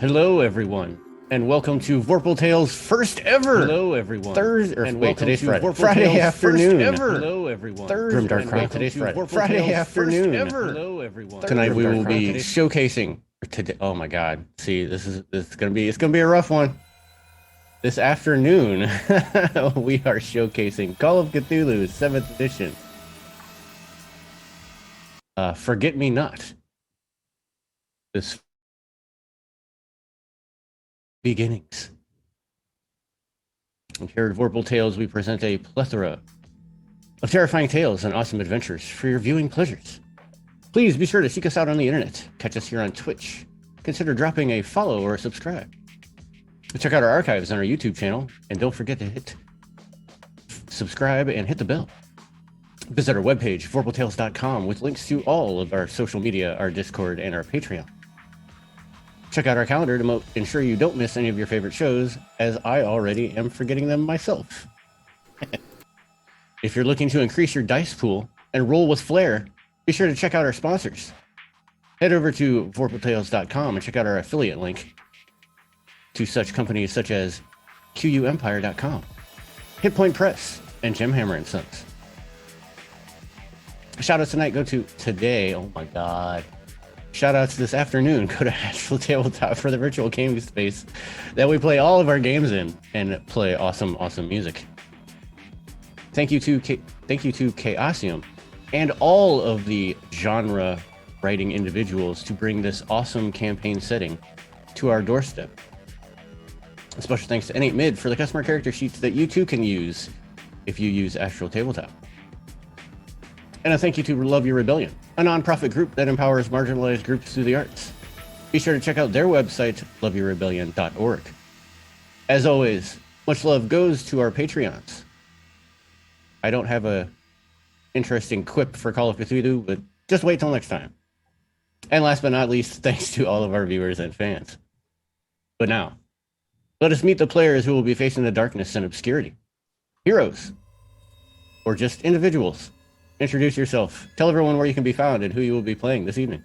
Hello, everyone, and welcome to Vorpal Tales' first ever. Hello, everyone. Today's Friday. Friday afternoon. Hello, everyone. Grimdark Chronicles. Today's Friday. Friday afternoon. Hello, everyone. Tonight we will be showcasing. Today, oh my God! See, this is gonna be a rough one. This afternoon, we are showcasing Call of Cthulhu 7th edition. Forget Me Not. This beginnings. And here at Vorpal Tales, we present a plethora of terrifying tales and awesome adventures for your viewing pleasures. Please be sure to seek us out on the internet. Catch us here on Twitch. Consider dropping a follow or a subscribe. Check out our archives on our YouTube channel, and don't forget to hit subscribe and hit the bell. Visit our webpage, vorpaltales.com, with links to all of our social media, our Discord, and our Patreon. Check out our calendar to ensure you don't miss any of your favorite shows, as I already am forgetting them myself. If you're looking to increase your dice pool and roll with flair, be sure to check out our sponsors. Head over to vorpaltales.com and check out our affiliate link to such companies such as QUEmpire.com, Hitpoint Press, and Gemhammer & Sons. Shoutouts tonight go to today. Oh my God. Shoutouts this afternoon go to Astral Tabletop for the virtual gaming space that we play all of our games in and play awesome music. Thank you to Chaosium and all of the genre writing individuals to bring this awesome campaign setting to our doorstep. A special thanks to N8 Mid for the customer character sheets that you too can use if you use Astral Tabletop. And a thank you to Love Your Rebellion, a nonprofit group that empowers marginalized groups through the arts. Be sure to check out their website, loveyourrebellion.org. As always, much love goes to our Patreons. I don't have a interesting quip for Call of Cthulhu, but just wait till next time. And last but not least, thanks to all of our viewers and fans. But now, let us meet the players who will be facing the darkness and obscurity. Heroes, or just individuals. Introduce yourself. Tell everyone where you can be found and who you will be playing this evening.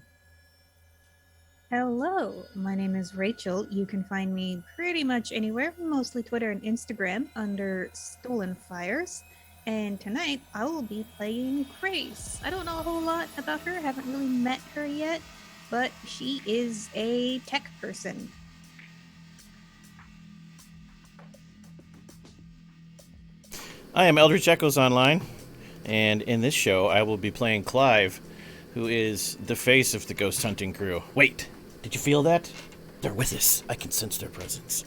Hello, my name is Rachel. You can find me pretty much anywhere, mostly Twitter and Instagram, under Stolen Fires. And tonight I will be playing Grace. I don't know a whole lot about her, haven't really met her yet, but she is a tech person. I am Eldritch Echoes Online. And in this show, I will be playing Clive, who is the face of the ghost hunting crew. Wait, did you feel that? They're with us. I can sense their presence.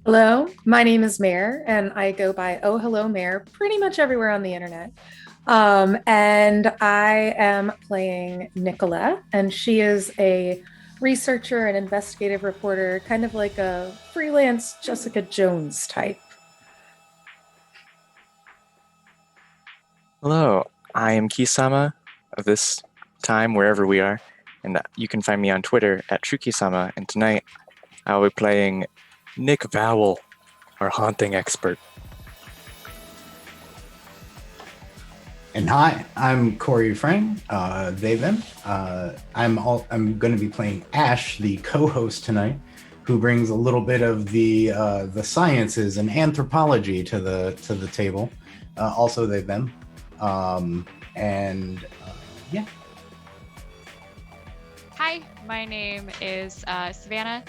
Hello, my name is Mare, and I go by Oh Hello Mare pretty much everywhere on the internet. And I am playing Nicola, and she is a researcher and investigative reporter, kind of like a freelance Jessica Jones type. Hello, I am Kisama of this time, wherever we are, and you can find me on Twitter at TrueKisama, and tonight I'll be playing Nick Vowell, our haunting expert. And hi, I'm Corey Frang, they, them. I'm going to be playing Ash, the co-host tonight, who brings a little bit of the sciences and anthropology to the table. Also, they, them. Yeah. Hi, my name is Savannah.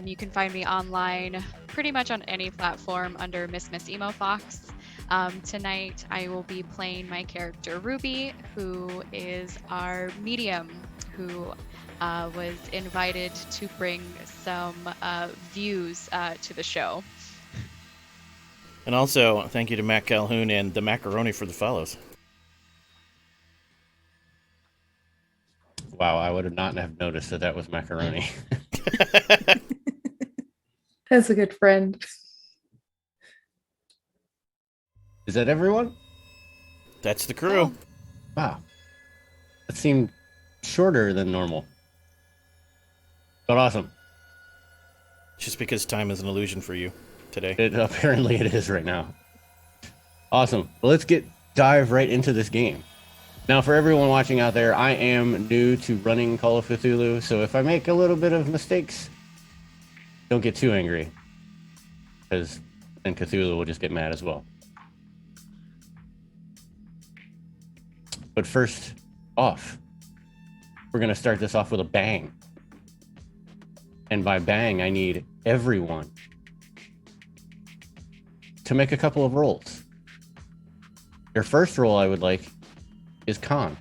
You can find me online pretty much on any platform under Miss Emo Fox. Tonight I will be playing my character Ruby, who is our medium, who was invited to bring some views to the show. And also, thank you to Matt Calhoun and the Macaroni for the follows. Wow, I would not have noticed that was Macaroni. That's a good friend. Is that everyone? That's the crew. Wow. That seemed shorter than normal. But awesome. Just because time is an illusion for you today. Apparently it is right now. Awesome. Well, let's dive right into this game. Now, for everyone watching out there, I am new to running Call of Cthulhu, so if I make a little bit of mistakes, don't get too angry, because then Cthulhu will just get mad as well. But first off, we're going to start this off with a bang. And by bang, I need everyone to make a couple of rolls. Your first roll I would like is con.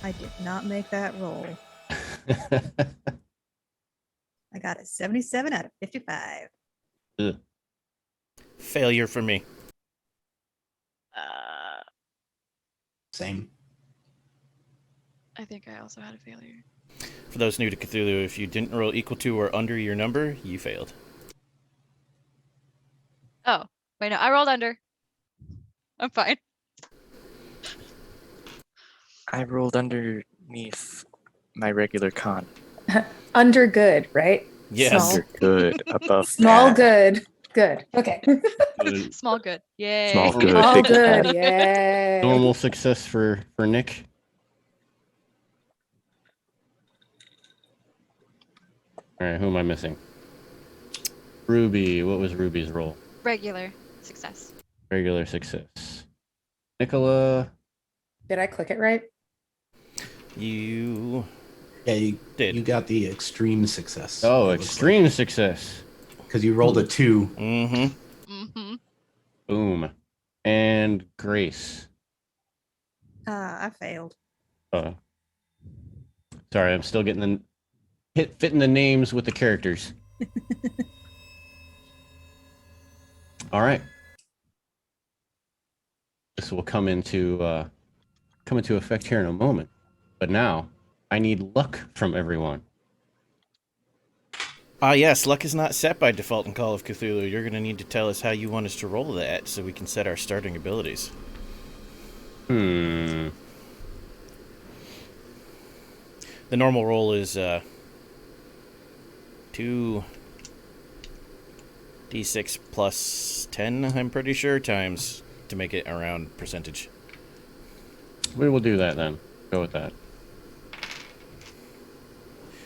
I did not make that roll. I got a 77 out of 55. Ugh. Failure for me. Same. I think I also had a failure. For those new to Cthulhu, if you didn't roll equal to or under your number, you failed. Oh, wait, no, I rolled under. I'm fine. I rolled underneath my regular con. Under good, right? Yes. Small. Good above Small bad. good. Good. Okay. Small good. Yay. Small good. All big good. bad. Yay. Normal success for Nick. All right, who am I missing? Ruby. What was Ruby's roll? Regular success. Regular success. Nicola. Did I click it right? You Yeah, you did. got the extreme success. Oh, extreme success. Because you rolled a 2. Mm-hmm. Mm-hmm. Boom. And Grace. I failed. Sorry, I'm still getting fitting the names with the characters. All right. This will come into effect here in a moment. But now, I need luck from everyone. Yes, luck is not set by default in Call of Cthulhu. You're going to need to tell us how you want us to roll that so we can set our starting abilities. Hmm. The normal roll is 2d6 plus 10, I'm pretty sure, times to make it around percentage. We will do that then. Go with that.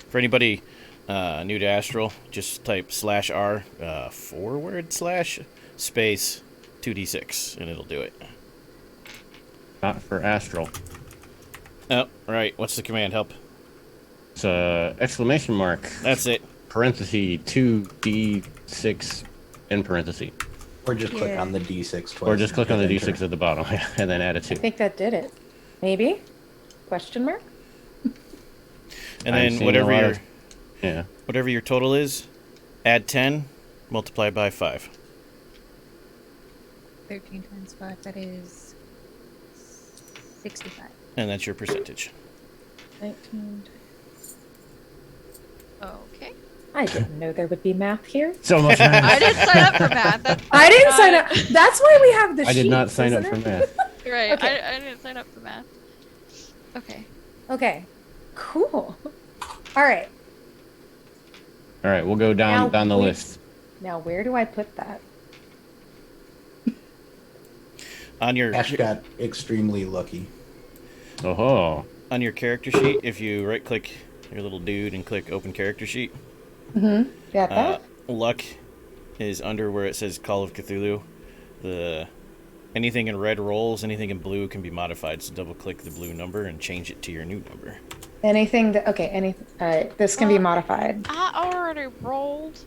For anybody new to Astral, just type /R forward slash space 2d6 and it'll do it. Not for Astral. Oh, right. What's the command? Help. It's exclamation mark. That's it. Parenthesis 2d6 in parenthesis. Or just click Yeah. on the D6 twice. Or just click on the and hit d6 enter. at the bottom and then add a 2. I think that did it. Maybe? Question mark? And I'm then seeing whatever a lot your of- Yeah. whatever your total is, add 10, multiply by 5. 13 times 5, that is 65. And that's your percentage. 19. Okay. I didn't know there would be math here. So much I math. didn't sign up for math. That's I didn't sign not- up. That's why we have the I did not sheets, sign up isn't for it? math. Right. Okay. I didn't sign up for math. Okay. Okay. Cool. All right. All right, we'll go Now down the we- list. Now, where do I put that? On your Ash got extremely lucky. Oh, on your character sheet, if you right click your little dude and click open character sheet, Mm-hmm. Got that? luck is under where it says Call of Cthulhu. Anything in red rolls, anything in blue can be modified. So double click the blue number and change it to your new number. Anything that, okay, anything, all right, this can be modified. I already rolled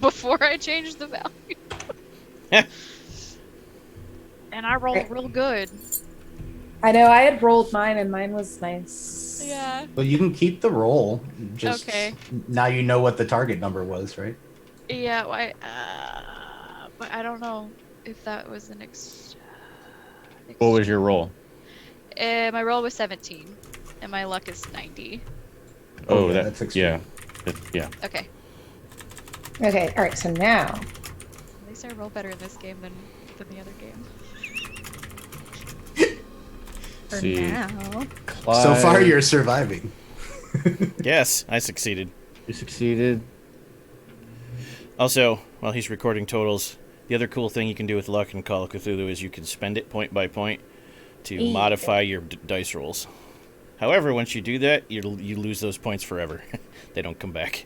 before I changed the value. And I rolled Right. real good. I know I had rolled mine and mine was nice. Yeah. Well, you can keep the roll. Just Okay. now you know what the target number was, right? Yeah, but I don't know if that was an what was your roll? my roll was 17, and my luck is 90. Oh, yeah, that's that's yeah, extreme. yeah. Okay. Okay, all right, so now, At least I roll better in this game than the other game. For See. now. So far, Clive, you're surviving. Yes, I succeeded. you succeeded. Also, while he's recording totals, the other cool thing you can do with luck in Call of Cthulhu is you can spend it point by point to Yeah. modify your dice rolls. However, once you do that, you lose those points forever. They don't come back.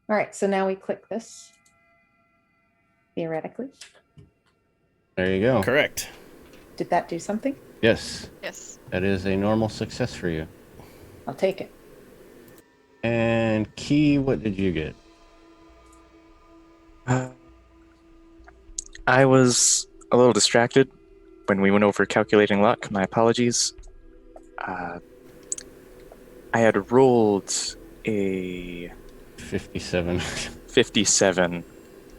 All right, so now we click this. Theoretically. There you go. Correct. Did that do something? Yes, Yes. that is a normal success for you. I'll take it. And Key, what did you get? I was a little distracted when we went over calculating luck. My apologies. I had rolled a 57. 57.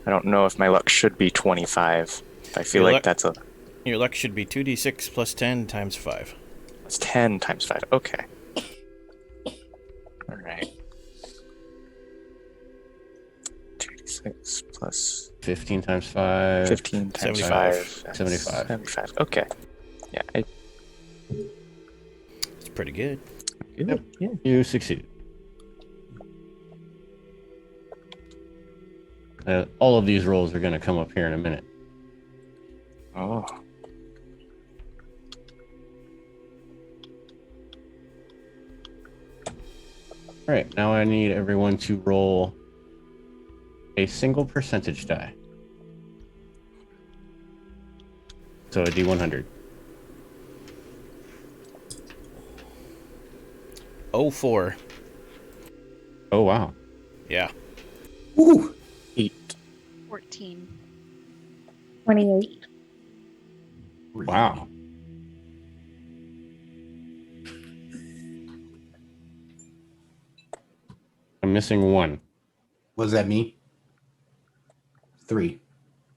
I don't know if my luck should be 25. I feel Your like luck- Your luck should be 2d6 plus 10 times 5. that's 10 times 5. Okay. All right. 2d6 plus 15 times 5. 15 times 75. 5. That's 75. 75. Okay. Yeah. It's pretty good. Good. Yeah. You succeeded. All of these rolls are going to come up here in a minute. Oh. All right, now I need everyone to roll a single percentage die. So a D100. 04. Oh, wow. Yeah. Ooh. 8. 14. 28. Wow. I'm missing one. Was that me? 3.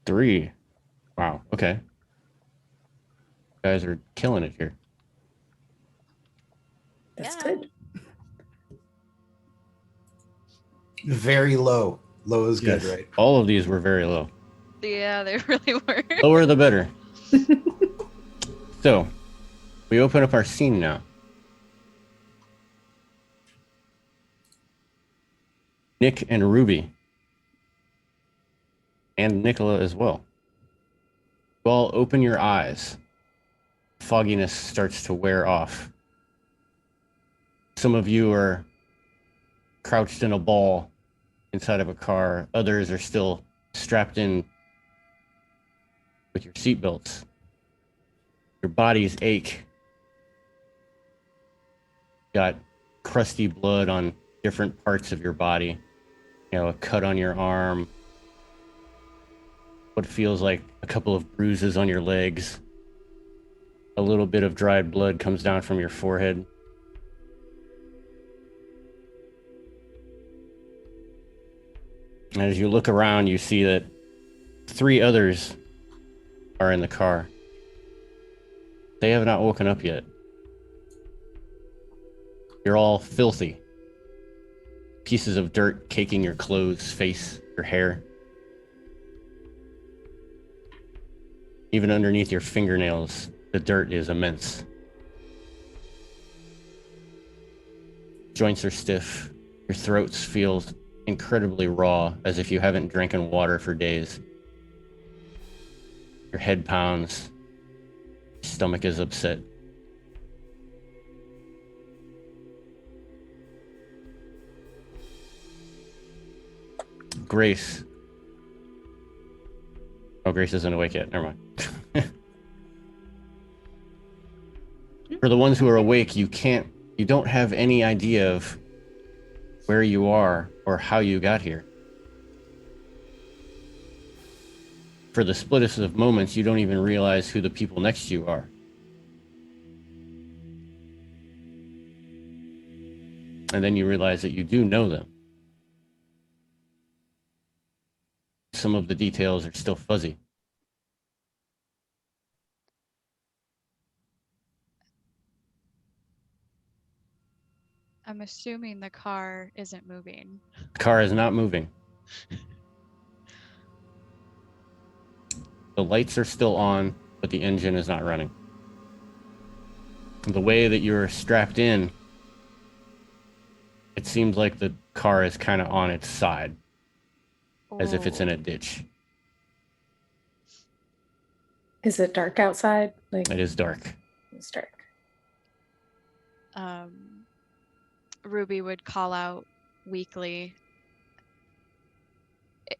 3. Wow. Okay. You guys are killing it here. That's Yeah. good. Very low. Low is good, right? All of these were very low. Yeah, they really were. Lower the better. So, we open up our scene now. Nick and Ruby. And Nicola as well. You all open your eyes. Fogginess starts to wear off. Some of you are crouched in a ball inside of a car. Others are still strapped in with your seatbelts. Your bodies ache. Got crusty blood on different parts of your body. You know, a cut on your arm. What feels like a couple of bruises on your legs. A little bit of dried blood comes down from your forehead. And as you look around, you see that 3 others are in the car. They have not woken up yet. You're all filthy. Pieces of dirt caking your clothes, face, your hair. Even underneath your fingernails, the dirt is immense. Joints are stiff. Your throats feel incredibly raw, as if you haven't drinking water for days. Your head pounds. Your stomach is upset. Grace. Oh, Grace isn't awake yet. Never mind. For the ones who are awake, you don't have any idea of where you are or how you got here. For the splittest of moments, you don't even realize who the people next to you are. And then you realize that you do know them. Some of the details are still fuzzy. I'm assuming the car isn't moving. The car is not moving. The lights are still on, but the engine is not running. The way that you're strapped in, it seems like the car is kind of on its side, as if it's in Oh. a ditch. Is it dark outside? Like, It is dark. it's dark. Ruby would call out weakly,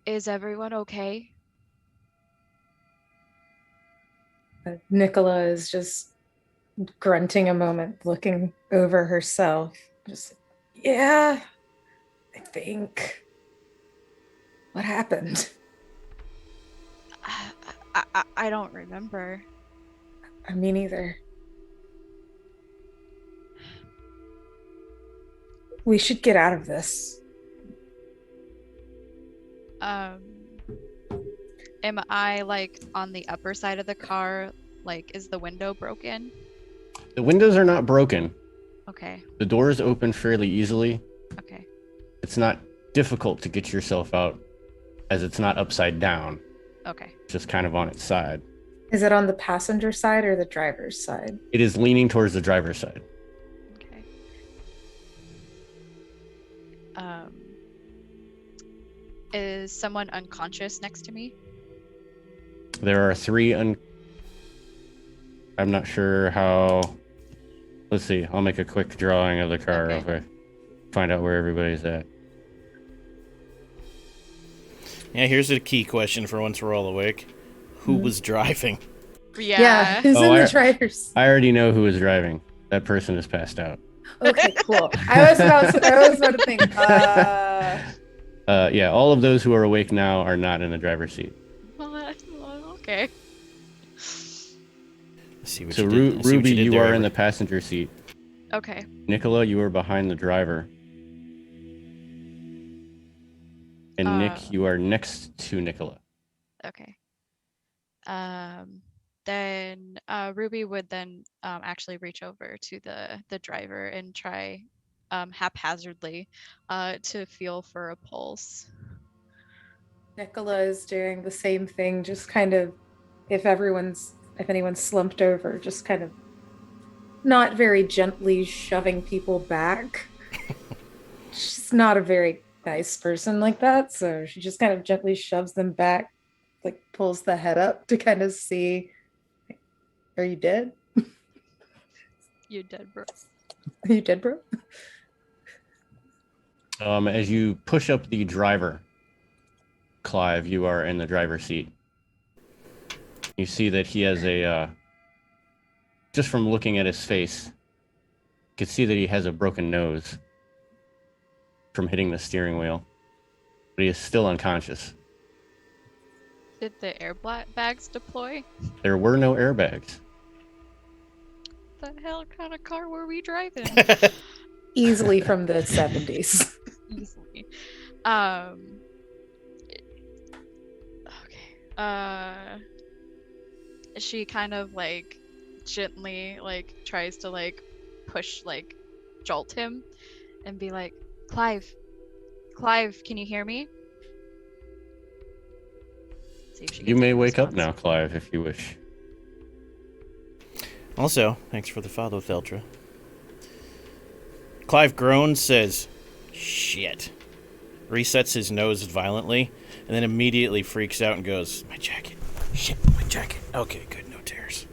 Is everyone okay? Nicola is just grunting a moment, looking over herself. Just, yeah, I think. What happened? I don't remember. Me neither. We should get out of this. Am I like on the upper side of the car? Like, is the window broken? The windows are not broken. Okay. The doors open fairly easily. Okay. It's not difficult to get yourself out, as it's not upside down. Okay. It's just kind of on its side. Is it on the passenger side or the driver's side? It is leaning towards the driver's side. Okay. Is someone unconscious next to me? There are three. I'm not sure how. Let's see. I'll make a quick drawing of the car Okay. real quick. Find out where everybody's at. Yeah, here's a key question for once we're all awake. Who was driving? Yeah. Who's Oh, in the driver's? I already know who is driving. That person is passed out. Okay, cool. I was about to think. Yeah, all of those who are awake now are not in the driver's seat. Okay. Let's see what So you did. Let's see what Ruby, did you there, are in Amber. the passenger seat. Okay. Nicola, you are behind the driver. And Nick, you are next to Nicola. Okay. Then Ruby would then actually reach over to the driver and try haphazardly to feel for a pulse. Nicola is doing the same thing, just kind of, if anyone's slumped over, just kind of not very gently shoving people back. She's not a very nice person like that, so she just kind of gently shoves them back, like pulls the head up to kind of see, are you dead? You dead, bro. Are you dead, bro? As you push up the driver, Clive, you are in the driver's seat. You see that he has a, just from looking at his face, you can see that he has a broken nose from hitting the steering wheel, but he is still unconscious. Did the airbags deploy? There were no airbags. The hell kind of car were we driving? Easily from the 70s. Easily. She kind of like gently like tries to like push, like jolt him and be like, Clive, can you hear me? See if she You gets may any wake up response. now, Clive, if you wish. Also, thanks for the follow, Theldra. Clive groans, says, shit. Resets his nose violently, and then immediately freaks out and goes, my jacket. Shit, my jacket. Okay, good, no tears.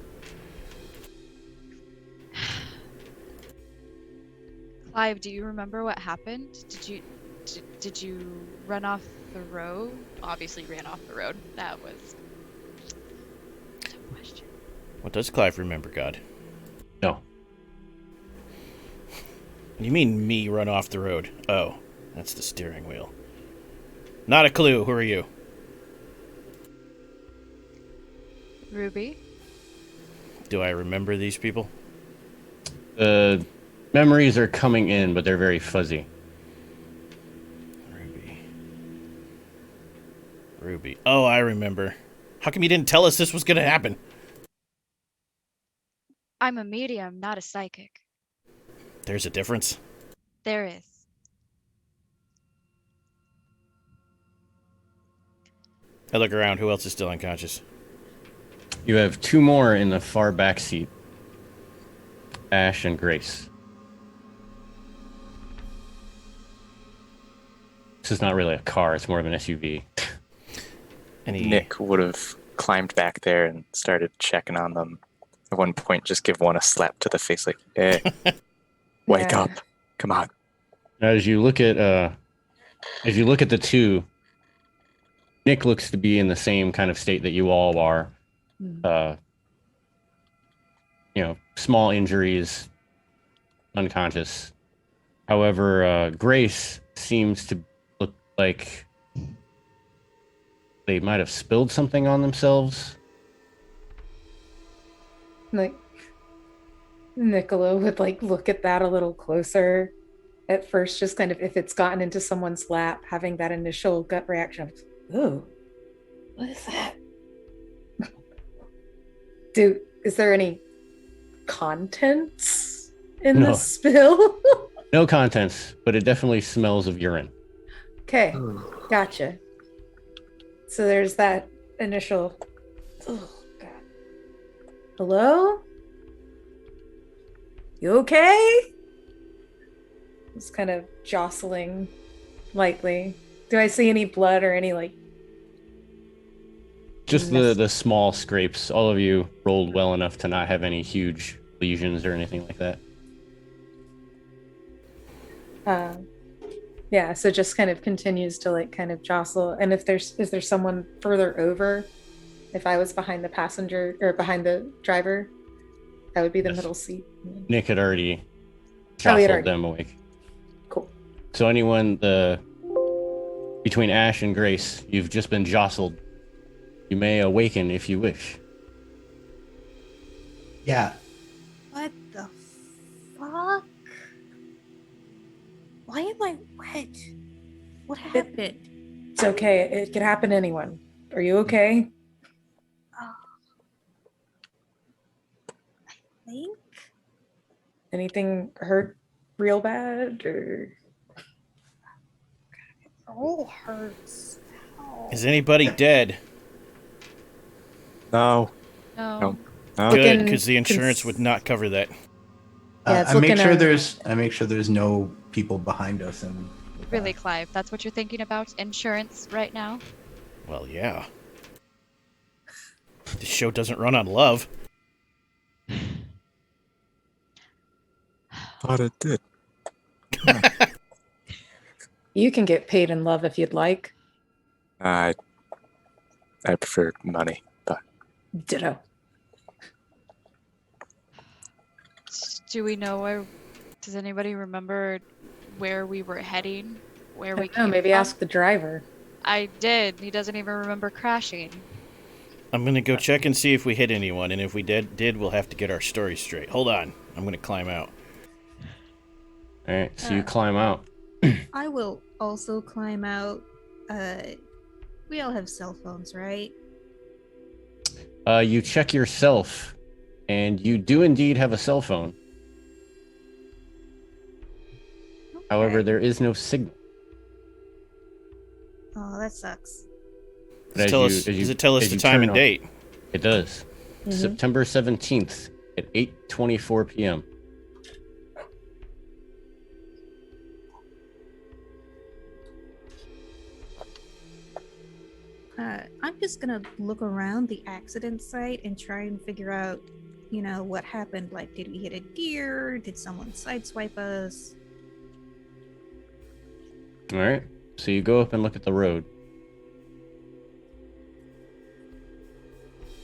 Clive, do you remember what happened? Did you run off the road? Obviously ran off the road. That was a dumb question. What does Clive remember, God? No. You mean me run off the road? Oh, that's the steering wheel. Not a clue. Who are you? Ruby? Do I remember these people? The memories are coming in, but they're very fuzzy. Ruby. Oh, I remember. How come you didn't tell us this was going to happen? I'm a medium, not a psychic. There's a difference. There is. I look around. Who else is still unconscious? You have two more in the far back seat. Ash and Grace. This is not really a car; it's more of an SUV. Any Nick would have climbed back there and started checking on them. At one point, just give one a slap to the face, like, "Hey, wake Yeah. up! Come on!" As you look at the two, Nick looks to be in the same kind of state that you all are. Small injuries, unconscious. However, Grace seems to look like they might have spilled something on themselves. Like Nicola would like look at that a little closer. At first, just kind of if it's gotten into someone's lap, having that initial gut reaction of, "Ooh, what is that?" Is there any contents in No. the spill? No contents, but it definitely smells of urine. Okay, gotcha. So there's that initial. Oh God. Hello? You okay? Just kind of jostling lightly. Do I see any blood or any like? Just the small scrapes. All of you rolled well enough to not have any huge lesions or anything like that. Yeah, so just kind of continues to like kind of jostle. And is there someone further over? If I was behind the passenger or behind the driver, that would be the Yes. middle seat. Nick had already Oh, he had jostled already- them awake. Cool. So anyone between Ash and Grace, you've just been jostled. You may awaken if you wish. Yeah. What the fuck? Why am I wet? What happened? It's okay. It could happen to anyone. Are you okay? I think Anything hurt real bad or? it all hurts. Ow. is anybody dead? No, No. no, no. Good, Looking because the insurance cons- would not cover that. Yeah, it's I make looking sure at- there's no people behind us and Really, Clive, that's what you're thinking about? Insurance right now? Well, yeah. This show doesn't run on love. Thought it did. You can get paid in love if you'd like. I prefer money, but Ditto. Do we know where? Does anybody remember where we were heading? Where we I don't came know, maybe from? ask the driver. I did. He doesn't even remember crashing. I'm gonna go check and see if we hit anyone, and if we did, we'll have to get our story straight. Hold on, I'm gonna climb out. All right, so you climb out. I will also climb out. We all have cell phones, right? You check yourself, and you do indeed have a cell phone. However, Okay. there is no signal. Oh, that sucks. But as Does it tell us as the you time turn and on- date? It does. Mhm. September 17th at 8:24 p.m. I'm just gonna look around the accident site and try and figure out, what happened. Like, did we hit a deer? Did someone sideswipe us? All right. So you go up and look at the road.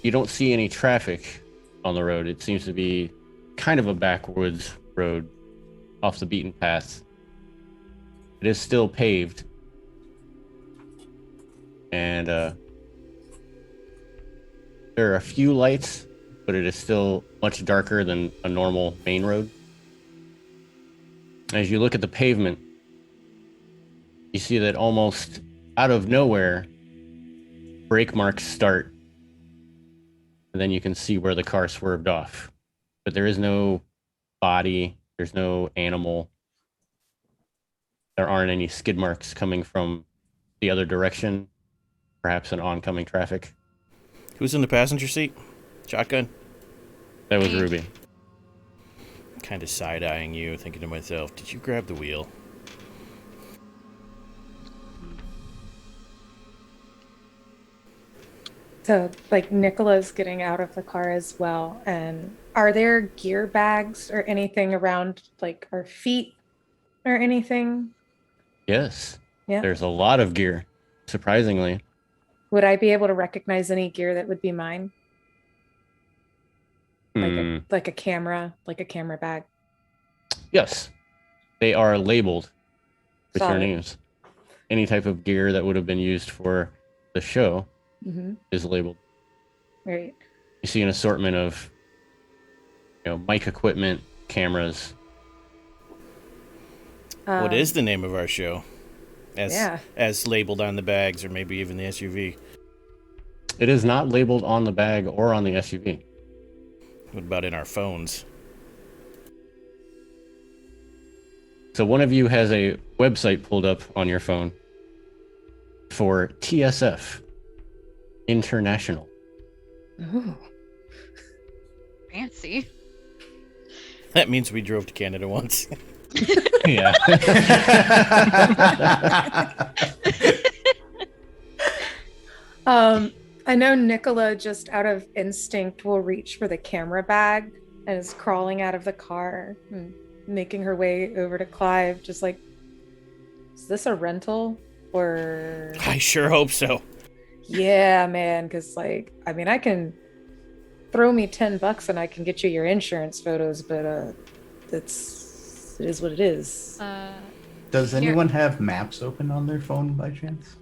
You don't see any traffic on the road. It seems to be kind of a backwoods road off the beaten path. It is still paved. And there are a few lights, but it is still much darker than a normal main road. As you look at the pavement, you see that almost out of nowhere, brake marks start. And then you can see where the car swerved off. But there is no body, there's no animal. There aren't any skid marks coming from the other direction, perhaps an oncoming traffic. Who's in the passenger seat? Shotgun? That was Me. Ruby. Kind of side-eyeing you, thinking to myself, did you grab the wheel? So, like, Nicola's getting out of the car as well. And are there gear bags or anything around, like, our feet or anything? Yes, Yeah. there's a lot of gear, surprisingly. Would I be able to recognize any gear that would be mine? Hmm. Like a camera bag. Yes, they are labeled with your Solid. names. Any type of gear that would have been used for the show Mm-hmm. is labeled. Right. You see an assortment of, mic equipment, cameras. What is the name of our show? Yeah. As labeled on the bags or maybe even the SUV. It is not labeled on the bag or on the SUV. What about in our phones? So one of you has a website pulled up on your phone for TSF International. Ooh. Fancy. That means we drove to Canada once. Yeah. I know Nicola, just out of instinct, will reach for the camera bag and is crawling out of the car and making her way over to Clive, just like, is this a rental? Or I sure hope so. yeah, man, because like, I mean, I can throw me $10 and I can get you your insurance photos, but it is what it is. Does anyone have maps open on their phone by chance?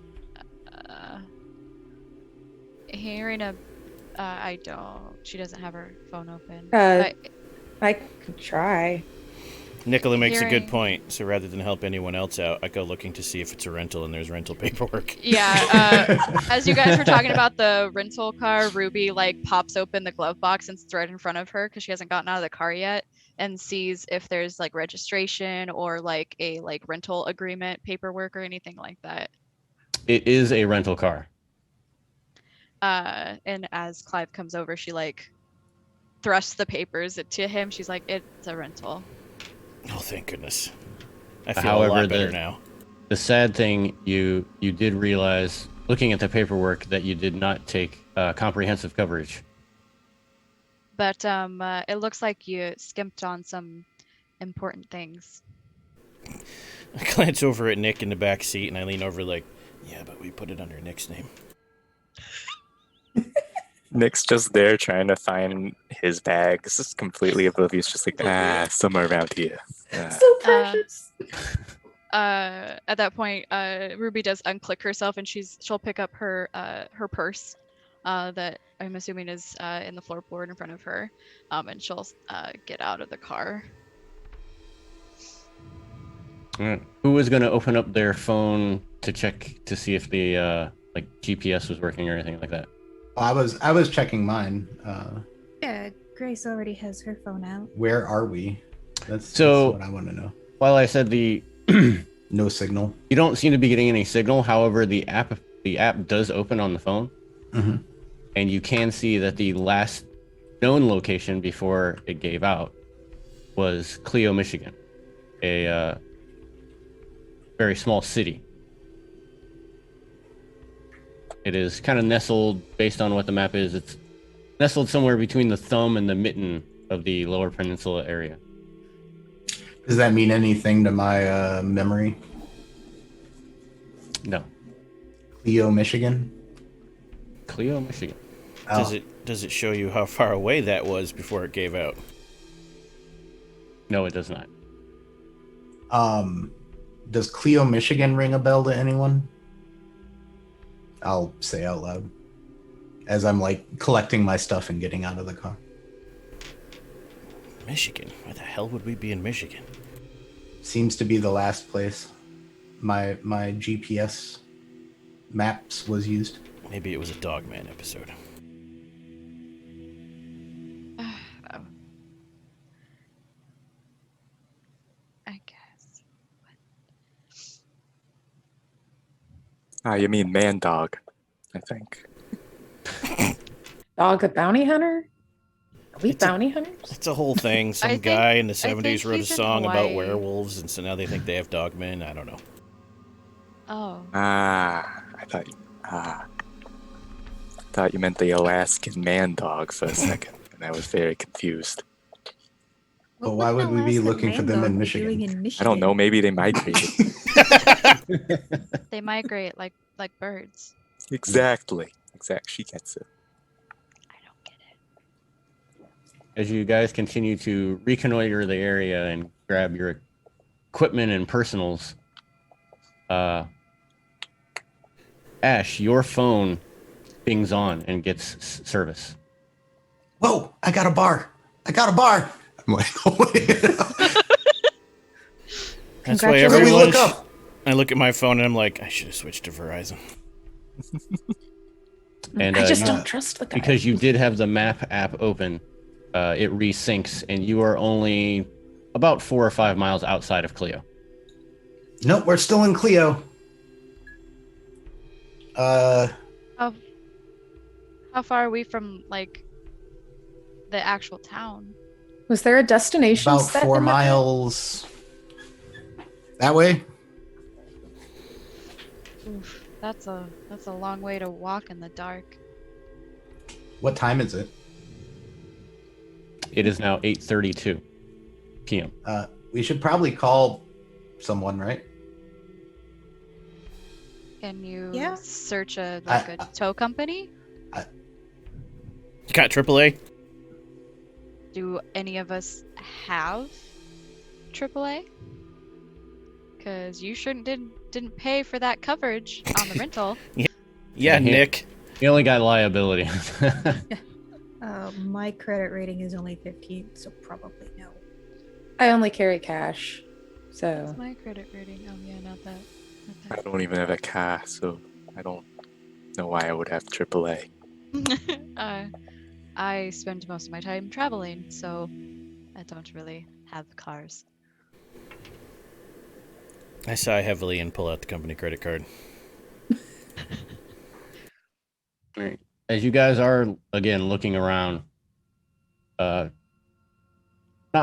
Harina, I don't. She doesn't have her phone open. I could try. Nicola makes a good Hearing- point. So rather than help anyone else out, I go looking to see if it's a rental and there's rental paperwork. Yeah, as you guys were talking about the rental car, Ruby like pops open the glove box and it's right in front of her because she hasn't gotten out of the car yet, and sees if there's like registration or like a rental agreement paperwork or anything like that. It is a rental car. And as Clive comes over, she like thrusts the papers to him. She's like, "It's a rental." Oh, thank goodness. I feel However, a lot better now. The sad thing, you did realize, looking at the paperwork, that you did not take comprehensive coverage. But it looks like you skimped on some important things. I glance over at Nick in the back seat and I lean over like, yeah, but we put it under Nick's name. Nick's just there trying to find his bag. This is completely oblivious, just like, somewhere around here. So precious. At that point, Ruby does unclick herself, and she'll pick up her purse, that I'm assuming is in the floorboard in front of her, and she'll get out of the car. All right. Who was going to open up their phone to check to see if the GPS was working or anything like that? I was checking mine. Yeah, Grace already has her phone out. Where are we? That's what I want to know. While I said the No signal. you don't seem to be getting any signal. However, the app does open on the phone, and you can see that the last known location before it gave out was Clio, Michigan, a very small city. It is kind of nestled, based on what the map is, it's nestled somewhere between the thumb and the mitten of the Lower Peninsula area. Does that mean anything to my memory? No. Clio, Michigan? Clio, Michigan. Oh. Does it show you how far away that was before it gave out? No, it does not. Does Clio, Michigan ring a bell to anyone? I'll say out loud as I'm like collecting my stuff and getting out of the car. Michigan? Why the hell would we be in Michigan? Seems to be the last place my GPS maps was used. Maybe it was a Dogman episode. I guess. You mean man dog, I think. Dog a bounty hunter? Are we It's a- bounty hunters? It's a whole thing. Some I think- guy in the I think 70s wrote a he's in song about Hawaii. werewolves, and so now they think they have dogmen. I don't know. Oh. I thought. thought you meant the Alaskan man dog for a second, and I was very confused. But What why an would we be Alaskan looking for them man in dog be Michigan? doing in I don't know. Michigan? Maybe they migrated. They migrate like birds. Exactly. She gets it. I don't get it. As you guys continue to reconnoiter the area and grab your equipment and personals, Ash, your phone pings on and gets service. Whoa! I got a bar. I'm like, That's why Let me everyone. look up. I look at my phone and I'm like, I should have switched to Verizon. And I just you- don't trust the guy. because you did have the map app open, it resyncs, and you are only about 4 or 5 miles outside of Clio. Nope, we're still in Clio. How far are we from like the actual town? Was there a destination About set 4 in the map? miles that way. Oof, that's a long way to walk in the dark. What time is it? It is now 8:32 p.m. We should probably call someone, right? Can you Yeah. search a I- tow company? You got AAA? Do any of us have AAA? Because you didn't pay for that coverage on the rental. Yeah, he- Nick. You only got liability. My credit rating is only 15, so probably no. I only carry cash, What's so my credit rating? Oh yeah, not that. I don't even have a car, so I don't know why I would have AAA. I spend most of my time traveling, so I don't really have cars. I sigh heavily and pull out the company credit card. Right. As you guys are again looking around, not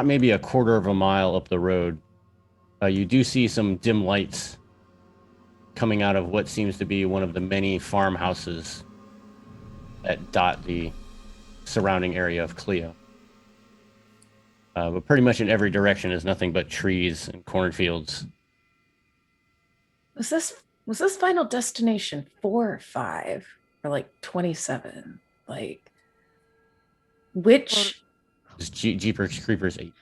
maybe a quarter of a mile up the road, you do see some dim lights coming out of what seems to be one of the many farmhouses that dot the surrounding area of Clio. But pretty much in every direction is nothing but trees and cornfields. was this Final Destination 4 or 5 or like 27? Like which? It's Jeepers Creepers 8.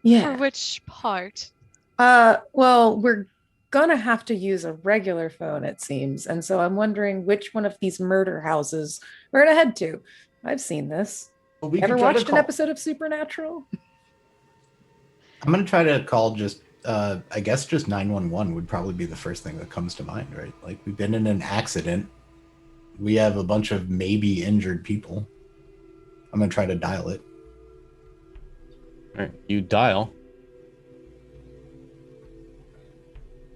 Yeah. For which part? Well, we're gonna have to use a regular phone, it seems, and so I'm wondering which one of these murder houses we're gonna head to. I've seen this. Well, we Ever could try to watched an call- episode of Supernatural? I'm gonna try to call just I guess just 911 would probably be the first thing that comes to mind, right? Like, we've been in an accident. We have a bunch of maybe injured people. I'm gonna try to dial it. All right, you dial.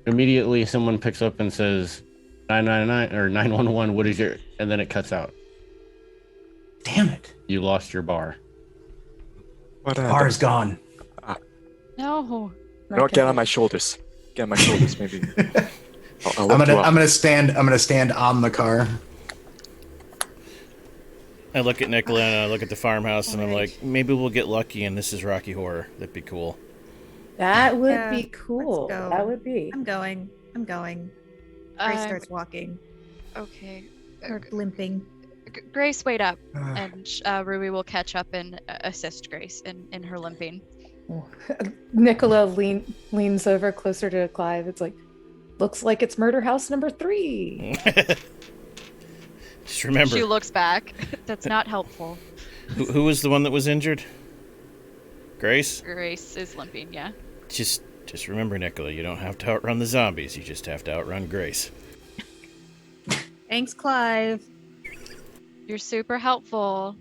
Immediately, someone picks up and says 999 or 911. What is your? And then it cuts out. Damn it. You lost your bar. What Bar's gone. No. No, get on my shoulders. Get on my shoulders, maybe. I'll I'm lift you gonna up. I'm gonna stand on the car. I look at Nicola and I look at the farmhouse and I'm Alright. like, maybe we'll get lucky and this is Rocky Horror. That'd be cool. That would Yeah, be cool. let's go. That would be. I'm going. Grace starts walking Okay. or limping. Grace, wait up, and Ruby will catch up and assist Grace in her limping. Nicola leans over closer to Clive. It's like, looks like it's murder house number 3. Just remember, She looks back. That's not helpful. who was the one that was injured? Grace? Grace is limping, yeah. Just remember, Nicola, you don't have to outrun the zombies. You just have to outrun Grace. Thanks, Clive. You're super helpful.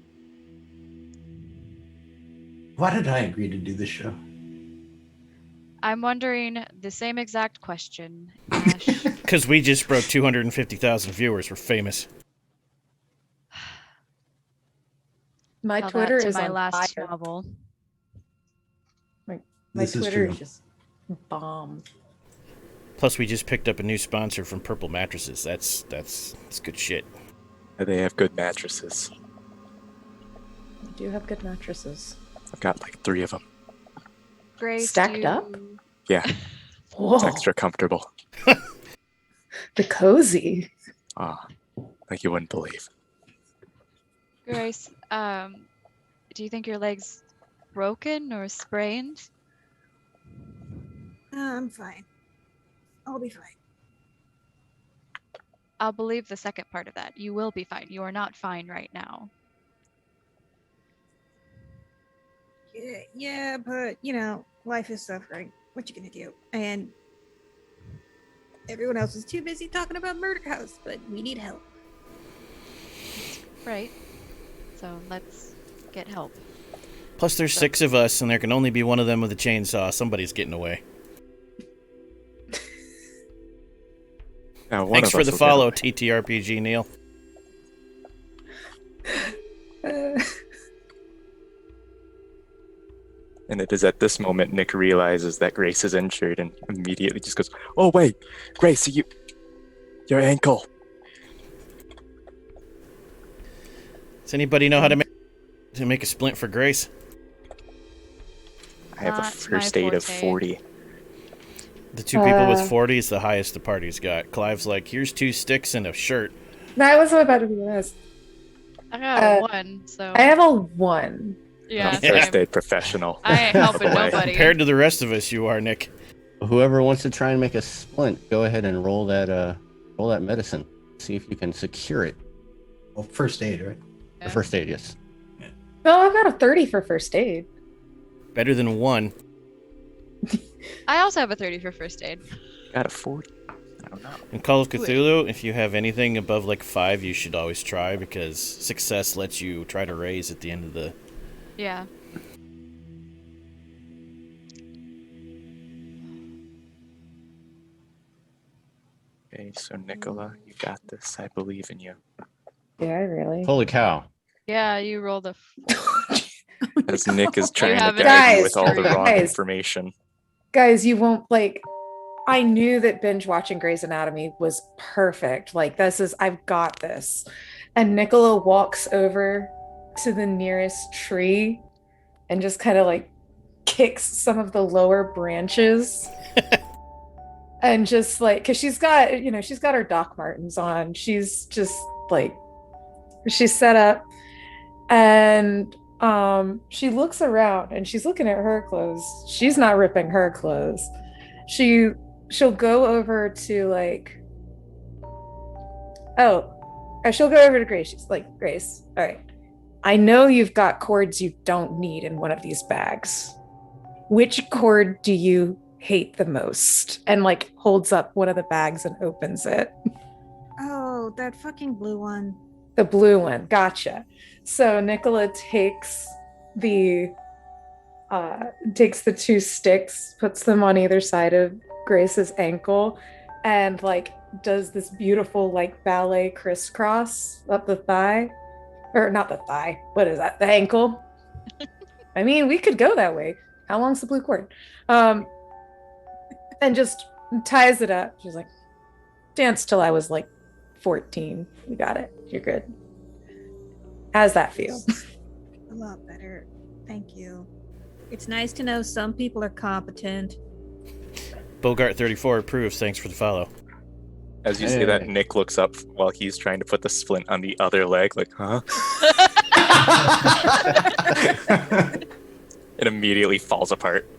Why did I agree to do this show? I'm wondering the same exact question, Ash. Because we just broke 250,000 viewers. We're famous. My Tell Twitter that to is my on last fire. novel. My This is Twitter true. is just bomb. Plus, we just picked up a new sponsor from Purple Mattresses. That's good shit. They have good mattresses. You do have good mattresses. I've got like 3 of them. Grace, Stacked up? Yeah, Whoa. it's extra comfortable. The cozy. Ah, like you wouldn't believe. Grace, do you think your leg's broken or sprained? I'm fine. I'll be fine. I'll believe the second part of that. You will be fine. You are not fine right now. Yeah, but life is suffering. What you gonna do? And everyone else is too busy talking about Murder House, but we need help. Right. So let's get help. Plus, there's 6 of us, and there can only be one of them with a chainsaw. Somebody's getting away. Now, one Thanks of for us the will follow, get TTRPG, Neil. And it is at this moment Nick realizes that Grace is injured and immediately just goes, "Oh wait, Grace, your ankle." Does anybody know how to make a splint for Grace? I have a Not first my aid of forte. 40. The 2 people with 40 is the highest the party's got. Clive's like, here's 2 sticks and a shirt. That was about to be this. I got one, so I have a 1. yeah. I'm a first same. aid professional. I ain't helping By the way. nobody. Compared to the rest of us, you are, Nick. Whoever wants to try and make a splint, go ahead and roll that medicine. See if you can secure it. Well, first aid, right? Yeah. The first aid, yes. Well, I've got a 30 for first aid. Better than 1. I also have a 30 for first aid. Got a 40. I don't know. In Call of Cthulhu, if you have anything above like 5, you should always try, because success lets you try to raise at the end of the... Yeah. Okay, so Nicola, you got this. I believe in you. Yeah, really. Holy cow. Yeah, you rolled a 4. As Nick is trying to have guide it you with all the straight. wrong Guys. information. Guys, you won't I knew that binge watching Grey's Anatomy was perfect. I've got this. And Nicola walks over to the nearest tree and just kind of kicks some of the lower branches. And just because she's got her Doc Martens on. She's just she's set up, and she looks around and she's looking at her clothes. She's not ripping her clothes. She'll go over to she'll go over to Grace. She's like, Grace, all right, I know you've got cords you don't need in one of these bags. Which cord do you hate the most? And holds up one of the bags and opens it. Oh, that fucking blue one. The blue one. Gotcha. So Nicola takes the 2 sticks, puts them on either side of Grace's ankle, and does this beautiful ballet crisscross up the thigh. Or not the thigh. What is that? The ankle. I mean, we could go that way. How long's the blue cord? And just ties it up. She's like, danced till I was 14. You got it. You're good. How's that feel? A lot better. Thank you. It's nice to know some people are competent. Bogart34 approves. Thanks for the follow. As you say that, Nick looks up while he's trying to put the splint on the other leg, huh? It immediately falls apart.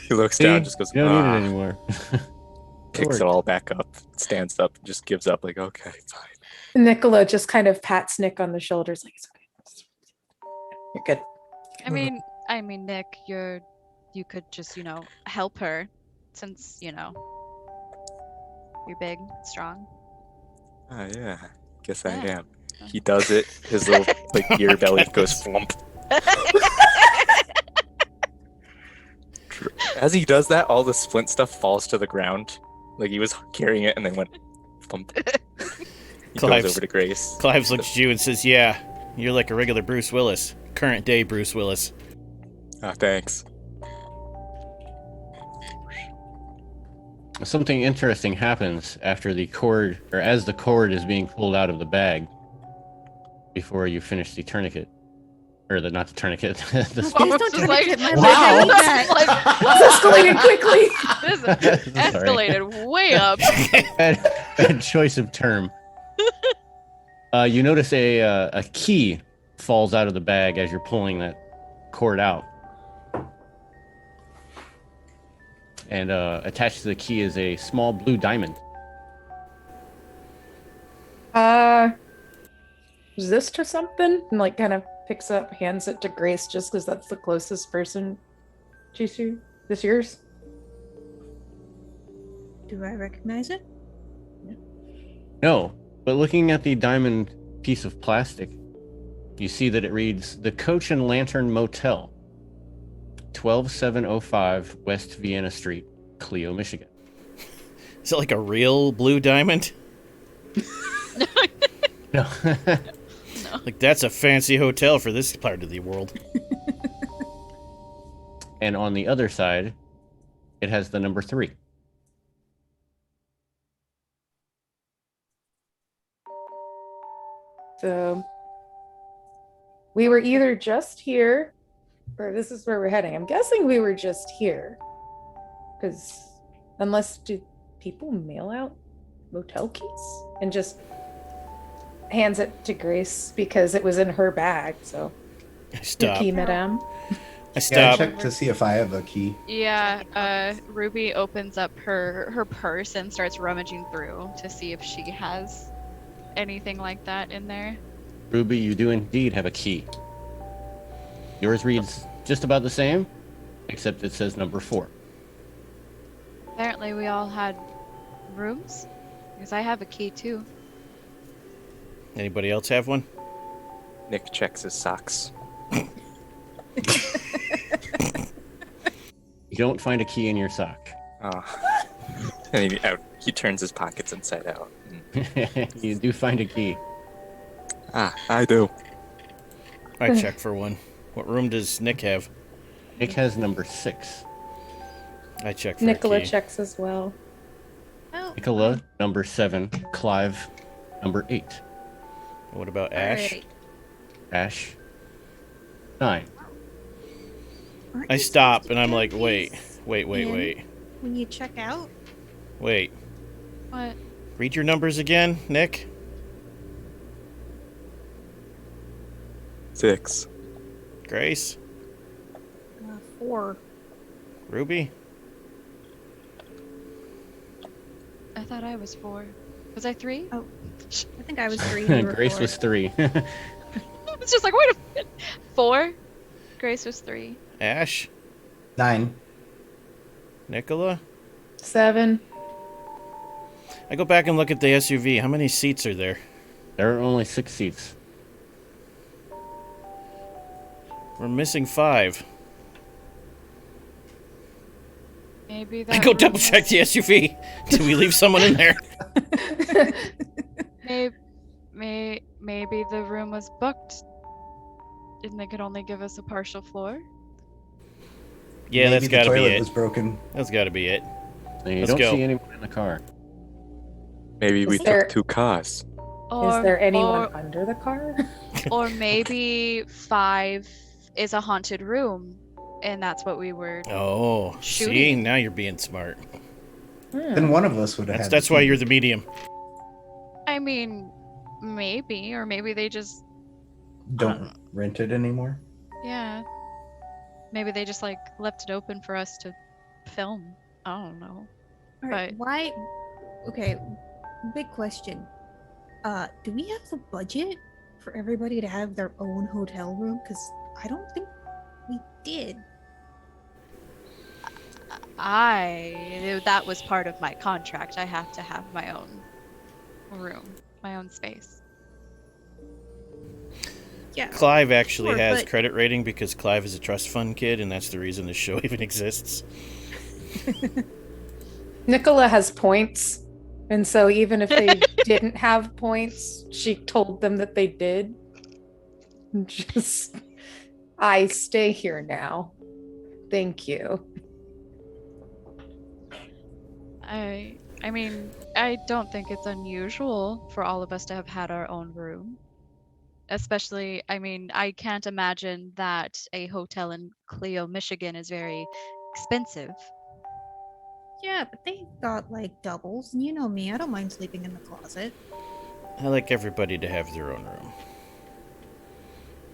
He looks down, just goes, You don't need it anymore. picks it all back up, stands up, just gives up, okay, fine. Nicola just kind of pats Nick on the shoulders, it's okay. You're good. I mean, Nick, you could just, help her, since, you're big, strong. Ah, yeah, guess I am. He does it, his little, ear belly goes flump. As he does that, all the splint stuff falls to the ground. He was carrying it and then went thump. He goes over to Grace. Clive looks at you and says, yeah, you're like a regular Bruce Willis. Current day Bruce Willis. Ah, thanks. something interesting happens after the cord, or as the cord is being pulled out of the bag before you finish the tourniquet. Or not the tourniquet, the Please Well, don't it's just tourniquet like- my Wow. leg. I need that. This escalated quickly. This Sorry. escalated way up. bad choice of term. You notice a key falls out of the bag as you're pulling that cord out. And attached to the key is a small blue diamond. Is this to something? And like kind of picks up, hands it to Grace just because that's the closest person to you. This yours? Do I recognize it? No, but looking at the diamond piece of plastic, you see that it reads the Coach and Lantern Motel, 12705 West Vienna Street, Clio, Michigan. Is it like a real blue diamond? No. Like, that's a fancy hotel for this part of the world. And on the other side, it has the number 3. So we were either just here or this is where we're heading. I'm guessing we were just here. Because unless do people mail out motel keys? And just hands it to Grace because it was in her bag. So I stop. key, madame. I Yeah, I stop. checked to see if I have a key. Yeah, Ruby opens up her purse and starts rummaging through to see if she has anything like that in there. Ruby, you do indeed have a key. Yours reads just about the same, except it says number 4. Apparently we all had rooms, because I have a key too. Anybody else have one? Nick checks his socks. You don't find a key in your sock. Oh. And he turns his pockets inside out. You do find a key. Ah, I do. I check for one. What room does Nick have? Nick has number 6. I check for Nicola a key. checks as well. Oh, Nicola, number 7. Clive, number 8. What about Ash? alright. Ash, 9. Aren't I you stop supposed and to I'm get like, these wait. in when you check out? What? Read your numbers again, Nick. 6. Grace? 4. Ruby? I thought I was 4. Was I 3? Oh, I think I was 3. You were Grace 4. was 3. It's just like, wait a minute. 4? Grace was 3. Ash? 9. Nicola? 7. I go back and look at the SUV. How many seats are there? There are only 6 seats. We're missing 5. Maybe that I go room double check the SUV. Did we leave someone in there? Maybe the room was booked and they could only give us a partial floor. Yeah, Maybe that's the gotta be toilet it. was broken. That's gotta be it. You Let's don't go. see anyone in the car. Maybe we Is there- took 2 cars. Or, Is there anyone under the car? Or maybe 5 is a haunted room, and that's what we were. Oh, see? Shooting. Now you're being smart. Then one of us would have had That's the why key. you're the medium. I mean, maybe, or maybe they just, Don't rent it anymore. yeah. Maybe they just like left it open for us to film. I don't know. Alright, But- why? Okay, big question. Do we have the budget for everybody to have their own hotel room? Because I don't think we did. That was part of my contract. I have to have my own room, my own space. Yeah. Clive actually Sure, has but- credit rating because Clive is a trust fund kid, and that's the reason this show even exists. Nicola has points. And so even if they didn't have points, she told them that they did. Just, I stay here now. Thank you. I mean, I don't think it's unusual for all of us to have had our own room. Especially, I mean, I can't imagine that a hotel in Clio, Michigan is very expensive. Yeah, but they got like doubles, and you know me, I don't mind sleeping in the closet. I like everybody to have their own room.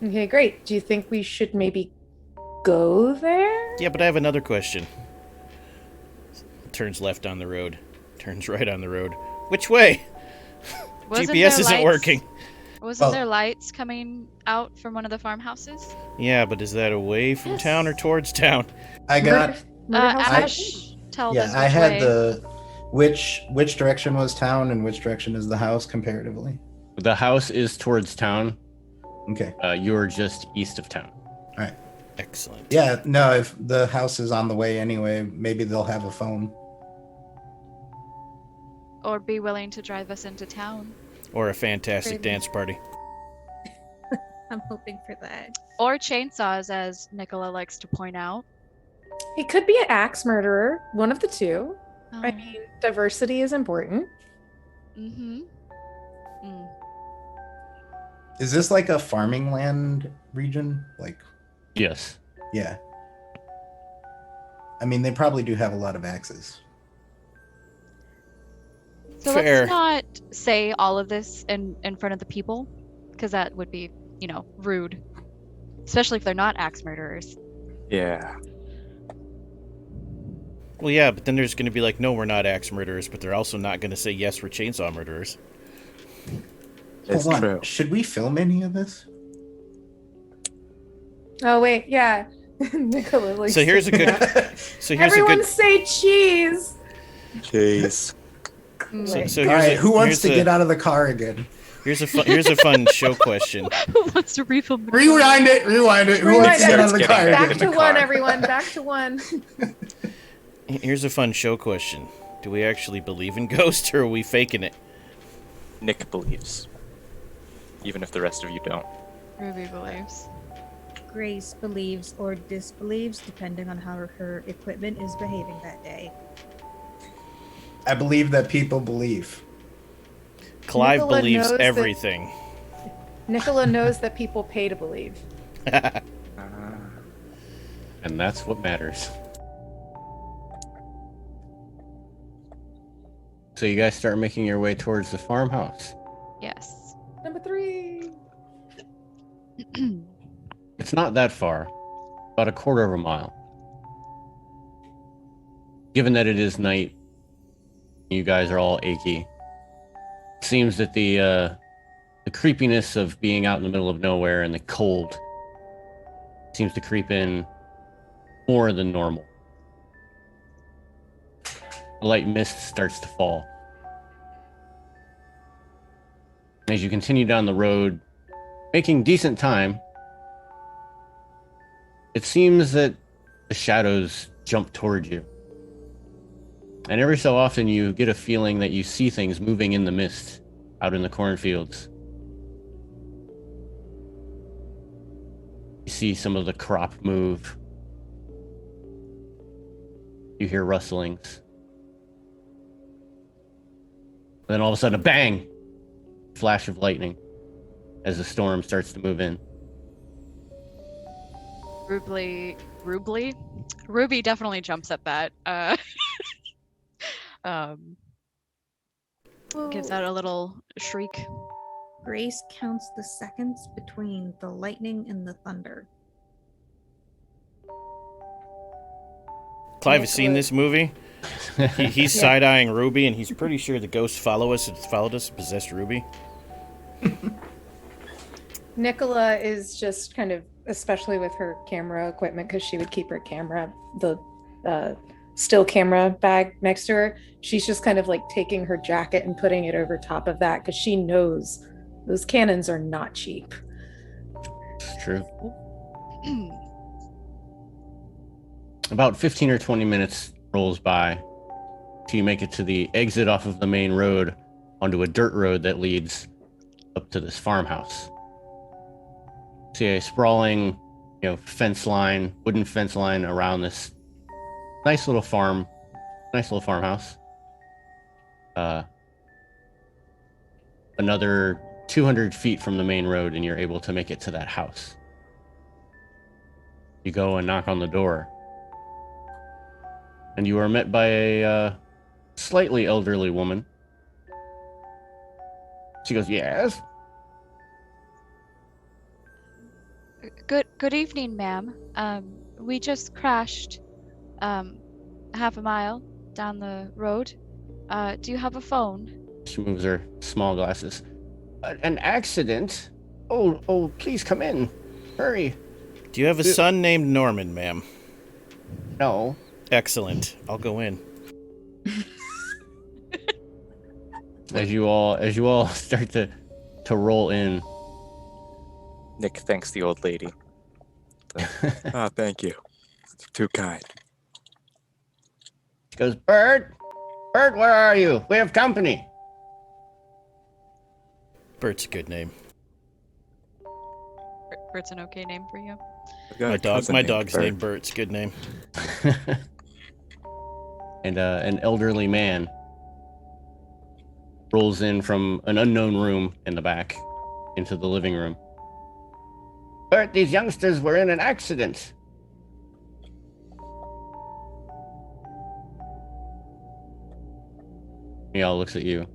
Okay, great. Do you think we should maybe go there? Yeah, but I have another question. Turns left on the road. Turns right on the road. Which way? Wasn't GPS there isn't lights- working. Wasn't Well- there lights coming out from one of the farmhouses? Yeah, but is that away from town or towards town? I got Murder House Ash told us I which had way. the which direction was town and which direction is the house comparatively. The house is towards town. Okay. You're just east of town. All right. Excellent. Yeah, no, if the house is on the way anyway, maybe they'll have a phone. Or be willing to drive us into town. Or a fantastic Crazy. dance party. I'm hoping for that. Or chainsaws, as Nicola likes to point out. He could be an axe murderer, one of the two. I Oh. mean, diversity is important. Mm-hmm. Mm. Is this like a farming land region? Like, Yes. yeah. I mean, they probably do have a lot of axes. So Fair. let's not say all of this in front of the people, because that would be, rude. Especially if they're not axe murderers. Yeah. Well, yeah, but then there's going to be like, no, we're not axe murderers, but they're also not going to say, yes, we're chainsaw murderers. It's Hold on. true. Should we film any of this? Oh wait, yeah. Nicola likes So here's a to- good. So here's Everyone a good. say cheese. Jeez. So, so All here's right, a, who wants to here's a- get out of the car again? Here's a fun show question. Who wants to refilm the Rewind it, rewind it. Who Rewind wants to get it. out of the car Getting Back again? to the one, car. everyone. Back to one. Here's a fun show question. Do we actually believe in ghosts, or are we faking it? Nick believes. Even if the rest of you don't. Ruby believes. Grace believes or disbelieves depending on how her equipment is behaving that day. I believe that people believe. Clive Nicola believes knows that- everything. Nicola knows that people pay to believe. And that's what matters. So you guys start making your way towards the farmhouse. Yes. Number 3. It's not that far, about a quarter of a mile. Given that it is night, you guys are all achy. It seems that the creepiness of being out in the middle of nowhere and the cold seems to creep in more than normal. A light mist starts to fall. As you continue down the road, making decent time, it seems that the shadows jump toward you. And every so often you get a feeling that you see things moving in the mist out in the cornfields. You see some of the crop move. You hear rustlings. Then all of a sudden, a bang! Flash of lightning as the storm starts to move in. Ruby definitely jumps at that. Gives out a little shriek. Grace counts the seconds between the lightning and the thunder. Clive has seen Nicola- this movie. He's Yeah. side-eyeing Ruby, and he's pretty sure the ghosts followed us and possessed Ruby. Nicola is just kind of, especially with her camera equipment, because she would keep her camera, the still camera bag next to her. She's just kind of like taking her jacket and putting it over top of that because she knows those cannons are not cheap. It's true. About 15 or 20 minutes rolls by till you make it to the exit off of the main road onto a dirt road that leads up to this farmhouse. See a sprawling, wooden fence line around this nice little farmhouse. another 200 feet from the main road, and you're able to make it to that house. You go and knock on the door, and you are met by a slightly elderly woman. She goes, "Yes." Good evening, ma'am. We just crashed half a mile down the road. Do you have a phone? She moves her small glasses. An accident? Oh, please come in. Hurry. Do you have a son named Norman, ma'am? No. Excellent. I'll go in. As you all start to roll in. Nick thanks the old lady. Oh, thank you. Too kind. She goes, Bert, where are you? We have company. Bert's a good name. Bert's an okay name for you. My dog's named Bert. It's a good name. And an elderly man rolls in from an unknown room in the back into the living room. Bert, these youngsters were in an accident. He all looks at you.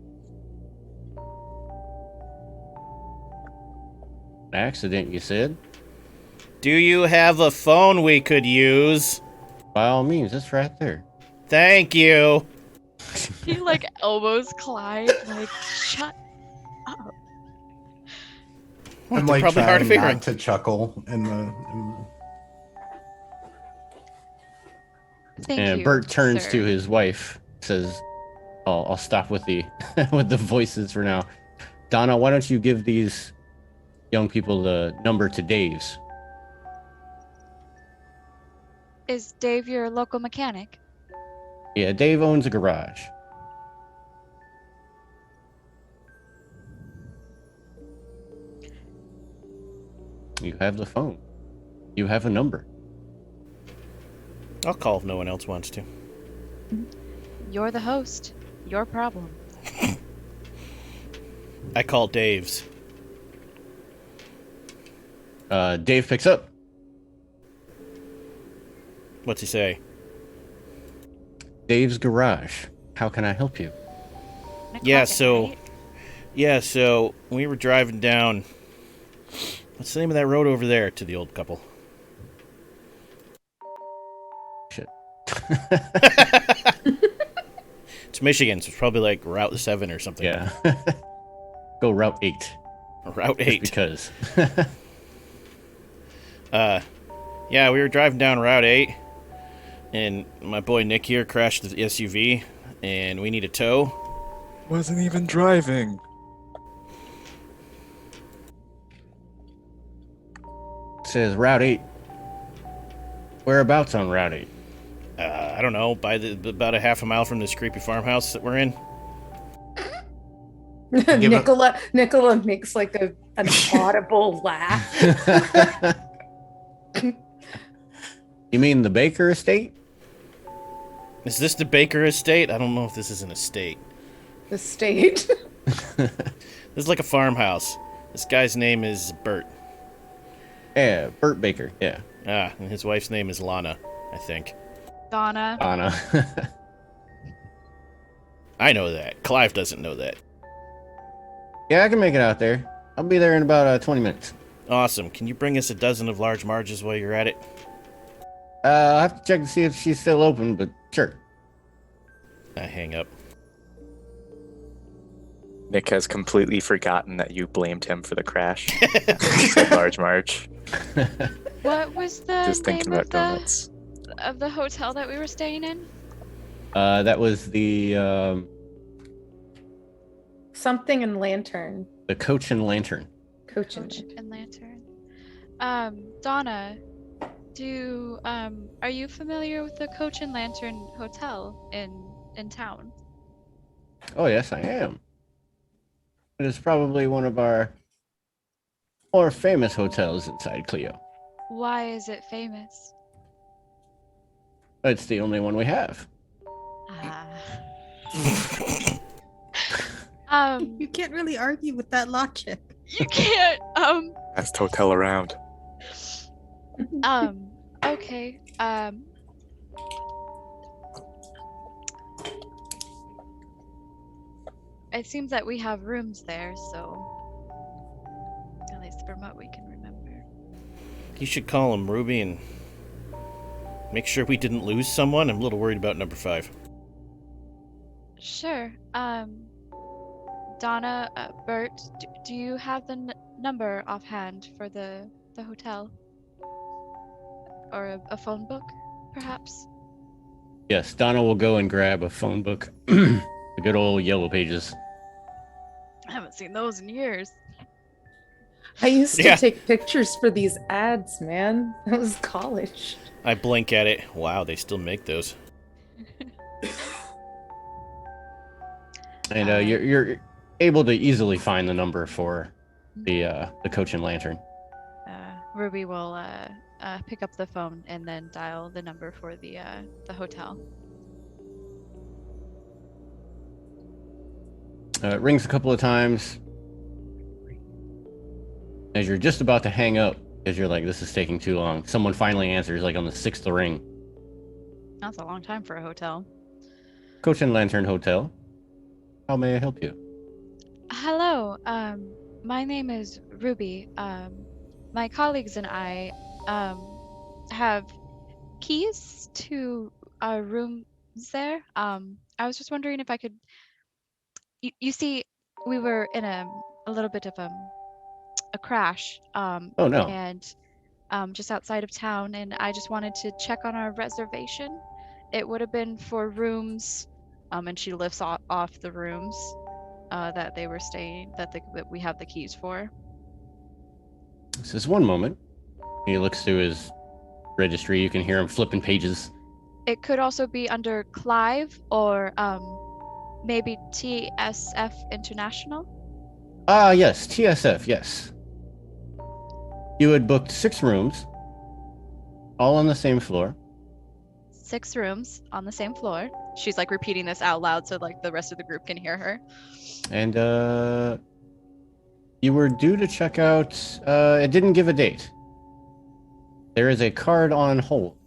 An accident, you said? Do you have a phone we could use? By all means, it's right there. Thank you. He like elbows Clyde, like, shut up. I'm They're like probably hard of trying hearing. not to chuckle Thank And you, Bert turns sir. to his wife, says, I'll stop with the with the voices for now. Donna, why don't you give these young people the number to Dave's? Is Dave your local mechanic? Yeah, Dave owns a garage. You have the phone. You have a number. I'll call if no one else wants to. You're the host. Your problem. I call Dave's. Dave picks up. What's he say? Dave's garage. How can I help you? Yeah, McLovin, so right? We were driving down. What's the name of that road over there to the old couple? Shit. It's Michigan, so it's probably like Route 7 or something. Yeah. Go Route 8. Route 8. Just because. Yeah, we were driving down Route 8, and my boy Nick here crashed the SUV, and we need a tow. Wasn't even driving. Says Route 8. Whereabouts on Route 8? I don't know, about a half a mile from this creepy farmhouse that we're in. Nicola makes like an audible laugh. You mean the Baker estate? Is this the Baker estate? I don't know if this is an estate. The state. This is like a farmhouse. This guy's name is Bert. Yeah, Bert Baker. Yeah. And his wife's name is Lana, I think. Donna. Anna. I know that. Clive doesn't know that. Yeah, I can make it out there. I'll be there in about 20 minutes. Awesome. Can you bring us a dozen of large marges while you're at it? I'll have to check to see if she's still open, but sure. I hang up. Nick has completely forgotten that you blamed him for the crash. Said Large March. What was the Just name thinking of about donuts. of the hotel that we were staying in? That was the Something in Lantern. Coach and Lantern. Coach Coach and Lantern. and Lantern. Donna, are you familiar with the Coach and Lantern Hotel in town? Oh yes, I am. It is probably one of our more famous hotels inside Clio. Why is it famous? It's the only one we have. Ah. You can't really argue with that logic. You can't. Best hotel around. Okay. It seems that we have rooms there, so at least from what we can remember. You should call him, Ruby, and make sure we didn't lose someone. I'm a little worried about number 5. Sure. Donna, Bert, do you have the number offhand for the hotel? Or a phone book, perhaps? Yes, Donna will go and grab a phone book. The good old yellow pages. I haven't seen those in years. I used to Yeah. take pictures for these ads, man. That was college. I blink at it. Wow, they still make those. And you're able to easily find the number for the coach and lantern. Ruby will pick up the phone and then dial the number for the hotel. It rings a couple of times. As you're just about to hang up, as you're like, this is taking too long, someone finally answers, like on the 6th ring. That's a long time for a hotel. Coach and Lantern Hotel. How may I help you? Hello. My name is Ruby. My colleagues and I have keys to our rooms there. I was just wondering if I could. You see, we were in a little bit of a crash. Oh, no. And just outside of town, and I just wanted to check on our reservation. It would have been for rooms, and she lifts off the rooms that they were staying, that we have the keys for. This is one moment. He looks through his registry. You can hear him flipping pages. It could also be under Clive or maybe TSF International. Yes, TSF, yes. You had booked 6 rooms, all on the same floor. 6 rooms on the same floor. She's like repeating this out loud so like the rest of the group can hear her. And you were due to check out. It didn't give a date. There is a card on hold.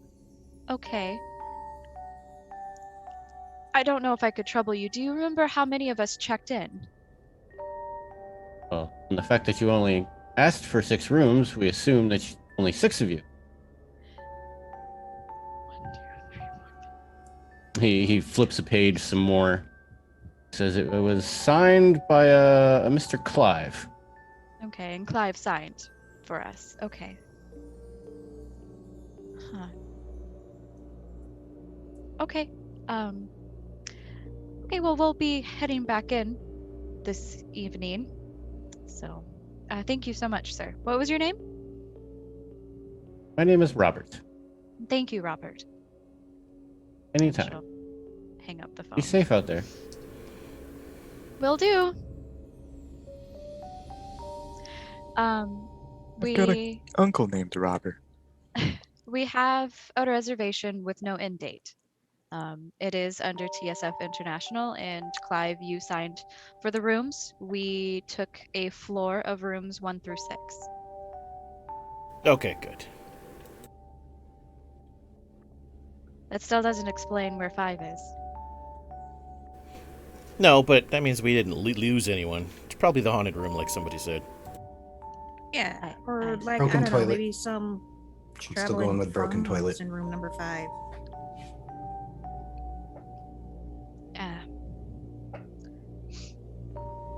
Okay. I don't know if I could trouble you. Do you remember how many of us checked in? Well, and the fact that you only asked for 6 rooms, we assume that only 6 of you. He flips a page some more. Says it was signed by a Mr. Clive. Okay, and Clive signed for us. Okay. Huh. Okay. Okay, well, we'll be heading back in this evening. So, thank you so much, sir. What was your name? My name is Robert. Thank you, Robert. Anytime. She'll hang up the phone. Be safe out there. Will do. I've got an uncle named Robert. We have a reservation with no end date. It is under TSF International, and Clive, you signed for the rooms. We took a floor of rooms 1 through 6. Okay, good. That still doesn't explain where 5 is. No, but that means we didn't lose anyone. It's probably the haunted room, like somebody said. Yeah, or like Broken I don't know, toilet. maybe some I'm still traveling going with broken phone toilet. in room number 5.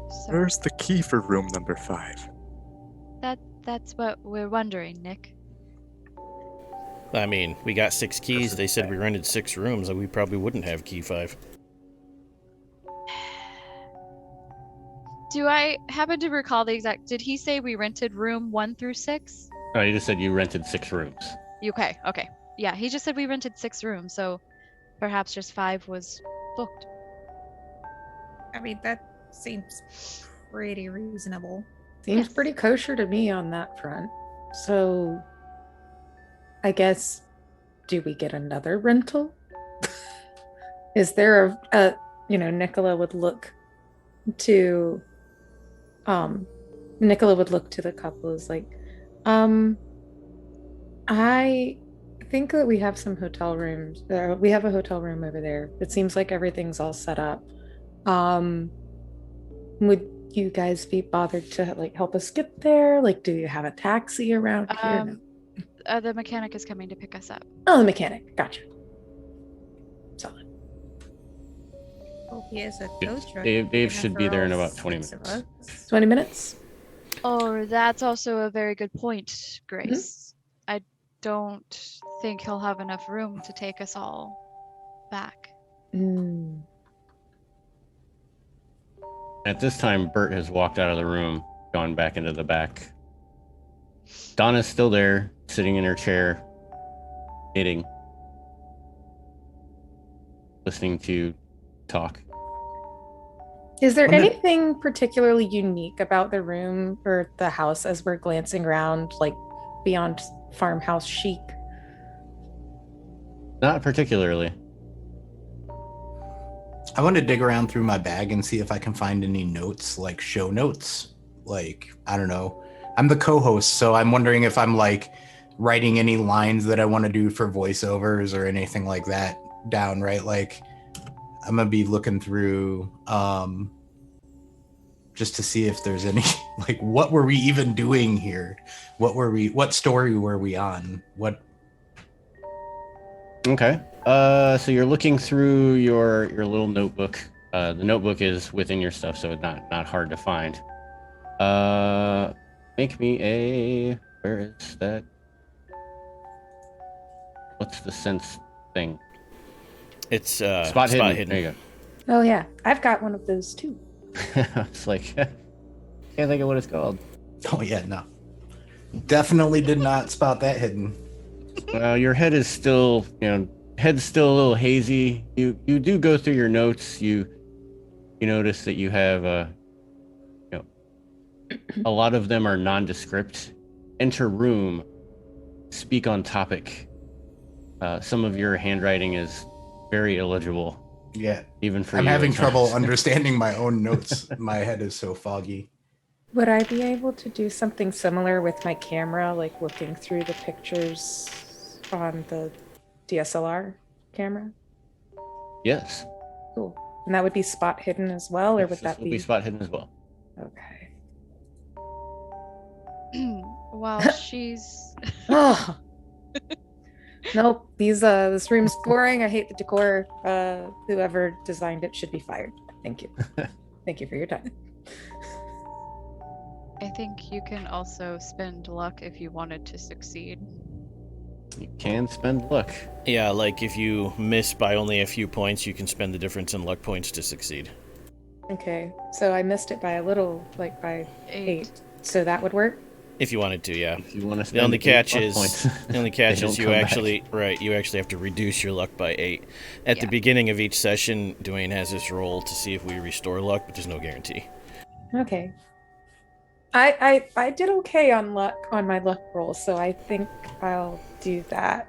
So Where's the key for room number 5? that's what we're wondering, Nick. I mean, we got 6 keys. They said we rented 6 rooms, and we probably wouldn't have key 5. Do I happen to recall the exact? Did he say we rented room 1 through 6? Oh, you just said you rented 6 rooms. Okay. Yeah, he just said we rented 6 rooms, so perhaps just 5 was booked. I mean, that seems pretty reasonable. Seems Yes. pretty kosher to me on that front. So, I guess, do we get another rental? Is there a Nicola would look to Nicola would look to the couple as like, I think that we have some hotel rooms. We have a hotel room over there. It seems like everything's all set up. Would you guys be bothered to like help us get there? Like, do you have a taxi around here? No. The mechanic is coming to pick us up. Oh, the mechanic. Gotcha. Solid. Oh, he has a tow truck. Dave should be there in about 20 minutes. 20 minutes? Oh, that's also a very good point, Grace. I don't think he'll have enough room to take us all back. At this time, Bert has walked out of the room, gone back into the back. Donna's still there, sitting in her chair, knitting, listening to talk. Is there anything particularly unique about the room or the house as we're glancing around, like beyond farmhouse chic? Not particularly. I want to dig around through my bag and see if I can find any notes, like show notes. Like, I don't know. I'm the co-host, so I'm wondering if I'm like writing any lines that I want to do for voiceovers or anything like that down, right? Like, I'm gonna be looking through just to see if there's any, like, what were we even doing here? What story were we on? Okay. So you're looking through your little notebook. The notebook is within your stuff, so it's not hard to find. Make me a... Where is that? What's the sense thing? It's Spot hidden. There you Oh yeah, I've got one of those too. go. It's like, can't think of what it's called. Oh yeah, no. Definitely did not spot that hidden. Well, your head is still, head's still a little hazy. You do go through your notes. You notice that you have, a lot of them are nondescript. Enter room. Speak on topic. Some of your handwriting is very illegible. Yeah. Even for I'm you having at trouble times. understanding my own notes. My head is so foggy. Would I be able to do something similar with my camera, like looking through the pictures on the DSLR camera? Yes. Cool. And that would be spot hidden as well, or Yes, would this that will be... be spot hidden as well. Okay. While she's... Oh. Nope. This room's boring. I hate the decor. Whoever designed it should be fired. Thank you. Thank you for your time. I think you can also spend luck if you wanted to succeed. You can spend luck. Yeah, like if you miss by only a few points, you can spend the difference in luck points to succeed. Okay. So I missed it by a little, like by 8. So that would work? If you wanted to, yeah. If you want to spend The only catch 8 luck is points, the only catch they is don't you come actually back. you actually have to reduce your luck by 8. At the Yeah. beginning of each session, Dwayne has this roll to see if we restore luck, but there's no guarantee. Okay. I did okay on my luck roll, so I think I'll do that.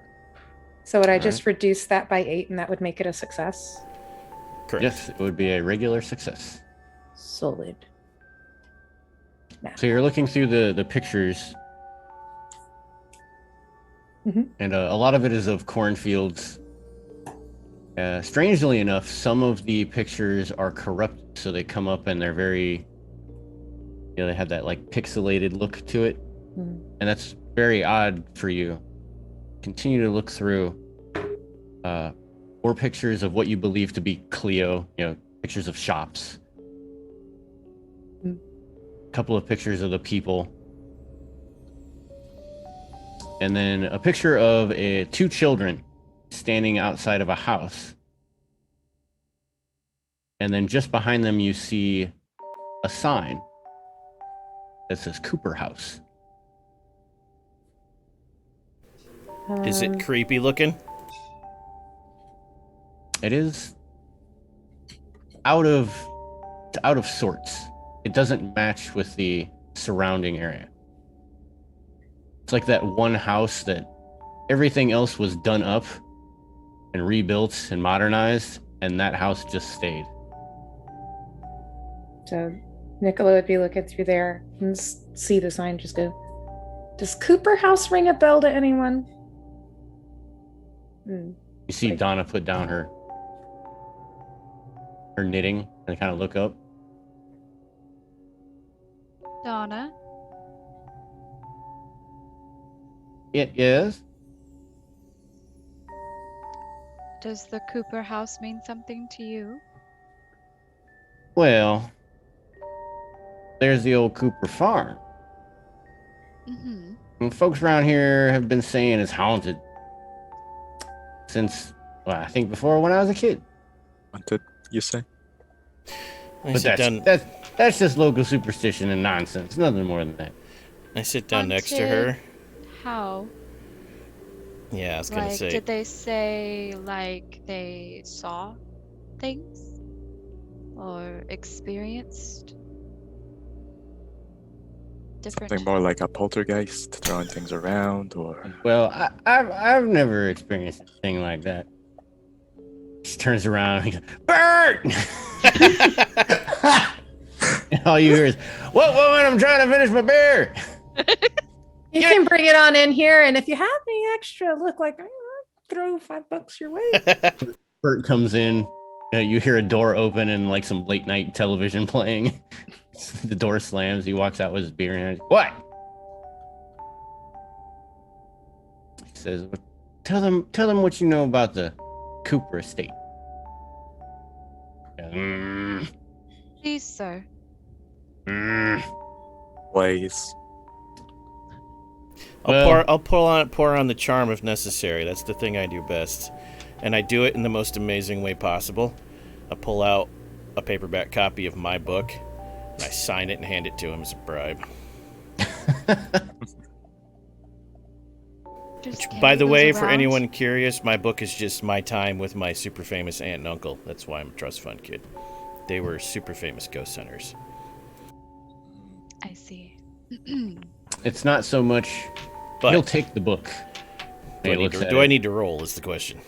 So would I just reduce that by 8 and that would make it a success? Correct. Yes, it would be a regular success. Solid. So you're looking through the pictures, and a lot of it is of cornfields. Strangely enough, some of the pictures are corrupted, so they come up and they're very, they have that like pixelated look to it, and that's very odd for you. Continue to look through more pictures of what you believe to be Cleo, pictures of shops. Couple of pictures of the people, and then a picture of 2 children standing outside of a house, and then just behind them you see a sign that says Cooper House. Is it creepy looking? It is out of sorts. It doesn't match with the surrounding area. It's like that one house that everything else was done up and rebuilt and modernized, and that house just stayed. So Nicola would be looking through there and see the sign, just go, does Cooper House ring a bell to anyone? You see Donna put down her knitting and kind of look up. Donna, It is. does the Cooper house mean something to you? Well, there's the old Cooper farm. Mm-hmm. And folks around here have been saying it's haunted since, well, I think before when I was a kid. What did you say? But that's just local superstition and nonsense. Nothing more than that. I sit down next to her. How? Yeah, I was gonna say. Did they say like they saw things or experienced different? Something more like a poltergeist throwing things around, or Well, I've never experienced a thing like that. She turns around and he goes, Bert! And all you hear is, what woman? I'm trying to finish my beer. You can bring it on in here, and if you have any extra, look like I'll throw $5 your way. Bert comes in. You hear a door open and like some late night television playing. The door slams. He walks out with his beer and what? He says, tell them what you know about the Cooper estate. Please, sir. ways. I'll pour on the charm if necessary. That's the thing I do best, and I do it in the most amazing way possible. I pull out a paperback copy of my book, and I sign it and hand it to him as a bribe. By the way, for anyone curious, my book is just my time with my super famous aunt and uncle. That's why I'm a trust fund kid. They were super famous ghost hunters. I see. It's not so much. But he'll take the book. Do I need to roll? Is the question.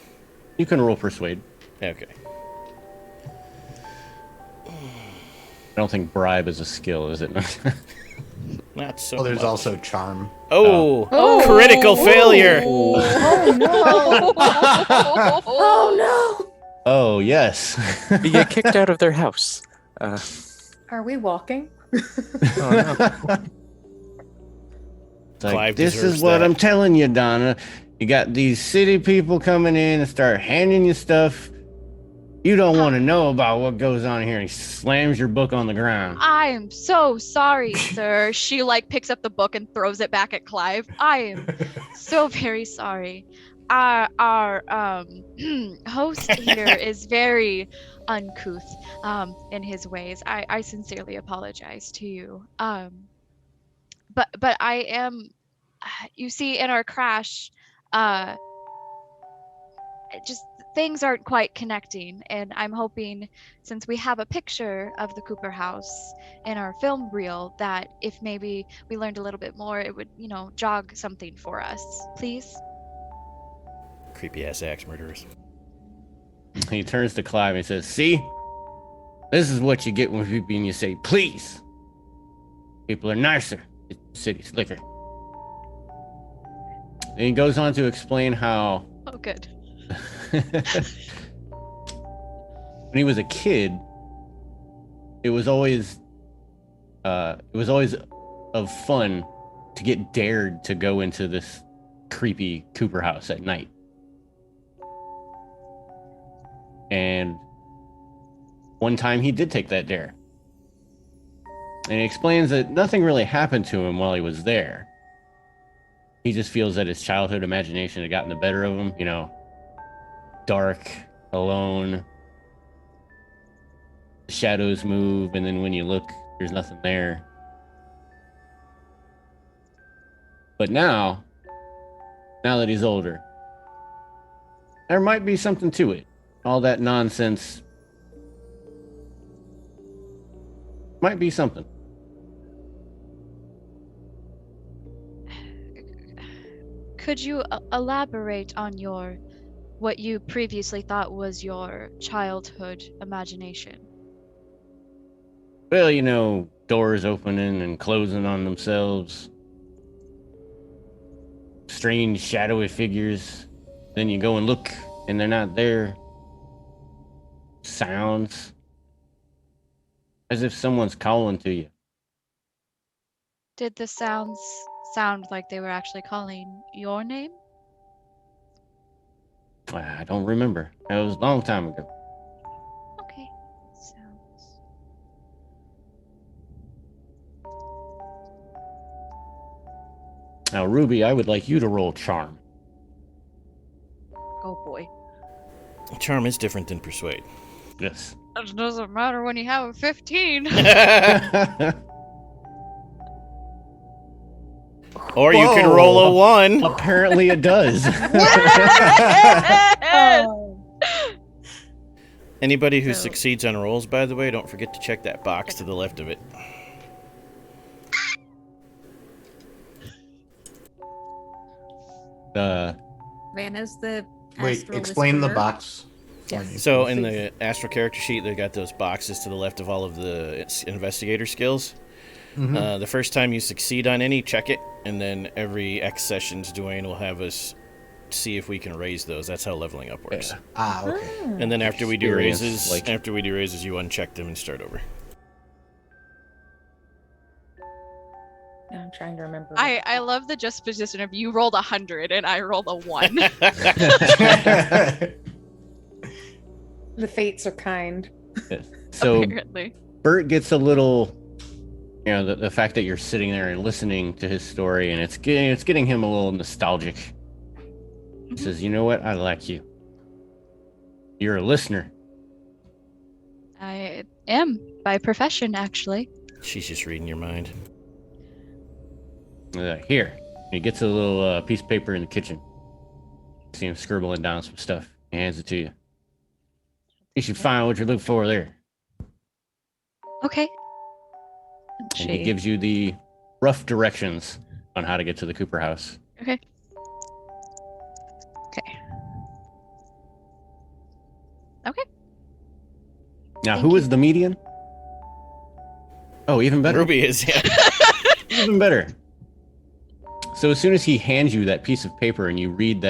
You can roll persuade. Okay. I don't think bribe is a skill, is it? Not so. Well, there's much. also charm. Oh, critical failure! Oh no! Oh no! Oh yes. You get kicked out of their house. Are we walking? Oh no. It's like, Clive this deserves is what that. I'm telling you, Donna. You got these city people coming in and start handing you stuff. You don't want to know about what goes on here. And he slams your book on the ground. I am so sorry, sir. She picks up the book and throws it back at Clive. I am so very sorry. Our host here is very uncouth in his ways. I sincerely apologize to you. But I am, you see, in our crash, just things aren't quite connecting, and I'm hoping, since we have a picture of the Cooper house in our film reel, that if maybe we learned a little bit more, it would, jog something for us. Please? Creepy ass axe murderers. He turns to Clive and says, see? This is what you get when you say, please. People are nicer. It's the city's liquor. And he goes on to explain how... Oh, good. When he was a kid, it was always of fun to get dared to go into this creepy Cooper house at night. And one time he did take that dare. And he explains that nothing really happened to him while he was there. He just feels that his childhood imagination had gotten the better of him, dark, alone. The shadows move, and then when you look, there's nothing there. But now that he's older, there might be something to it. All that nonsense might be something. Could you elaborate on what you previously thought was your childhood imagination? Well, you know, doors opening and closing on themselves. Strange, shadowy figures. Then you go and look, and they're not there. Sounds. As if someone's calling to you. Did the sounds sound like they were actually calling your name? I don't remember. That was a long time ago. Okay. Sounds. Now, Ruby, I would like you to roll charm. Oh boy. Charm is different than persuade. Yes. It doesn't matter when you have a 15. Or you can Whoa. roll a 1. Apparently it does. Oh. Anybody who So- succeeds on rolls, by the way, don't forget to check that box to the left of it. Vanna's the Wait, Astral explain the Whisperer. box. for Yes. me, So please. in the Astral character sheet, they got those boxes to the left of all of the investigator skills. Mhm. The first time you succeed on any, check it, and then every X sessions, Dwayne will have us see if we can raise those. That's how leveling up works. Yeah. Okay. And then after we do Experience, raises, like- you uncheck them and start over. Now I'm trying to remember. I love the juxtaposition of you rolled 100 and I rolled a 1. The fates are kind. So Apparently. Bert gets a little, you know, the fact that you're sitting there and listening to his story, and it's getting him a little nostalgic. He says, "You know what? I like you. You're a listener." I am by profession, actually. She's just reading your mind. Here. And he gets a little piece of paper in the kitchen. See him scribbling down some stuff. He hands it to you. You should find what you're looking for there. Okay. And She- he gives you the rough directions on how to get to the Cooper house. Okay. Okay. Okay. Now, Thank who you. is the median? Oh, even better. Ruby is, yeah. Even better. So as soon as he hands you that piece of paper and you read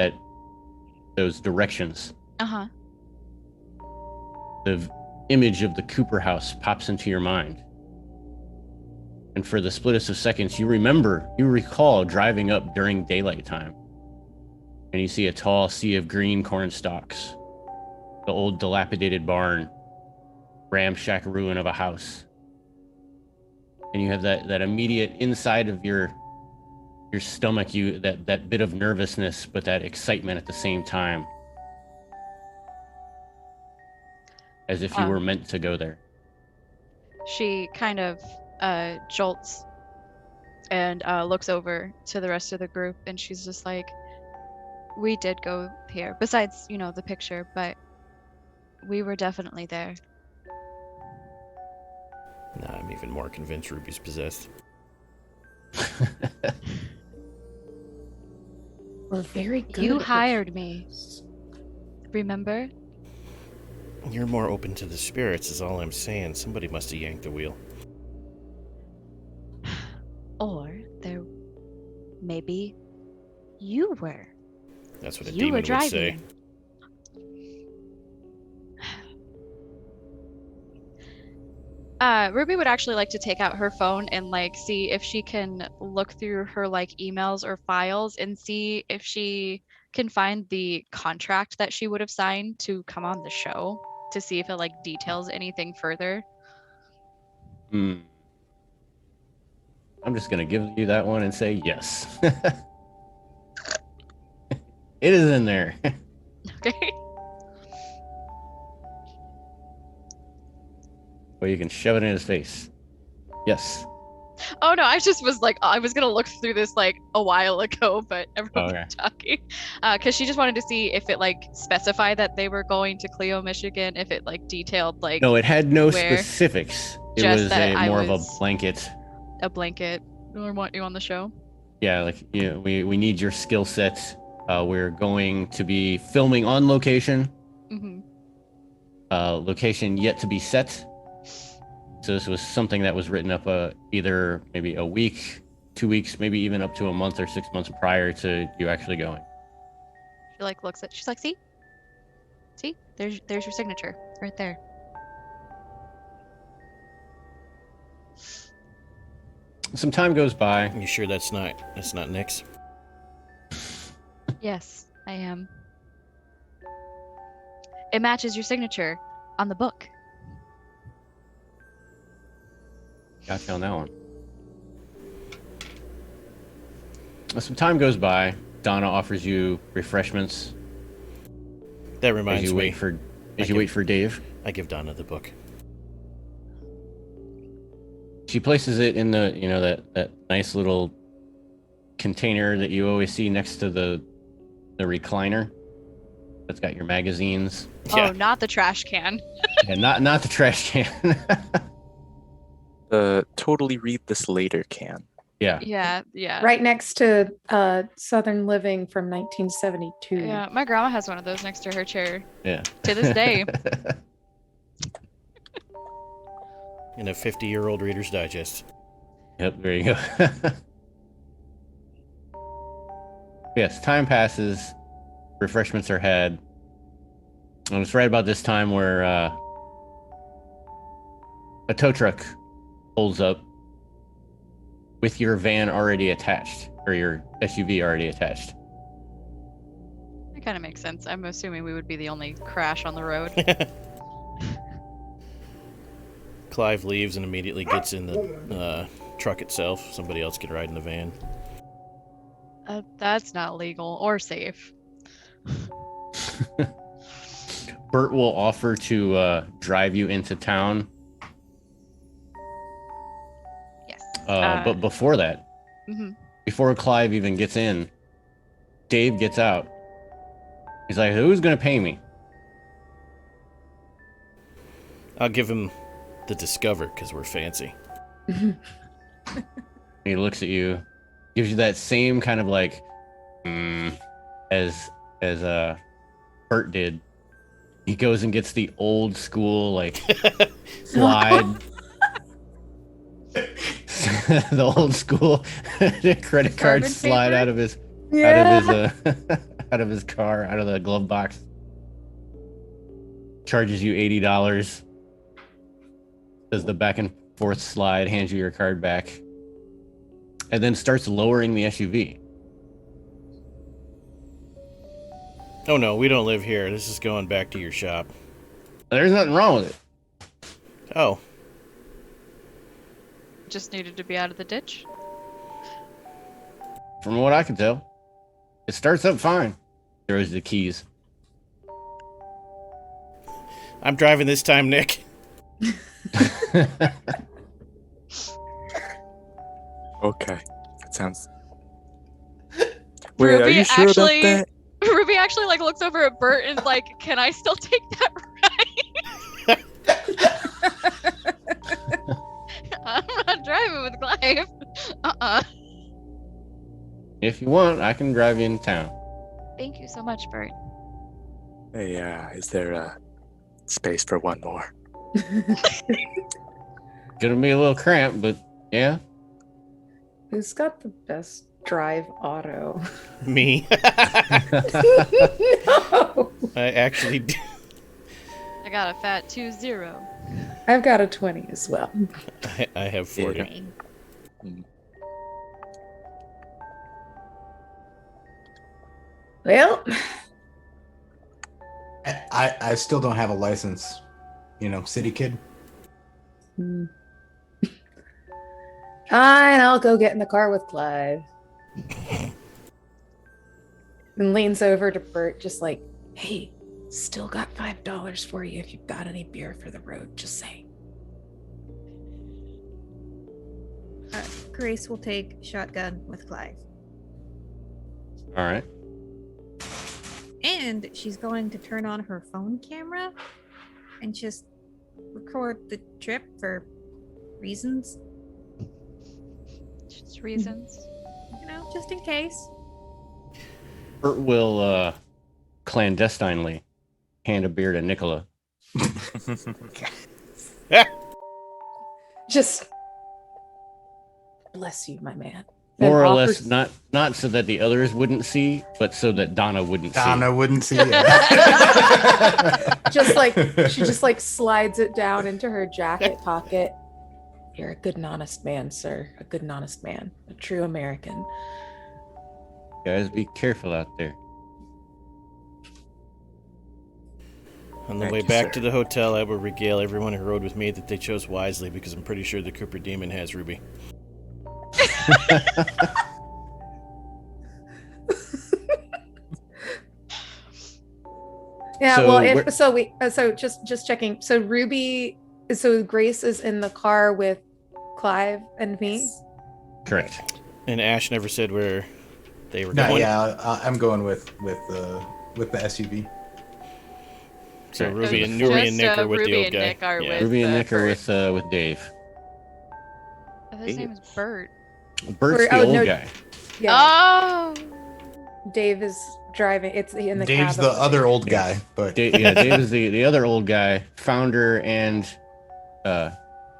those directions, Uh-huh. the image of the Cooper house pops into your mind. And for the splittest of seconds, you recall driving up during daylight time. And you see a tall sea of green corn stalks, the old dilapidated barn, ramshack ruin of a house. And you have that immediate inside of your stomach, that bit of nervousness, but that excitement at the same time. As if you were meant to go there. She kind of jolts and looks over to the rest of the group, and she's just like, we did go here. Besides, you know, the picture, but we were definitely there. Nah, I'm even more convinced Ruby's possessed. We're very good. You at hired me. Remember? You're more open to the spirits, is all I'm saying. Somebody must have yanked the wheel. Or there, maybe you were. That's what a You demon were would driving. say. Ruby would actually like to take out her phone and like see if she can look through her like emails or files and see if she can find the contract that she would have signed to come on the show, to see if it like details anything further. I'm just gonna give you that one and say yes. It is in there. Okay. Well, you can shove it in his face. Yes. Oh no, I just was like, I was gonna look through this like a while ago, but everyone Okay. was talking, because she just wanted to see if it like specified that they were going to Clio, Michigan, if it like detailed like No, it had no Where? specifics. It Just was that I more of a was- blanket. a blanket. We want you on the show. Yeah, like we need your skill set. We're going to be filming on location. Hmm. Location yet to be set. So this was something that was written up either maybe a week, 2 weeks, maybe even up to a month or 6 months prior to you actually going. She like looks at. She's like, see, there's your signature right there. Some time goes by. You sure that's not Nick's? Yes, I am. It matches your signature on the book. Gotcha on that one. Some time goes by. Donna offers you refreshments That as reminds you me. wait for Dave. I give Donna the book. She places it in the that nice little container that you always see next to the recliner. That's got your magazines. Yeah. Oh, not the trash can. Yeah, not the trash can. The totally read this later can. Yeah. Yeah. Right next to Southern Living from 1972. Yeah, my grandma has one of those next to her chair Yeah. to this day. In a 50-year-old Reader's Digest. Yep, there you go. Yes, time passes. Refreshments are had. And it's right about this time where a tow truck pulls up with your van already attached, or your SUV already attached. That kind of makes sense. I'm assuming we would be the only crash on the road. Clive leaves and immediately gets in the truck itself. Somebody else can ride in the van. That's not legal or safe. Bert will offer to drive you into town. Yes. But before that, Mhm. before Clive even gets in, Dave gets out. He's like, "Who's gonna pay me?" I'll give him the Discover because we're fancy. He looks at you, gives you that same kind of like, as Bert did. He goes and gets the old school like slide, the old school credit card Carbon slide paper? out of his out of his car, out of the glove box. Charges you $80. Does the back and forth slide, hands you your card back, and then starts lowering the SUV. Oh no, we don't live here. This is going back to your shop. There's nothing wrong with it. Oh, Just needed to be out of the ditch. From what I can tell, it starts up fine. Throws the keys. I'm driving this time, Nick. Okay, that sounds. Wait, are Ruby you sure actually- about that? Ruby actually like looks over at Bert and is like, "Can I still take that ride?" I'm not driving with Clive. If you want, I can drive you into town. Thank you so much, Bert. Hey, is there space for one more? Gonna be a little cramped, but yeah. Who's got the best drive auto? Me. No. I actually do. I got a fat 2-0. I've got a 20 as well. I have 40. Yeah. Well, I still don't have a license. City kid. fine, I'll go get in the car with Clive. And leans over to Bert, just like, hey, still got $5 for you if you've got any beer for the road, just saying. Grace will take shotgun with Clive. All right. And she's going to turn on her phone camera and just record the trip for reasons. Just reasons. Just in case. Bert will clandestinely hand a beer to Nicola. just bless you, my man. And More or less, offers- not so that the others wouldn't see, but so that Donna wouldn't Donna see. wouldn't see it. just like she just like slides it down into her jacket pocket. You're a good and honest man, sir. A good and honest man. A true American. Guys, be careful out there. On the Thank way you, back sir. to the hotel, I will regale everyone who rode with me that they chose wisely because I'm pretty sure the Cooper Demon has Ruby. Yeah, So well, we're- so just checking. So Grace is in the car with Clive and me. Correct. And Ash never said where they were No, going. yeah, I'm going with the SUV. So Correct. Ruby and Just, Nick are with Ruby the old and guy. Nick are Yeah. with- Ruby and the Nick are Bert. with Dave. His name is Bert. Bert's the Oh, old no. guy. Yeah, Oh. Dave is driving. It's in the Dave's cab the of the other van. old guy, but Dave is the other old guy, founder and And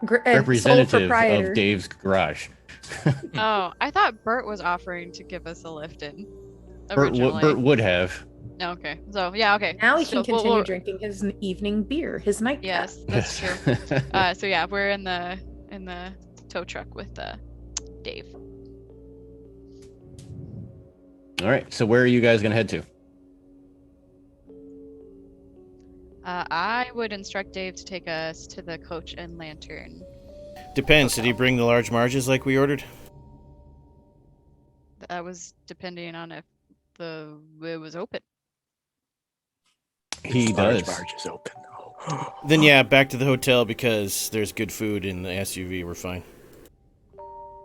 sole representative proprietor. of Dave's garage. Oh, I thought Bert was offering to give us a lift in. Bert Originally. would have. No, okay. So yeah, okay. Now he So can we'll- continue we'll- drinking his evening beer, his nightcap. Yes, that's true. So yeah, we're in the tow truck with Dave. All right. So where are you guys gonna head to? I would instruct Dave to take us to the Coach and Lantern. Depends. Did he bring the large marges like we ordered? That was depending on if it was open. He Large does. barge is open. Oh. Then yeah, back to the hotel because there's good food in the SUV. We're fine.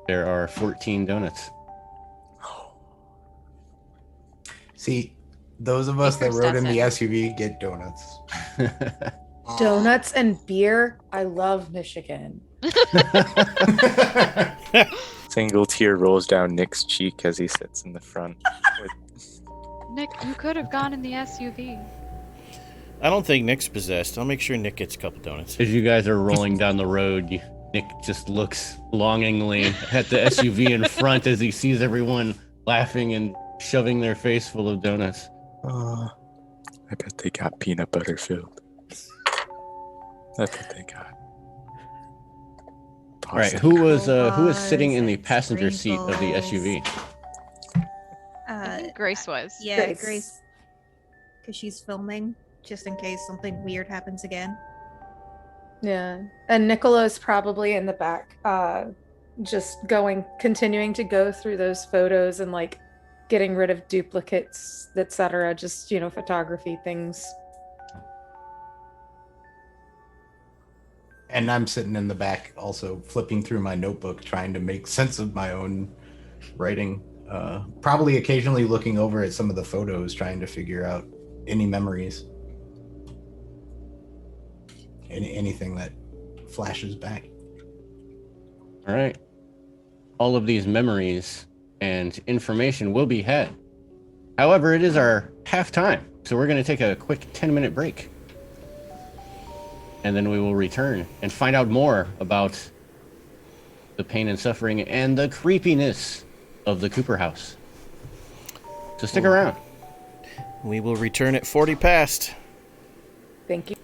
There are 14 donuts. see, those of us that Acres rode in the doesn't. SUV get donuts. Donuts and beer. I love Michigan. Single tear rolls down Nick's cheek as he sits in the front. Nick, you could have gone in the SUV. I don't think Nick's possessed. I'll make sure Nick gets a couple donuts. As you guys are rolling down the road, Nick just looks longingly at the SUV in front as he sees everyone laughing and shoving their face full of donuts. I bet they got peanut butter filled. That's what they got. All right, who was sitting in the passenger seat of the SUV? I think Grace was. Yeah, Grace. Grace. Because she's filming, just in case something weird happens again. Yeah. And Nicola's probably in the back, just continuing to go through those photos and like getting rid of duplicates, etc. Just, photography things. And I'm sitting in the back, also flipping through my notebook, trying to make sense of my own writing. Probably occasionally looking over at some of the photos, trying to figure out any memories, anything that flashes back. All right. All of these memories and information will be had. However, it is our halftime, so we're going to take a quick 10-minute break. And then we will return and find out more about the pain and suffering and the creepiness of the Cooper house. So stick around. We will return at 40 past. Thank you.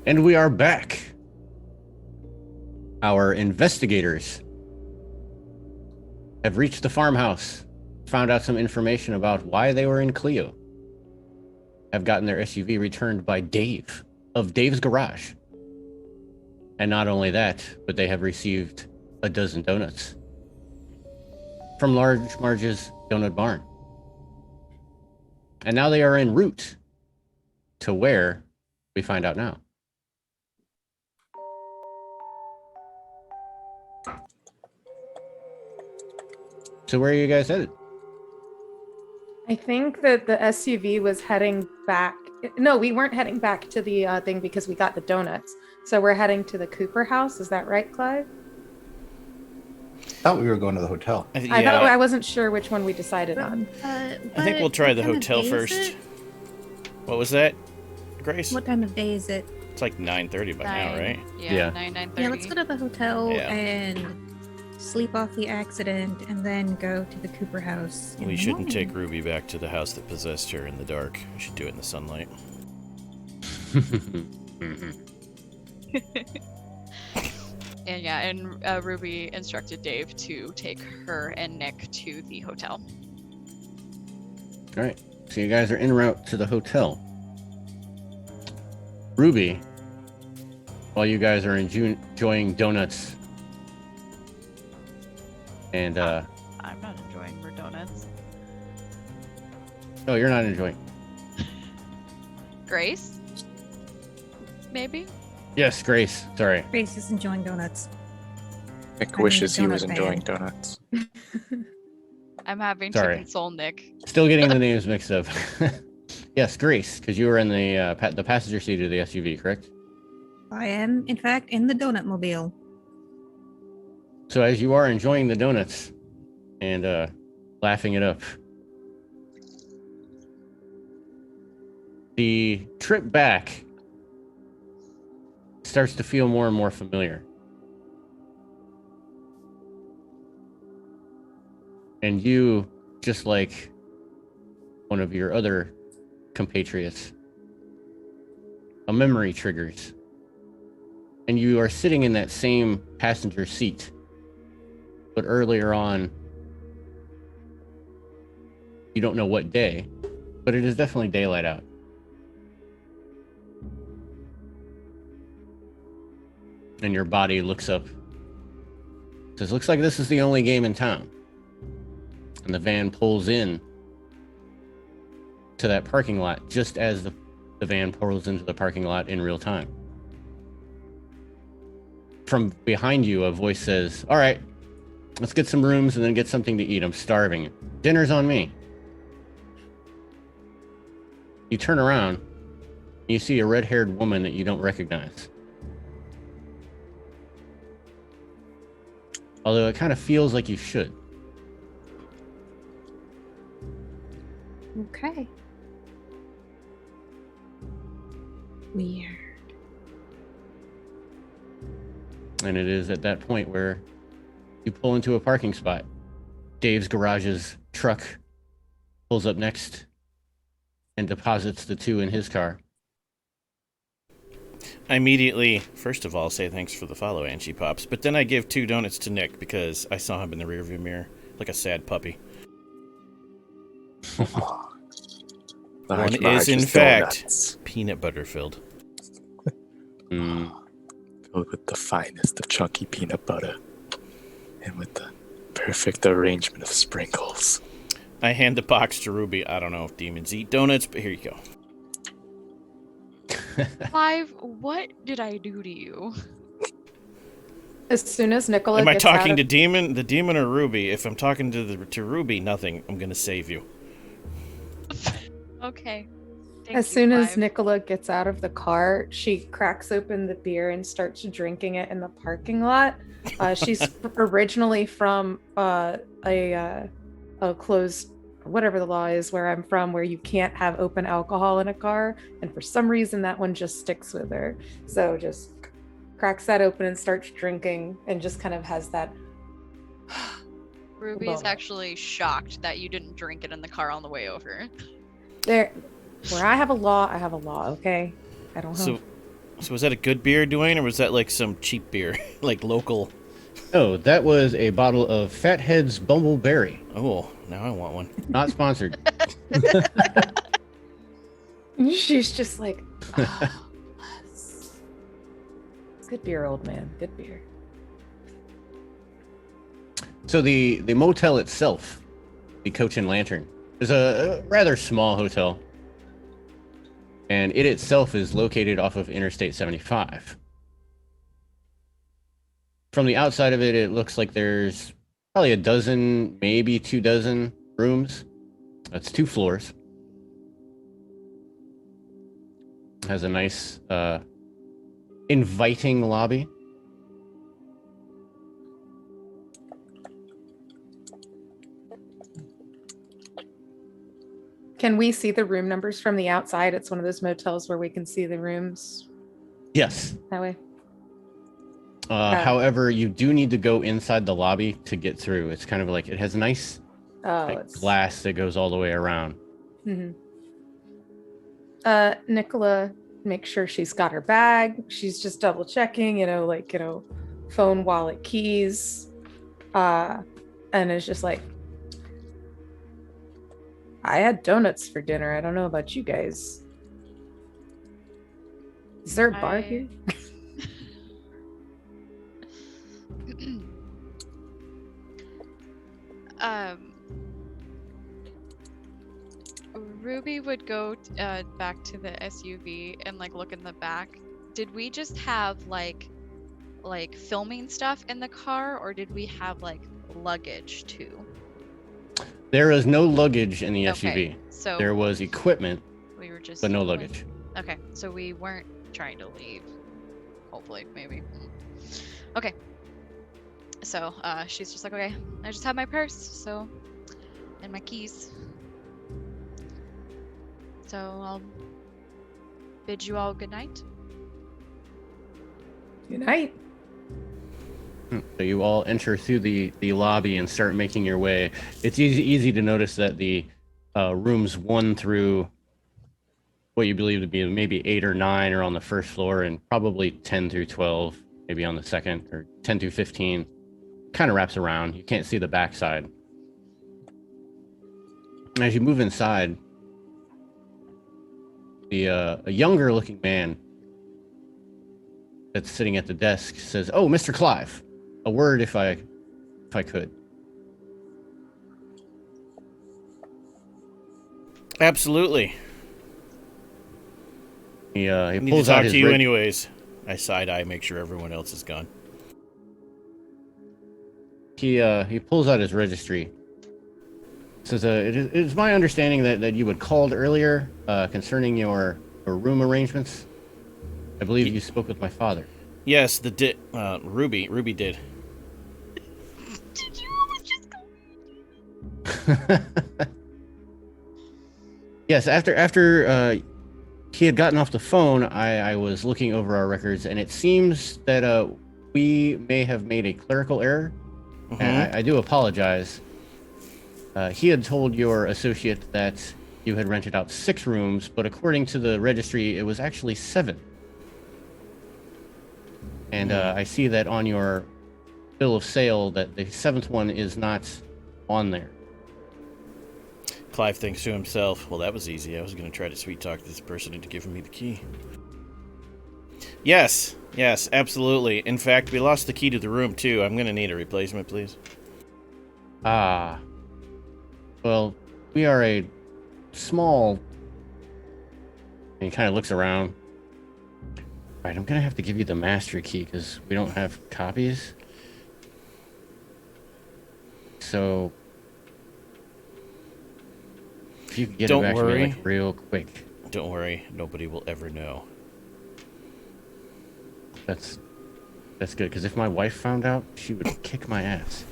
And we are back. Our investigators have reached the farmhouse, found out some information about why they were in Cleo, have gotten their SUV returned by Dave of Dave's Garage. And not only that, but they have received a dozen donuts from Large Marge's Donut Barn. And now they are en route to where we find out now. So where are you guys headed? I think that the SUV was heading back. No, we weren't heading back to the thing because we got the donuts. So we're heading to the Cooper house. Is that right, Clive? I thought we were going to the hotel. I thought I wasn't sure which one we decided on. I think we'll try the hotel first. What was that, Grace? What time of day is it? It's like 9:30 by now, right? Yeah, 9:30. Yeah, let's go to the hotel Yeah. and sleep off the accident and then go to the Cooper house. in We the shouldn't morning. take Ruby back to the house that possessed her in the dark. We should do it in the sunlight. And yeah, and Ruby instructed Dave to take her and Nick to the hotel. All right. So you guys are en route to the hotel. Ruby, while you guys are enjoying donuts and I'm not enjoying her donuts. oh, you're not enjoying. Grace? Maybe? Yes, Grace. Sorry. Grace is enjoying donuts. Nick I'm wishes a he was donut enjoying man. donuts. I'm having to Sorry. console Nick. Still getting the names mixed up. Yes, Grace, because you were in the passenger seat of the SUV, correct? I am, in fact, in the donut mobile. So as you are enjoying the donuts and laughing it up, the trip back starts to feel more and more familiar. And you, just like one of your other compatriots, a memory triggers. And you are sitting in that same passenger seat. But earlier on, you don't know what day, but it is definitely daylight out. And your body looks up. Says, looks like this is the only game in town. And the van pulls in to that parking lot just as the van pulls into the parking lot in real time. From behind you, a voice says, all right, let's get some rooms and then get something to eat. I'm starving. Dinner's on me. You turn around and you see a red-haired woman that you don't recognize. Although it kind of feels like you should. Okay. Weird. And it is at that point where you pull into a parking spot. Dave's Garage's truck pulls up next and deposits the two in his car. I immediately, first of all, say thanks for the follow, Angie Pops, but then I give 2 donuts to Nick because I saw him in the rearview mirror like a sad puppy. One is, in fact, peanut butter filled. Filled with the finest of chunky peanut butter. And with the perfect arrangement of sprinkles. I hand the box to Ruby. I don't know if demons eat donuts, but here you go. Clive, what did I do to you? As soon as Nicola Am I gets talking out to of, the demon or Ruby? If I'm talking to Ruby, nothing. I'm gonna save you. Okay. Thank as you, soon as Clive. Nicola gets out of the car, she cracks open the beer and starts drinking it in the parking lot. She's originally from a closed, whatever the law is where I'm from, where you can't have open alcohol in a car, and for some reason that one just sticks with her. So just cracks that open and starts drinking, and just kind of has that. Ruby's moment. actually shocked that you didn't drink it in the car on the way over. There, where I have a law, okay? I don't have. So, So was that a good beer, Dwayne, or was that like some cheap beer, like local? Oh, that was a bottle of Fathead's Bumbleberry. Oh, now I want one. Not sponsored. She's just like, oh, yes. Good beer, old man. Good beer. So the motel itself, the Coach and Lantern, is a rather small hotel. And it itself is located off of Interstate 75. From the outside of it, it looks like there's probably a dozen, maybe 24 rooms. That's 2 floors. It has a nice, inviting lobby. Can we see the room numbers from the outside? It's one of those motels where we can see the rooms Yes. that way. However, you do need to go inside the lobby to get through. It's kind of like, it has nice It's glass that goes all the way around. Mm-hmm. Nicola, make sure she's got her bag. She's just double checking, phone, wallet, keys. And it's just like, I had donuts for dinner. I don't know about you guys. Is there a bar here? Ruby would go back to the SUV and like look in the back. Did we just have like filming stuff in the car, or did we have like luggage too? There is no luggage in the SUV. Okay, so there was equipment, we were just but no luggage. Okay, so we weren't trying to leave. Hopefully, maybe. Okay. So she's just like, okay, I just have my purse, so, and my keys. So I'll bid you all good night. Good night. So you all enter through the lobby and start making your way. It's easy to notice that the rooms 1 through what you believe to be maybe 8 or 9 are on the first floor, and probably 10 through 12 maybe on the second, or 10 through 15. Kind of wraps around. You can't see the backside. And as you move inside, a younger looking man that's sitting at the desk says, "Oh, Mr. Clive, a word if I could." Absolutely. He I need to pulls out talk his to you anyways. I side eye, make sure everyone else is gone. He pulls out his registry. Says, it is my understanding that you had called earlier concerning your room arrangements. I believe you spoke with my father. Yes, Ruby did. Did you just go? Yes, after he had gotten off the phone, I was looking over our records, and it seems that we may have made a clerical error. Mm-hmm. And I do apologize. He had told your associate that you had rented out 6 rooms, but according to the registry, it was actually 7. And I see that on your bill of sale that the 7th one is not on there. Clive thinks to himself, well, that was easy. I was going to try to sweet talk this person into giving me the key. Yes, absolutely. In fact, we lost the key to the room, too. I'm going to need a replacement, please. Ah. Well, we are a small... And he kind of looks around. All right, I'm going to have to give you the master key because we don't have copies. So... If you could get it back to me like real quick. Don't worry. Nobody will ever know. That's good, because if my wife found out, she would kick my ass.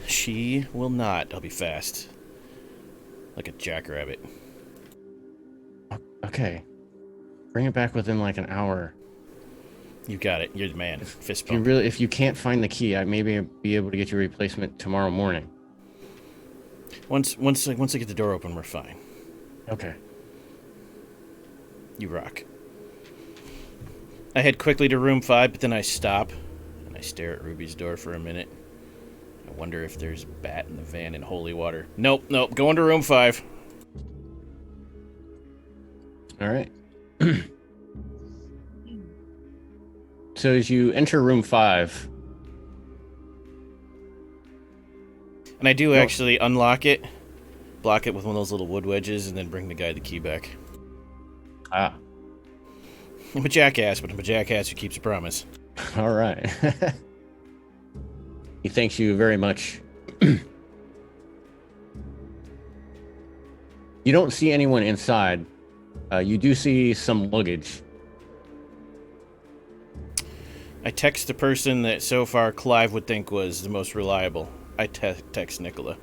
She will not. I'll be fast. Like a jackrabbit. Okay. Bring it back within like an hour. You got it. You're the man. Fist bump. If you can't find the key, I may be able to get you a replacement tomorrow morning. Once I get the door open, we're fine. Okay. You rock. I head quickly to room 5, but then I stop and I stare at Ruby's door for a minute. I wonder if there's a bat in the van in holy water. Nope. Going to room 5. All right. So as you enter room 5, And I do actually unlock it, block it with one of those little wood wedges, and then bring the guy the key back. I'm a jackass, but I'm a jackass who keeps a promise. All right. He thanks you very much. You don't see anyone inside. You do see some luggage. I text the person that so far Clive would think was the most reliable. I text Nicola.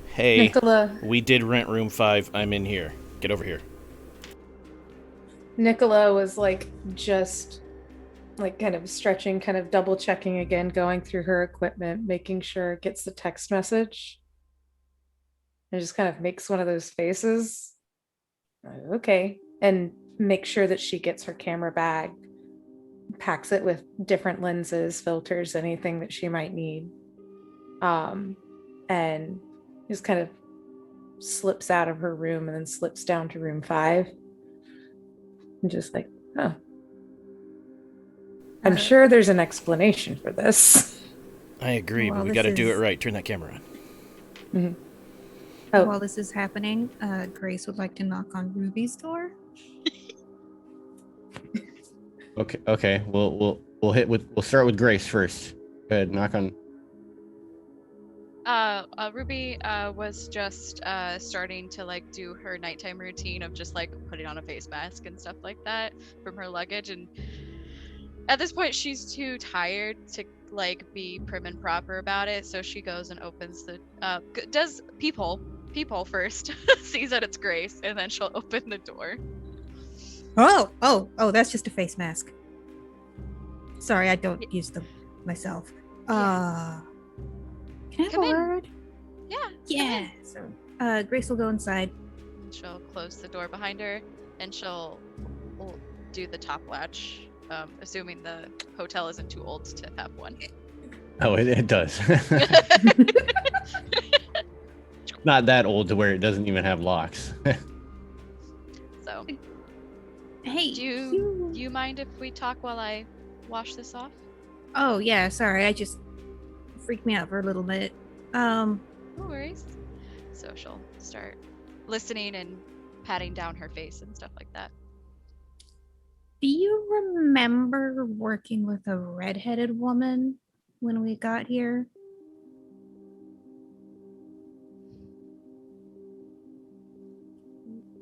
Hey, Nicola. we did rent room 5. I'm in here. Get over here. Nicola was just kind of stretching, kind of double checking again, going through her equipment, making sure it gets the text message. And just kind of makes one of those faces. Okay. And make sure that she gets her camera bag, packs it with different lenses, filters, anything that she might need. And just kind of slips out of her room and then slips down to room 5. And just I'm sure there's an explanation for this. I agree, but we got to do it right. Turn that camera on. Mm-hmm. While this is happening, Grace would like to knock on Ruby's door. Okay. We'll start with Grace first. Go ahead, knock on. Ruby was just starting to do her nighttime routine of just putting on a face mask and stuff like that from her luggage, and at this point she's too tired to be prim and proper about it, so she goes and opens the does peephole first, sees that it's Grace, and then she'll open the door. Oh, that's just a face mask. Sorry, I don't use them myself. Can I have Come a in. word? Yeah. So, Grace will go inside. She'll close the door behind her, and she'll do the top latch, assuming the hotel isn't too old to have one. Oh, it does. Not that old to where it doesn't even have locks. So, Hey, do you mind if we talk while I wash this off? Oh yeah, sorry, I just freaked me out for a little bit. No worries. So she'll start listening and patting down her face and stuff like that. Do you remember working with a redheaded woman when we got here?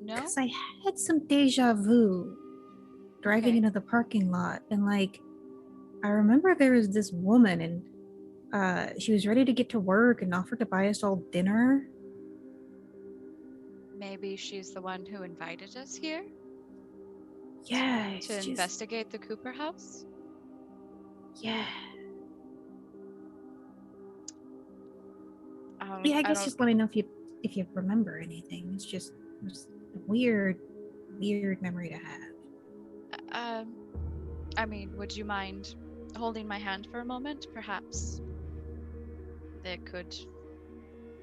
No? Because I had some deja vu driving Okay. into the parking lot, and I remember there was this woman, and she was ready to get to work and offered to buy us all dinner. Maybe she's the one who invited us here Yeah, it's to just, investigate the Cooper house? yeah. I Yeah, I guess don't- just let me know if you remember anything. It's just a weird memory to have. I mean, would you mind holding my hand for a moment? Perhaps that could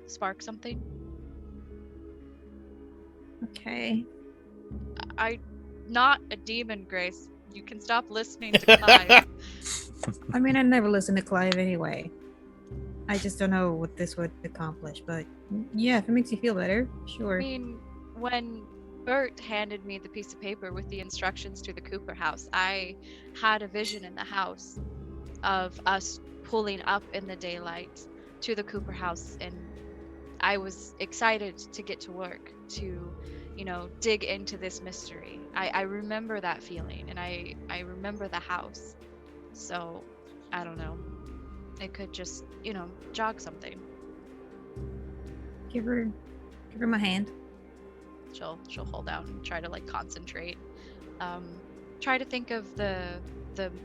spark something. Okay. I'm not a demon, Grace. You can stop listening to Clive. I mean, I never listen to Clive anyway. I just don't know what this would accomplish, but yeah, if it makes you feel better, sure. I mean, when Bert handed me the piece of paper with the instructions to the Cooper house, I had a vision in the house of us pulling up in the daylight to the Cooper house, and I was excited to get to work, to, dig into this mystery. I remember that feeling, and I remember the house. So, I don't know. It could just, jog something. Give her my hand. She'll hold out and try to concentrate. Try to think of the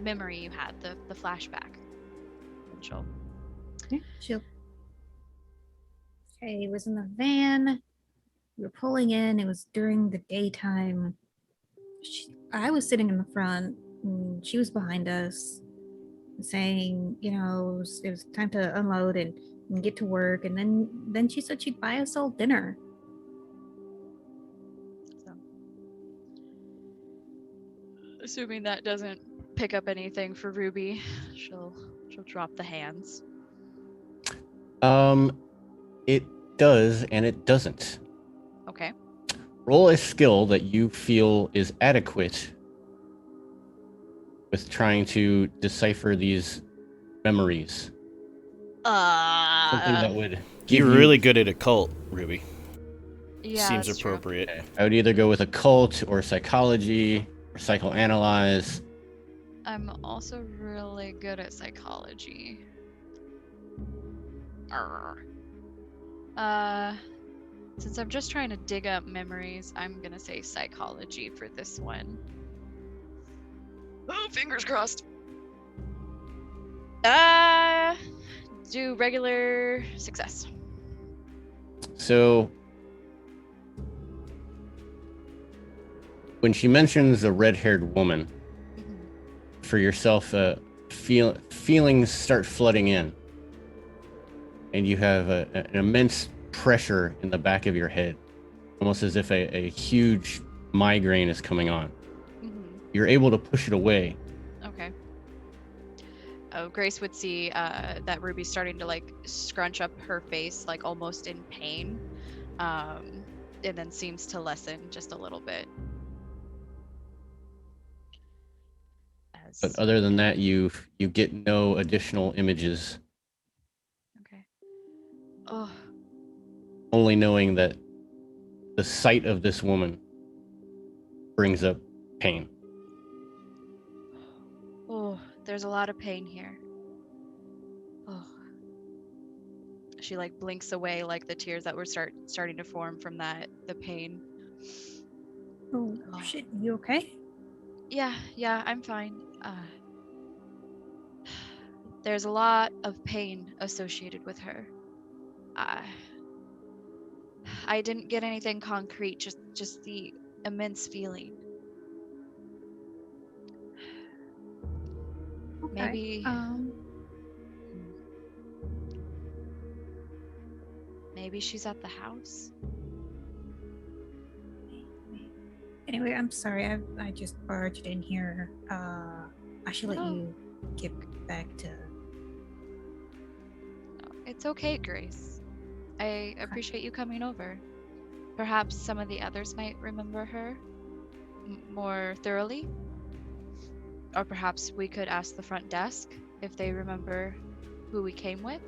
memory you had, the flashback. And she'll She'll. Okay, it was in the van. We were pulling in. It was during the daytime. I was sitting in the front, and she was behind us, saying, it was time to unload and get to work. And then she said she'd buy us all dinner. So, assuming that doesn't pick up anything for Ruby, she'll drop the hands. It does and it doesn't. Okay. Roll a skill that you feel is adequate with trying to decipher these memories. Something that would give You're you... really good at occult, Ruby. Yeah, Seems that's true. appropriate. Okay. I would either go with occult or psychology or psychoanalyze. I'm also really good at psychology. Since I'm just trying to dig up memories, I'm gonna say psychology for this one. Oh, fingers crossed. Do regular success. So when she mentions a red-haired woman, for yourself, feelings start flooding in, and you have an immense pressure in the back of your head, almost as if a huge migraine is coming on. You're able to push it away. Okay. Oh, Grace would see that Ruby's starting to like scrunch up her face, like almost in pain, and then seems to lessen just a little bit. But other than that, you get no additional images. Okay. Oh. Only knowing that the sight of this woman brings up pain. Oh, there's a lot of pain here. Oh. She like blinks away, like the tears that were starting to form from the pain. Oh, shit, you okay? Yeah, I'm fine. There's a lot of pain associated with her. I didn't get anything concrete, just the immense feeling. Okay. Maybe she's at the house. Anyway, I'm sorry. I just barged in here. I should let you get back to... It's okay, Grace. I appreciate you coming over. Perhaps some of the others might remember her more thoroughly. Or perhaps we could ask the front desk if they remember who we came with.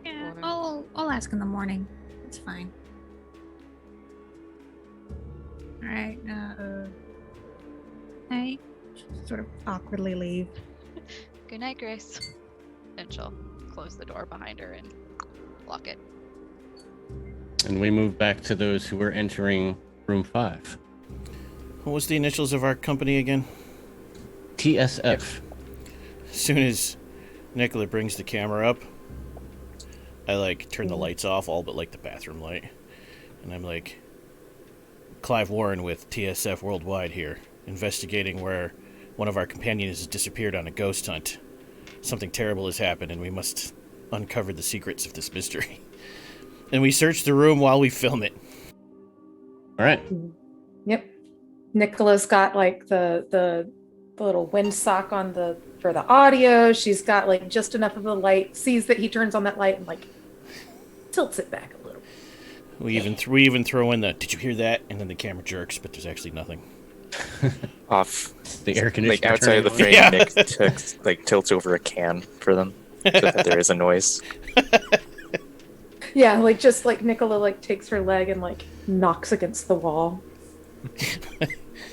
Yeah, I'll ask in the morning. It's fine. All right. I just sort of awkwardly leave. Good night, Grace. And she'll close the door behind her and lock it. And we move back to those who were entering room 5. What was the initials of our company again? TSF. As soon as Nicola brings the camera up, I like turn the lights off, all but like the bathroom light. And I'm like, Clive Warren with TSF Worldwide here, investigating where one of our companions has disappeared on a ghost hunt. Something terrible has happened, and we must uncover the secrets of this mystery. And we search the room while we film it. All right. Yep. Nicola's got like the little windsock on for the audio. She's got like just enough of the light, sees that he turns on that light and like tilts it back a little. We even throw in the, did you hear that? And then the camera jerks, but there's actually nothing. Off The air conditioner. like outside of the frame, Yeah. Nick tilts over a can for them so that there is a noise. Yeah, like just like Nicola like takes her leg and like knocks against the wall.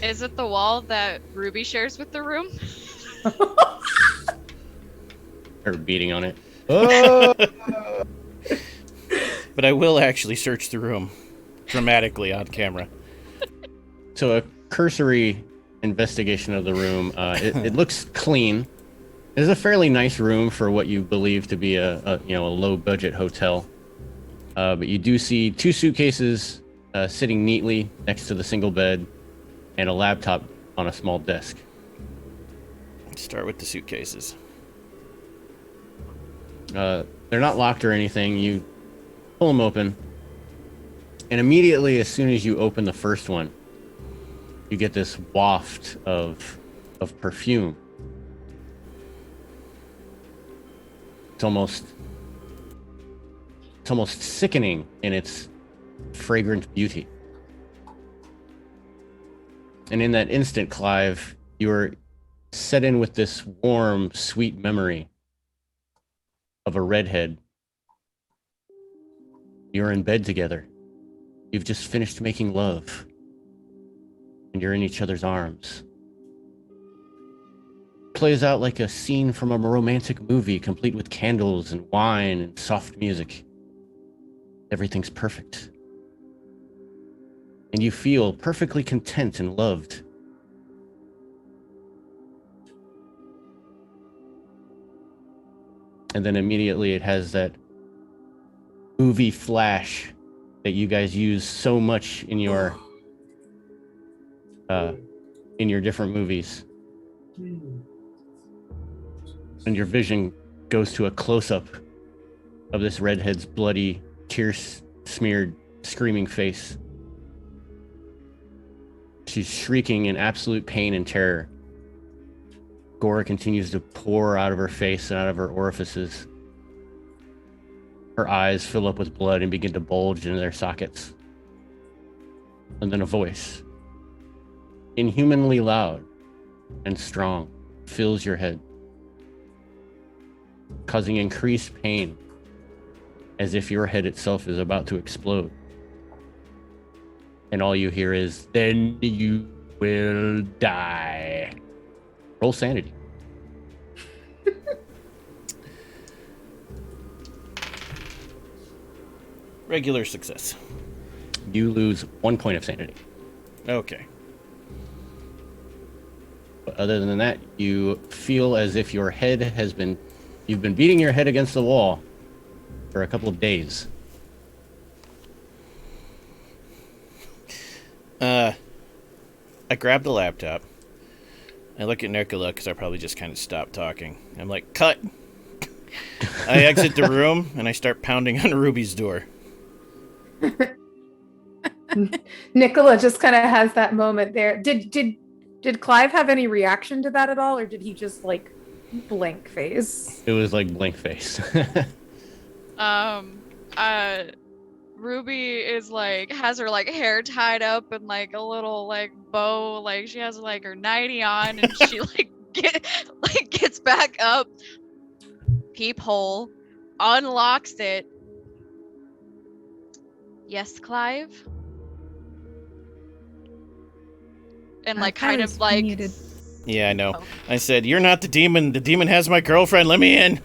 Is it the wall that Ruby shares with the room? Or beating on it. Oh! But I will actually search the room dramatically on camera. So a cursory investigation of the room. It looks clean. It is a fairly nice room for what you believe to be a low budget hotel. But you do see 2 suitcases sitting neatly next to the single bed, and a laptop on a small desk. Start with the suitcases. They're not locked or anything. You pull them open, and immediately, as soon as you open the first one, you get this waft of perfume. It's almost sickening in its fragrant beauty. And in that instant, Clive, you're set in with this warm, sweet memory of a redhead. You're in bed together. You've just finished making love. And you're in each other's arms. Plays out like a scene from a romantic movie, complete with candles and wine and soft music. Everything's perfect. And you feel perfectly content and loved. And then immediately it has that movie flash that you guys use so much in your different movies. And your vision goes to a close-up of this redhead's bloody, tear-smeared, screaming face. She's shrieking in absolute pain and terror. Gore continues to pour out of her face and out of her orifices. Her eyes fill up with blood and begin to bulge into their sockets. And then a voice, inhumanly loud and strong, fills your head, causing increased pain, as if your head itself is about to explode. And all you hear is, "Then you will die." Roll sanity. Regular success. You lose 1 point of sanity. Okay. But other than that, you feel as if your head you've been beating your head against the wall for a couple of days. I grab the laptop. I look at Nicola because I probably just kind of stopped talking. I'm like, cut. I exit the room and I start pounding on Ruby's door. Nicola just kind of has that moment there. Did Clive have any reaction to that at all, or did he just like blank face? It was like blank face. Ruby is like, has her like hair tied up in like a little like bow, like she has like her nightie on, and she gets back up, peephole, unlocks it. Yes, Clive? And like kind of like muted. Yeah, I know. Oh. I said, "You're not the demon. The demon has my girlfriend. Let me in."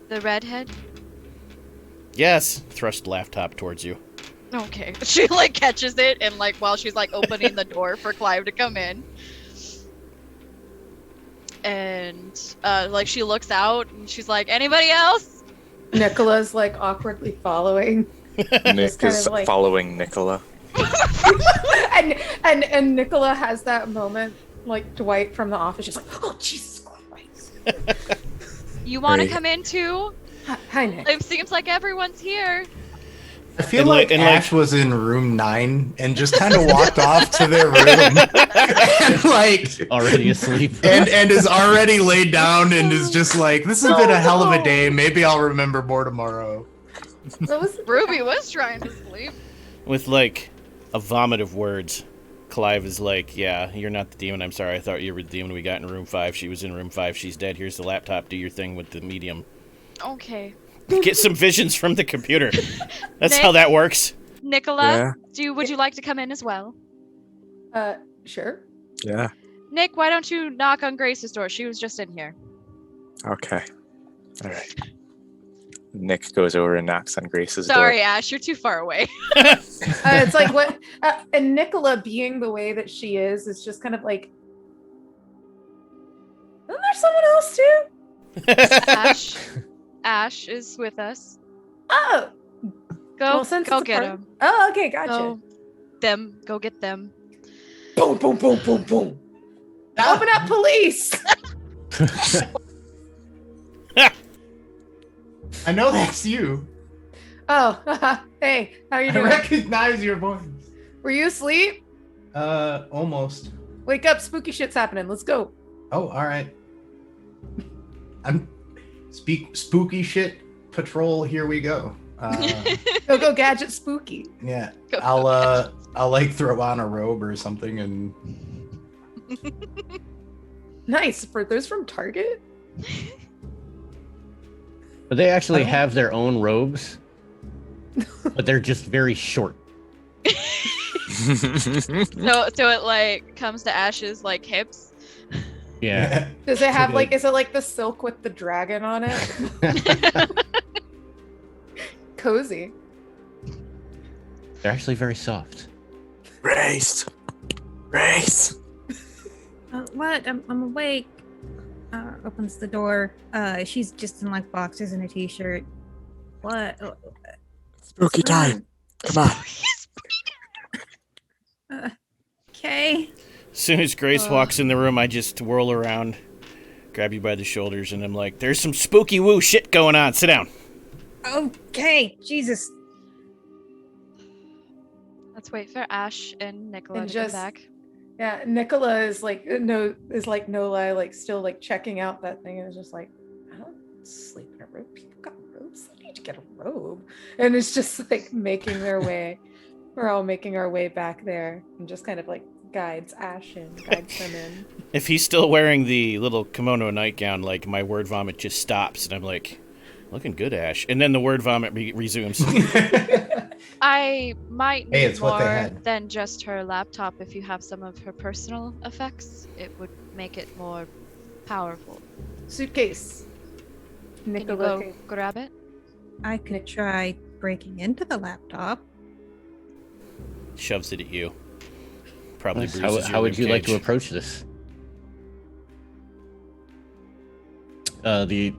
The redhead? Yes. Thrust laptop towards you. Okay. She like catches it, and like while she's like opening the door for Clive to come in. And like she looks out and she's like, "Anybody else?" Nicola's like awkwardly following. Nick kind is of like- following Nicola. and Nicola has that moment like Dwight from The Office. She's like, "Oh Jesus Christ!" You want to Right. come in too? Hi, Nick. It seems like everyone's here. I feel And like like- Ash was in room 9 and just kind of walked off to their room and like Already asleep. and is already laid down and is just like, this has been a hell of a day. Maybe I'll remember more tomorrow. That was Ruby was trying to sleep. With like a vomit of words, Clive is like, "Yeah, you're not the demon. I'm sorry. I thought you were the demon we got in room 5. She was in room 5. She's dead. Here's the laptop. Do your thing with the medium. Okay. Get some visions from the computer." That's Nick? how that works. Nicola, would you like to come in as well? Sure. Yeah. Nick, why don't you knock on Grace's door? She was just in here. Okay. All right. Nick goes over and knocks on Grace's Sorry, door. Ash, you're too far away. It's like what, and Nicola, being the way that she is just kind of like, isn't there someone else too? Ash is with us. Oh, Go, well, since go it's a get part- him. Oh, okay, gotcha. Go get them. Boom, boom, boom, boom, boom. Open up, police! I know that's you. Oh, hey, how you I doing? recognize your voice. Were you asleep? Almost. Wake up, spooky shit's happening. Let's go. Oh, all right. I'm spooky shit patrol. Here we go. Go gadget spooky. Yeah, Go, I'll like throw on a robe or something and Nice. For those from Target? But they actually I don't- have their own robes, but they're just very short. So it like comes to Ash's like hips. Yeah. Does it have Okay. like, is it like the silk with the dragon on it? Cozy. They're actually very soft. Race. What? I'm awake. Opens the door. She's just in like boxers and a t-shirt. What? Spooky time. Come on. Okay. As soon as Grace walks in the room, I just whirl around, grab you by the shoulders, and I'm like, there's some spooky woo shit going on. Sit down. Okay. Jesus. Let's wait for Ash and Nicola And to just- come back. Yeah, Nicola is like no lie, like still like checking out that thing and is just like, I don't sleep in a robe. People got robes. I need to get a robe. And it's just like making their way. We're all making our way back there and just kind of like guides Ash in, guides them in. If he's still wearing the little kimono nightgown, like my word vomit just stops, and I'm like, looking good, Ash. And then the word vomit resumes. I might Hey, need it's what they more had. than just her laptop. If you have some of her personal effects, it would make it more powerful. Suitcase. Can you Nicola. go grab it? I could try breaking into the laptop. Shoves it at you. Probably Nice. bruises How your would you like to ribcage. approach this? The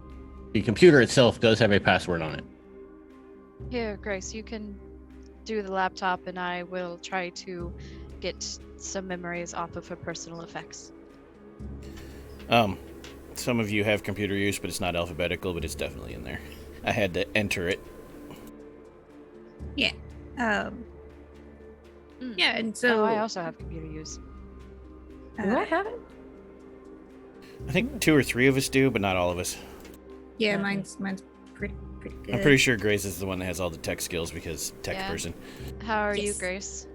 computer itself does have a password on it. Here, Grace, you can do the laptop, and I will try to get some memories off of her personal effects. Some of you have computer use, but it's not alphabetical, but it's definitely in there. I had to enter it. Yeah, and So so I also have computer use. Do I have it? I think 2 or 3 of us do, but not all of us. yeah, mine's pretty good. I'm pretty sure Grace is the one that has all the tech skills because tech Yeah. person. How are you, Yes. Grace?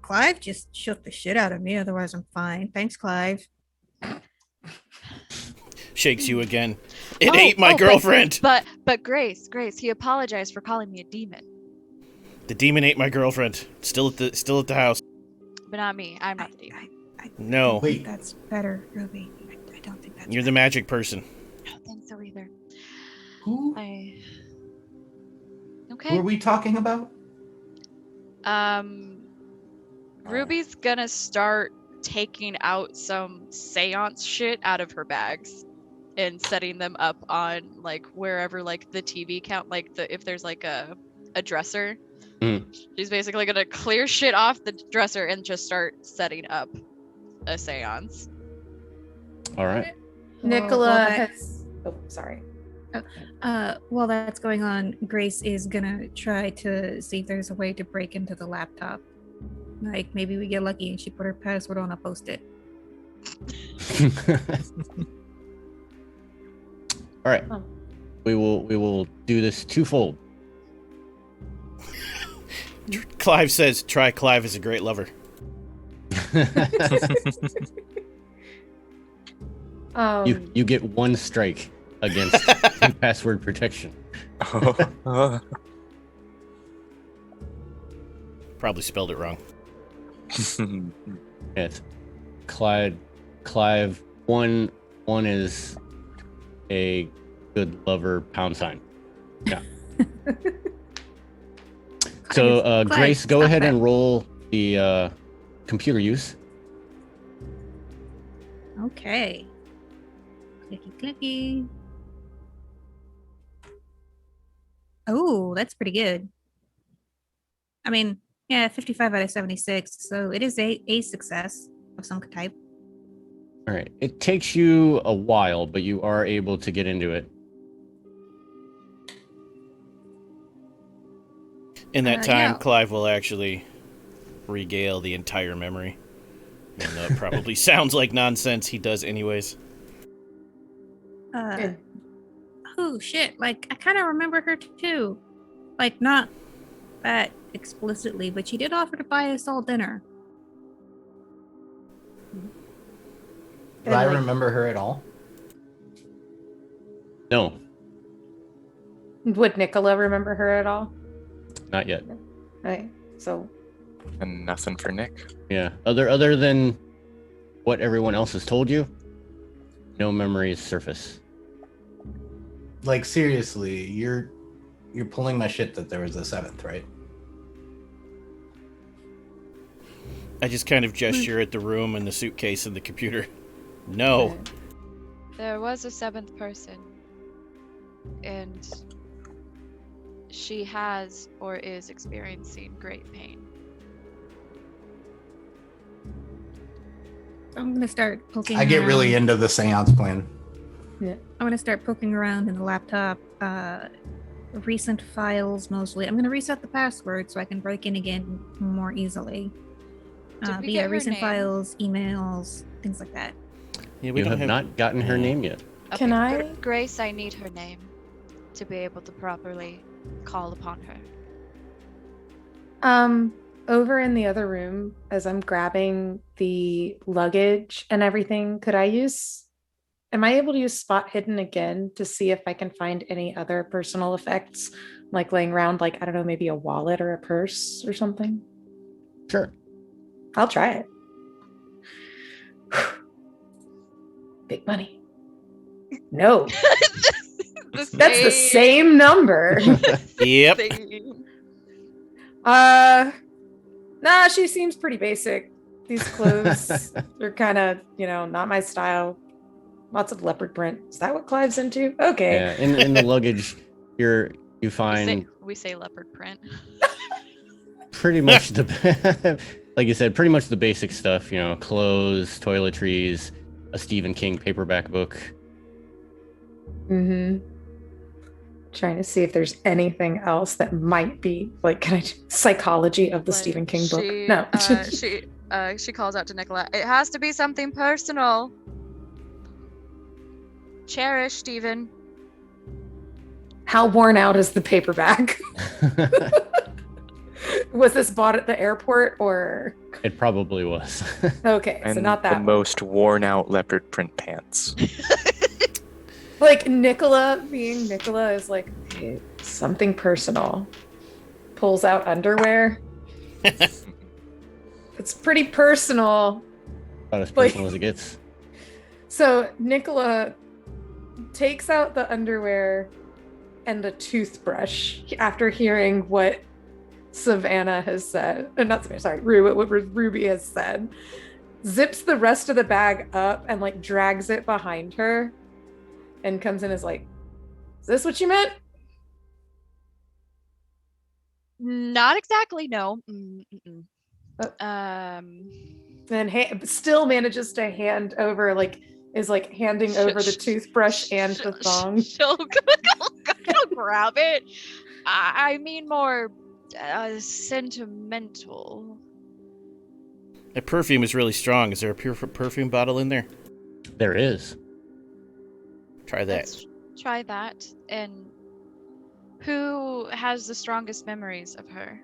Clive just shook the shit out of me. Otherwise, I'm fine. Thanks, Clive. Shakes you again. It Oh, ain't my oh, girlfriend. But Grace, he apologized for calling me a demon, The demon ain't my girlfriend. Still at the house. but not me. I'm not the demon. No, Wait. That's better, Ruby. I don't think that's you're the magic person. I don't think so either. who Who are we talking about? Ruby's gonna start taking out some seance shit out of her bags and setting them up on like wherever like the TV count, like if there's like a dresser. She's basically gonna clear shit off the dresser and just start setting up a seance. All right. Nicola Well, that- has. Oh, sorry. While that's going on, Grace is gonna try to see if there's a way to break into the laptop. Like maybe we get lucky and she put her password on a post-it. All right. Oh. We will do this twofold. Clive says, "Try Clive is a great lover." You get one strike against password protection. Probably spelled it wrong. Yes. Clive. One is a good lover. £. Yeah. So Clive, Grace, go stop ahead that. and roll the computer use. Okay. Clicky clicky. Oh, that's pretty good. I mean, yeah, 55 out of 76. So it is a success of some type. All right. It takes you a while, but you are able to get into it. In that time, yeah. Clive will actually regale the entire memory. And that probably sounds like nonsense. He does anyways. Oh shit! Like I kind of remember her too. Like not that explicitly, but she did offer to buy us all dinner. Do I remember her at all? No, Would Nicola remember her at all? not yet. Right. So And nothing for Nick. Yeah. Other than what everyone else has told you, no memories surface. Like seriously, you're pulling my shit that there was a 7th, right? I just kind of gesture at the room and the suitcase and the computer. No. There was a 7th person, and she has or is experiencing great pain. I'm gonna start poking. I get really around. into the seance plan. I'm gonna start poking around in the laptop. Recent files mostly. I'm gonna reset the password so I can break in again more easily. Did we But get her recent name? files, emails, things like that. Yeah, we You don't have not gotten her name yet. Can I- Grace, I need her name to be able to properly call upon her. Over in the other room, as I'm grabbing the luggage and everything, am I able to use spot hidden again to see if I can find any other personal effects, like laying around, like, I don't know, maybe a wallet or a purse or something? Sure. I'll try it. Big money. No, that's the same number. Yep. Nah, she seems pretty basic. These clothes are kind of, not my style. Lots of leopard print. Is that what Clive's into? Okay. Yeah. In the luggage, you find We say leopard print. pretty much the like you said, pretty much the basic stuff. Clothes, toiletries, a Stephen King paperback book. Mm-hmm. Trying to see if there's anything else that might be like psychology of the Stephen King book. No. She calls out to Nicola. It has to be something personal. Cherish, Stephen. How worn out is the paperback? Was this bought at the airport or? It probably was. Okay, And so not that the one. most worn out leopard print pants. Like Nicola being Nicola is like, okay, something personal. Pulls out underwear. It's pretty personal. About as personal as it gets. So Nicola takes out the underwear and the toothbrush after hearing what Savannah has said. Not Savannah, sorry, what Ruby has said. Zips the rest of the bag up and like drags it behind her and comes in as like, is this what you meant? Not exactly, no. Then still manages to hand over, like, is like handing over the toothbrush and the thong. She'll go grab it. I mean more sentimental. That perfume is really strong. Is there a pure perfume bottle in there? There is. Try that. Let's try that. And who has the strongest memories of her?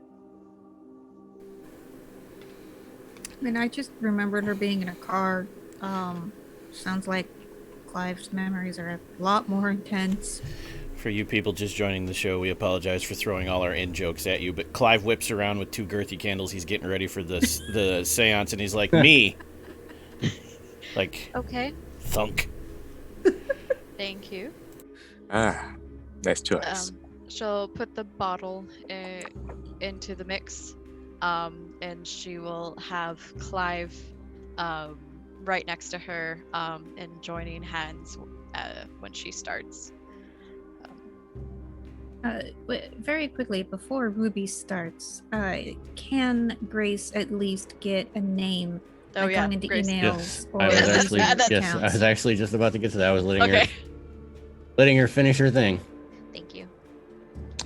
I mean, I just remembered her being in a car. Sounds like Clive's memories are a lot more intense. For you people just joining the show, we apologize for throwing all our in jokes at you, but Clive whips around with 2 girthy candles. He's getting ready for the seance, and he's like, me. Like, Okay, thunk. thank you. Nice choice. She'll put the bottle into the mix, and she will have Clive right next to her and joining hands when she starts. Very quickly, before Ruby starts, can Grace at least get a name? Oh, yeah, going into Grace. emails Yes, or I was Yes, actually that's- yes, I was actually just about to get to that. I was Okay. letting her finish her thing. Thank you.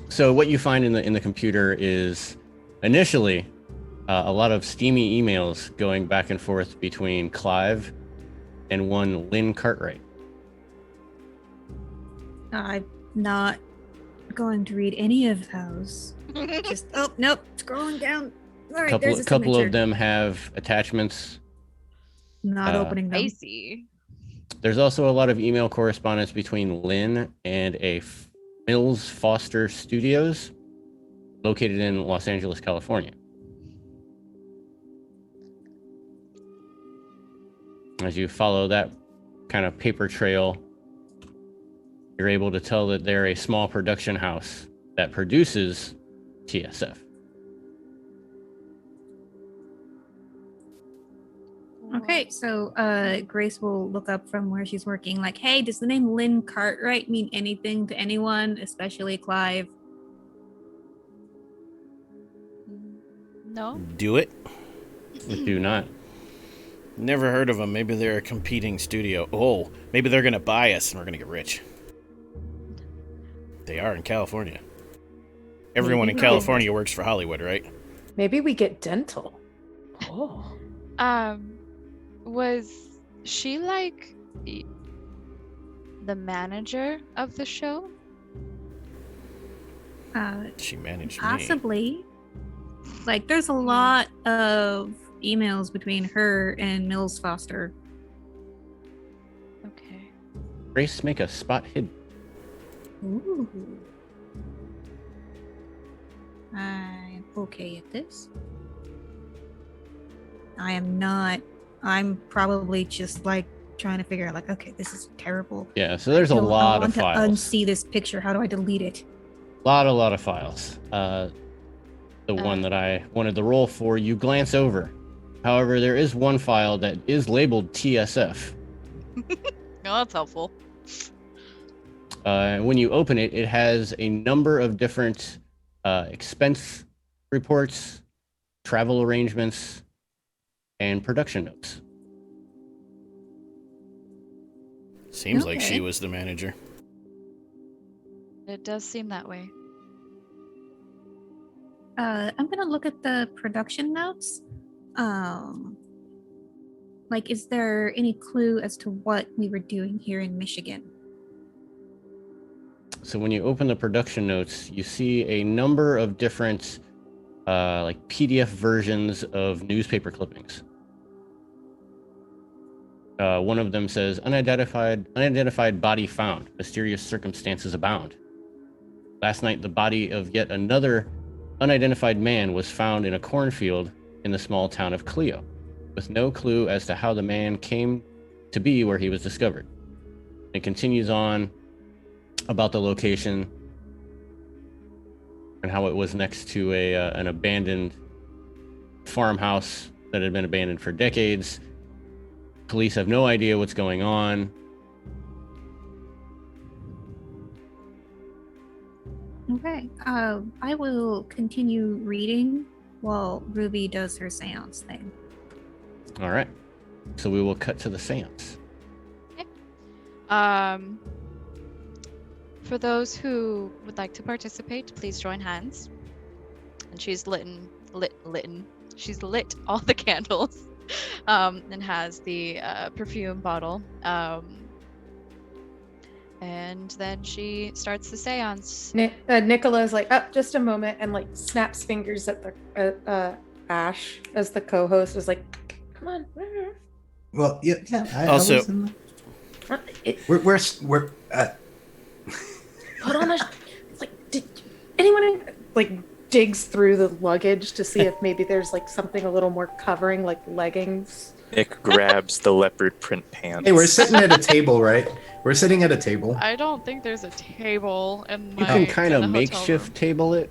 So what you find in the computer is initially a lot of steamy emails going back and forth between Clive and one Lynn Cartwright. I'm not going to read any of those. Just nope, scrolling down. All right, there's a Couple signature. of them have attachments. Not opening them. I see. There's also a lot of email correspondence between Lynn and Mills Foster Studios located in Los Angeles, California. As you follow that kind of paper trail, you're able to tell that they're a small production house that produces TSF. Okay, so Grace will look up from where she's working, like, hey, does the name Lynn Cartwright mean anything to anyone, especially Clive? No? Do it. Do not. Never heard of them. Maybe they're a competing studio. Oh, maybe they're gonna buy us and we're gonna get rich. They are in California. Everyone in California works for Hollywood, right? Maybe we get dental. Oh. Was she like the manager of the show? She managed me. Possibly. Like, there's a lot of emails between her and Mills Foster. Okay. Grace, make a spot hidden. Ooh. I'm okay at this. I am not. I'm probably just like trying to figure out, like, okay, this is terrible. Yeah, so there's a I lot want of files. to unsee this picture. How do I delete it? A lot of files. The one that I wanted the roll for, you glance over. However, there is one file that is labeled TSF. Oh, that's helpful. When you open it, it has a number of different expense reports, travel arrangements, and production notes. Seems like Okay. she was the manager. It does seem that way. I'm gonna look at the production notes. Like, is there any clue as to what we were doing here in Michigan? So when you open the production notes, you see a number of different like PDF versions of newspaper clippings. One of them says, unidentified body found. Mysterious circumstances abound. Last night, the body of yet another unidentified man was found in a cornfield in the small town of Clio, with no clue as to how the man came to be where he was discovered. It continues on about the location and how it was next to an abandoned farmhouse that had been abandoned for decades. Police have no idea what's going on. Okay. I will continue reading while Ruby does her seance thing. All right. So we will cut to the seance. For those who would like to participate, please join hands. And she's she's lit all the candles, and has the perfume bottle. And then she starts the seance. Nicola's like, oh, just a moment, and like snaps fingers at the Ash as the co-host is like, come on. Well, yeah. Also- I was in we're Put on a like. Did anyone like digs through the luggage to see if maybe there's like something a little more covering, like leggings? Nick grabs the leopard print pants. Hey, we're sitting at a table, right? We're sitting at a table. I don't think there's a table in You my can kind in of the hotel makeshift room. table it.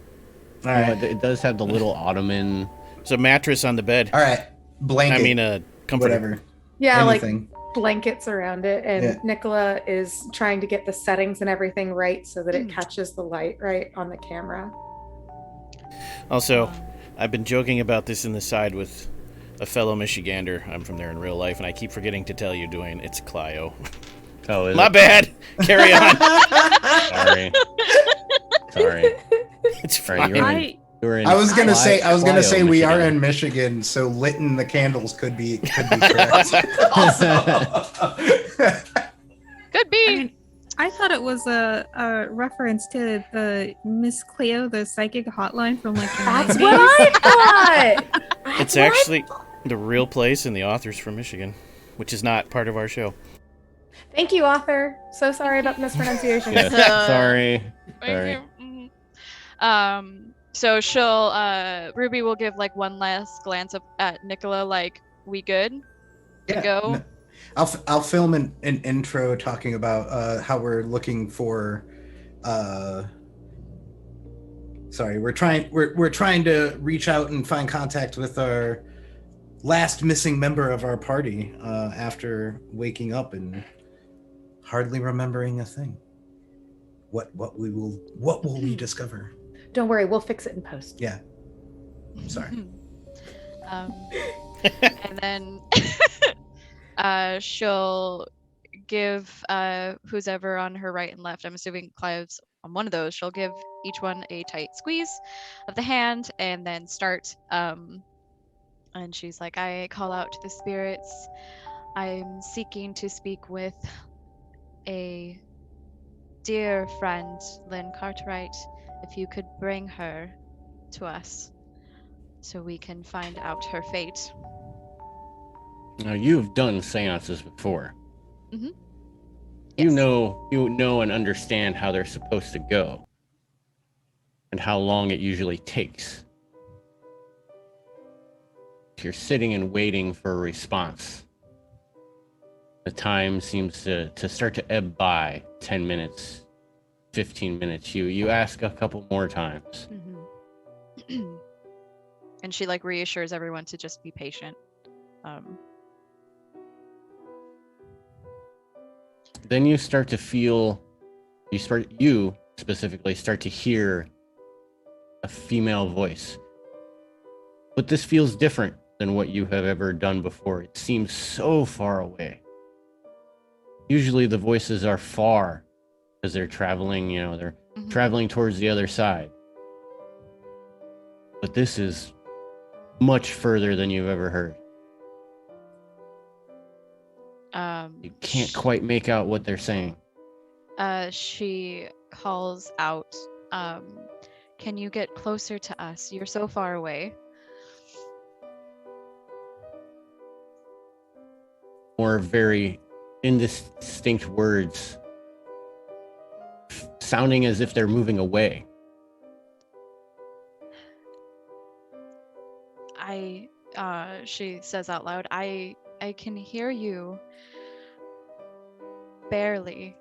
All right. It does have the little ottoman. There's a mattress on the bed. All right. Blanket. I mean, a comforter. whatever. Yeah, Anything. blankets around it, and Yeah. Nicola is trying to get the settings and everything right so that it catches the light right on the camera. Also, I've been joking about this in the side with a fellow Michigander. I'm from there in real life, and I keep forgetting to tell you, Dwayne, it's Clio. Oh, is My it? bad. Carry on. Sorry. It's Sorry, fine. you're in I was gonna say Clio, we are Michigan. in Michigan, so litten the candles could be correct. Could be. I mean, I thought it was a reference to the Miss Cleo, the psychic hotline from like the That's 90s. what I thought. It's actually the real place, and the author's from Michigan, which is not part of our show. Thank you, author. So sorry about the mispronunciation. Yes, sorry. Sorry. So she'll Ruby will give like one last glance up at Nicola, like, we good to go? No. I'll film an intro talking about how we're looking for. Sorry, we're trying to reach out and find contact with our last missing member of our party after waking up and hardly remembering a thing. What will we discover? Don't worry, we'll fix it in post. Yeah. Sorry. And then she'll give who's ever on her right and left, I'm assuming Clive's on one of those, she'll give each one a tight squeeze of the hand and then start. And she's like, I call out to the spirits. I'm seeking to speak with a dear friend, Lynn Cartwright. If you could bring her to us so we can find out her fate. Now, you've done seances before. Mm-hmm. You Yes. know and understand how they're supposed to go and how long it usually takes. If you're sitting and waiting for a response, the time seems to start to ebb by 10 minutes, 15 minutes. You ask a couple more times. Mm-hmm. And she like reassures everyone to just be patient. Then you start to feel, you specifically start to hear a female voice. But this feels different than what you have ever done before. It seems so far away. Usually the voices are far because they're traveling, they're traveling towards the other side. But this is much further than you've ever heard. You can't quite make out what they're saying. She calls out, can you get closer to us? You're so far away. Or very indistinct words, sounding as if they're moving away. She says out loud, I can hear you. Barely.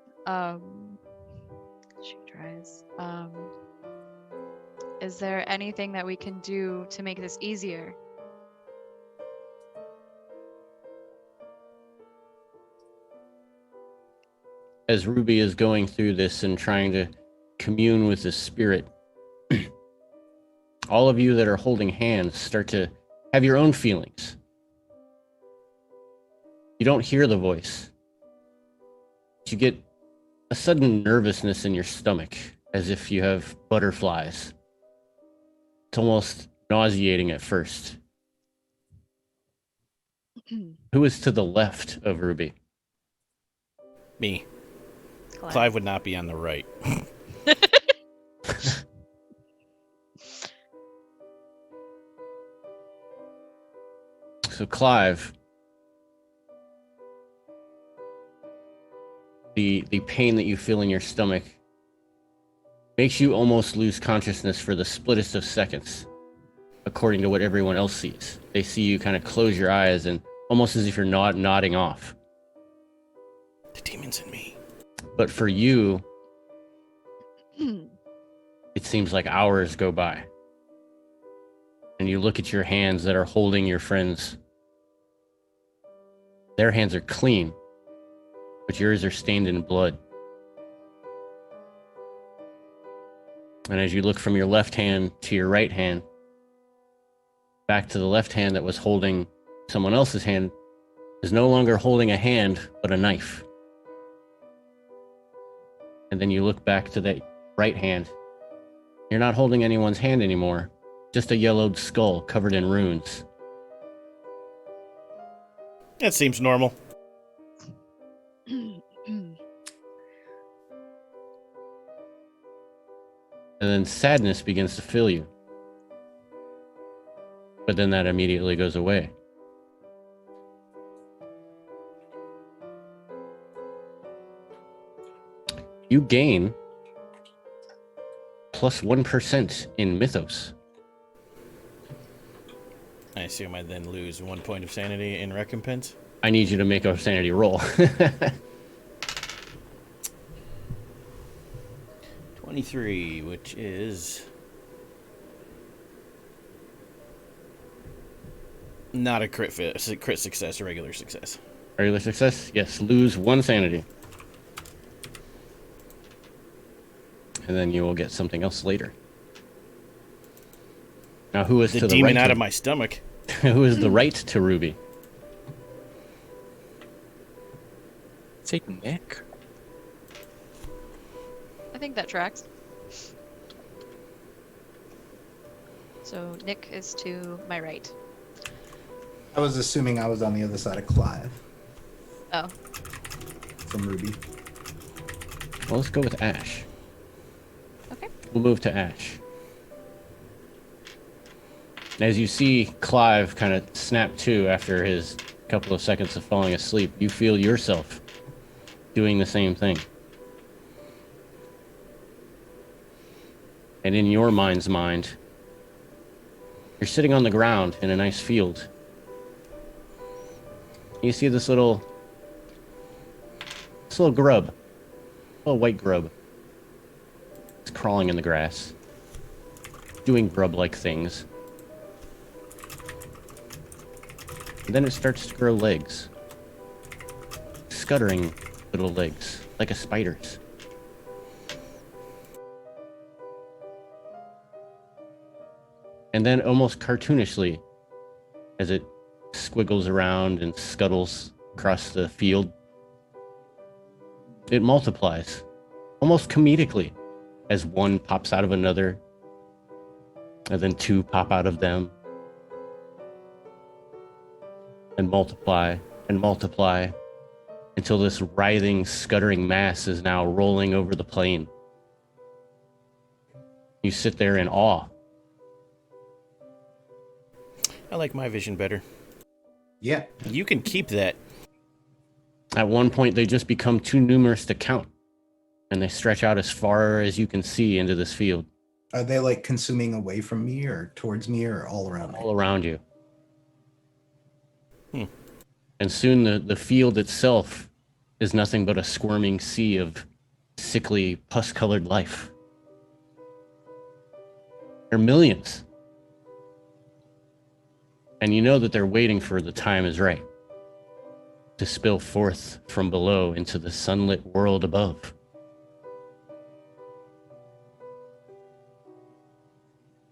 She tries. Is there anything that we can do to make this easier? As Ruby is going through this and trying to commune with the spirit, all of you that are holding hands start to have your own feelings. You don't hear the voice. You get a sudden nervousness in your stomach, as if you have butterflies. It's almost nauseating at first. Who is to the left of Ruby? Me. Clive would not be on the right. So Clive, the pain that you feel in your stomach makes you almost lose consciousness for the splittest of seconds, according to what everyone else sees. They see you kind of close your eyes and almost as if you're nodding off. The demon's in me. But for you, it seems like hours go by. And you look at your hands that are holding your friends. Their hands are clean, but yours are stained in blood. And as you look from your left hand to your right hand, back to the left hand that was holding someone else's hand, is no longer holding a hand, but a knife. And then you look back to that right hand. You're not holding anyone's hand anymore, just a yellowed skull covered in runes. That seems normal. And then sadness begins to fill you. But then that immediately goes away. You gain plus 1% in mythos. I assume I then lose 1 point of sanity in recompense. I need you to make a sanity roll. 23, which is not a crit success, a regular success. Regular success? Yes, lose 1 sanity. And then you will get something else later. Now, who is The to the demon right? out of my stomach. Who is the right to Ruby? Say Nick. I think that tracks. So Nick is to my right. I was assuming I was on the other side of Clive Oh, from Ruby. Well, let's go with Ash. okay. We'll move to Ash. And as you see Clive kind of snap to after his couple of seconds of falling asleep, you feel yourself doing the same thing. And in your mind's mind, you're sitting on the ground in a nice field. You see this little grub, little white grub. It's crawling in the grass, doing grub-like things. And then it starts to grow legs, scuttering little legs, like a spider's. And then almost cartoonishly, as it squiggles around and scuttles across the field, it multiplies, almost comedically, as one pops out of another, and then 2 pop out of them, and multiply, until this writhing, scuttering mass is now rolling over the plain. You sit there in awe. I like my vision better. Yeah. You can keep that. At one point, they just become too numerous to count, and they stretch out as far as you can see into this field. Are they like consuming away from me or towards me or all around me? All around you. Hmm. And soon the field itself is nothing but a squirming sea of sickly, pus-colored life. There are millions. And you know that they're waiting for the time is right to spill forth from below into the sunlit world above.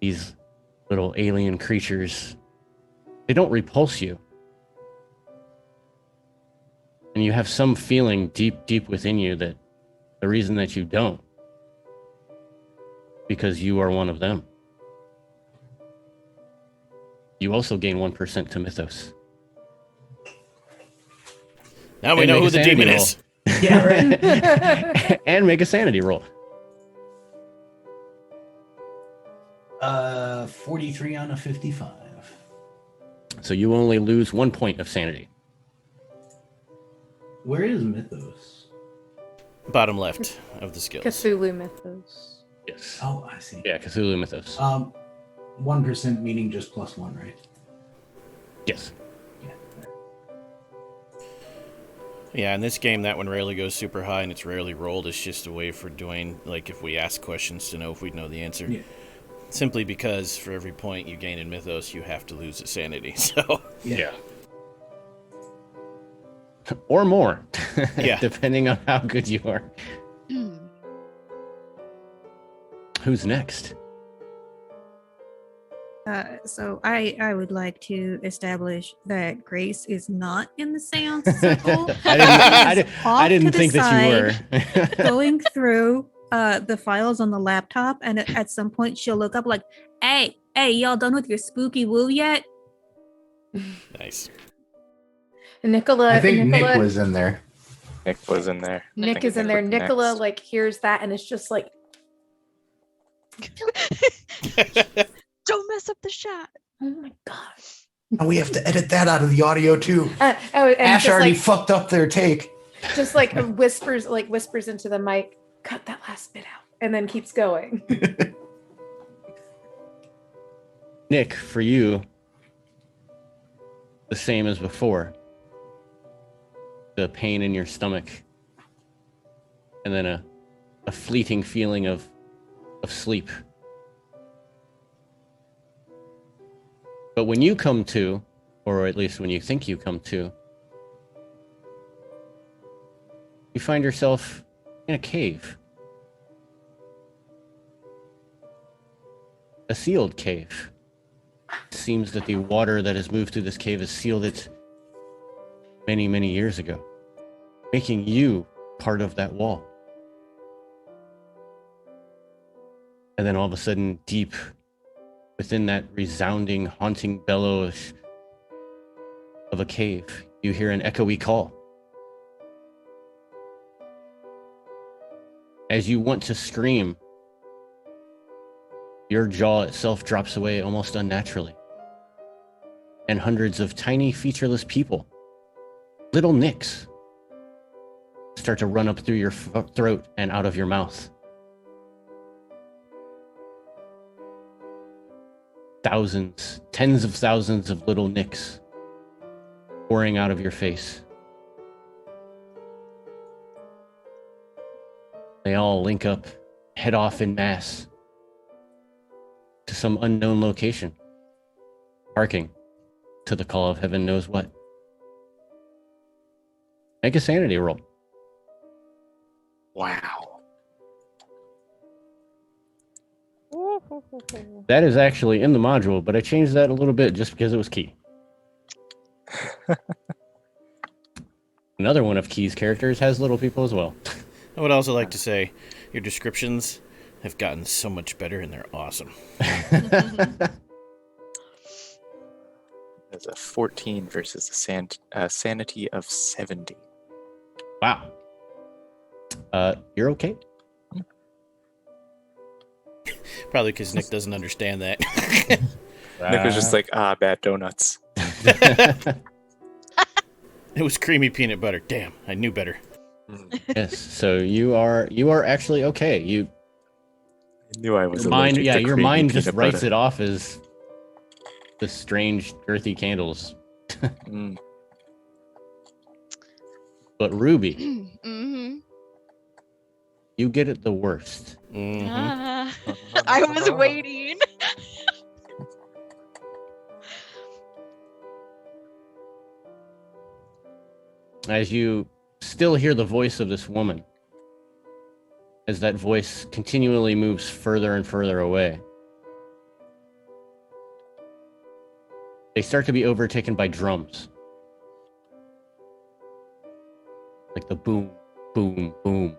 These little alien creatures, they don't repulse you. And you have some feeling deep, deep within you that the reason that you don't, because you are one of them. You also gain 1% to mythos. Now we And know make who a the sanity demon roll. is. Yeah, right. And make a sanity roll. 43 on a 55. So you only lose 1 point of sanity. Where is Mythos? Bottom left of the skills. Cthulhu Mythos. Yes. Oh, I see. Yeah, Cthulhu mythos. 1% meaning just +1, right? Yes. Yeah. Yeah, in this game, that one rarely goes super high, and it's rarely rolled. It's just a way for Dwayne, like, if we ask questions, to know if we know the answer. Yeah. Simply because for every point you gain in Mythos, you have to lose a sanity. So Yeah. or more, Yeah. depending on how good you are. Who's next? So I would like to establish that Grace is not in the seance circle. I didn't to the think that you side, were. going through the files on the laptop, and at some point she'll look up like, hey, y'all done with your spooky woo yet? Nice. Nicola, I think Nicola, Nick was in there. Nick was in there. I Nick think is in there. was Nicola next. like hears that and it's just like, Don't mess up the shot. oh my god. Oh, we have to edit that out of the audio too. And Ash just already like, fucked up their take. just like whispers into the mic, cut that last bit out, and then keeps going. Nick, for you, the same as before. The pain in your stomach, and then a fleeting feeling of sleep. But when you come to, or at least when you think you come to, you find yourself in a cave. A sealed cave. It seems that the water that has moved through this cave has sealed it many, many years ago, making you part of that wall. And then all of a sudden, deep within that resounding, haunting bellow of a cave, you hear an echoey call. As you want to scream, your jaw itself drops away almost unnaturally. And hundreds of tiny, featureless people, little nicks, start to run up through your throat and out of your mouth. Thousands, tens of thousands of little nicks pouring out of your face. They all link up, head off en masse to some unknown location, harking to the call of heaven knows what. Make a sanity roll. Wow. That is actually in the module, but I changed that a little bit just because it was Key. Another one of Key's characters has little people as well. I would also like to say your descriptions have gotten so much better and they're awesome. There's a 14 versus a sanity of 70. Wow. You're okay? Probably because Nick doesn't understand that. Nick was just like, bad donuts. It was creamy peanut butter. Damn, I knew better. Yes. So you are actually okay. I knew I was Your mind, allergic to your creamy mind just peanut writes butter. it off as the strange, girthy candles. Mm. But Ruby, Mm-hmm. you get it the worst. Mm-hmm. I was waiting. As you still hear the voice of this woman, as that voice continually moves further and further away, they start to be overtaken by drums. Like the boom, boom, boom.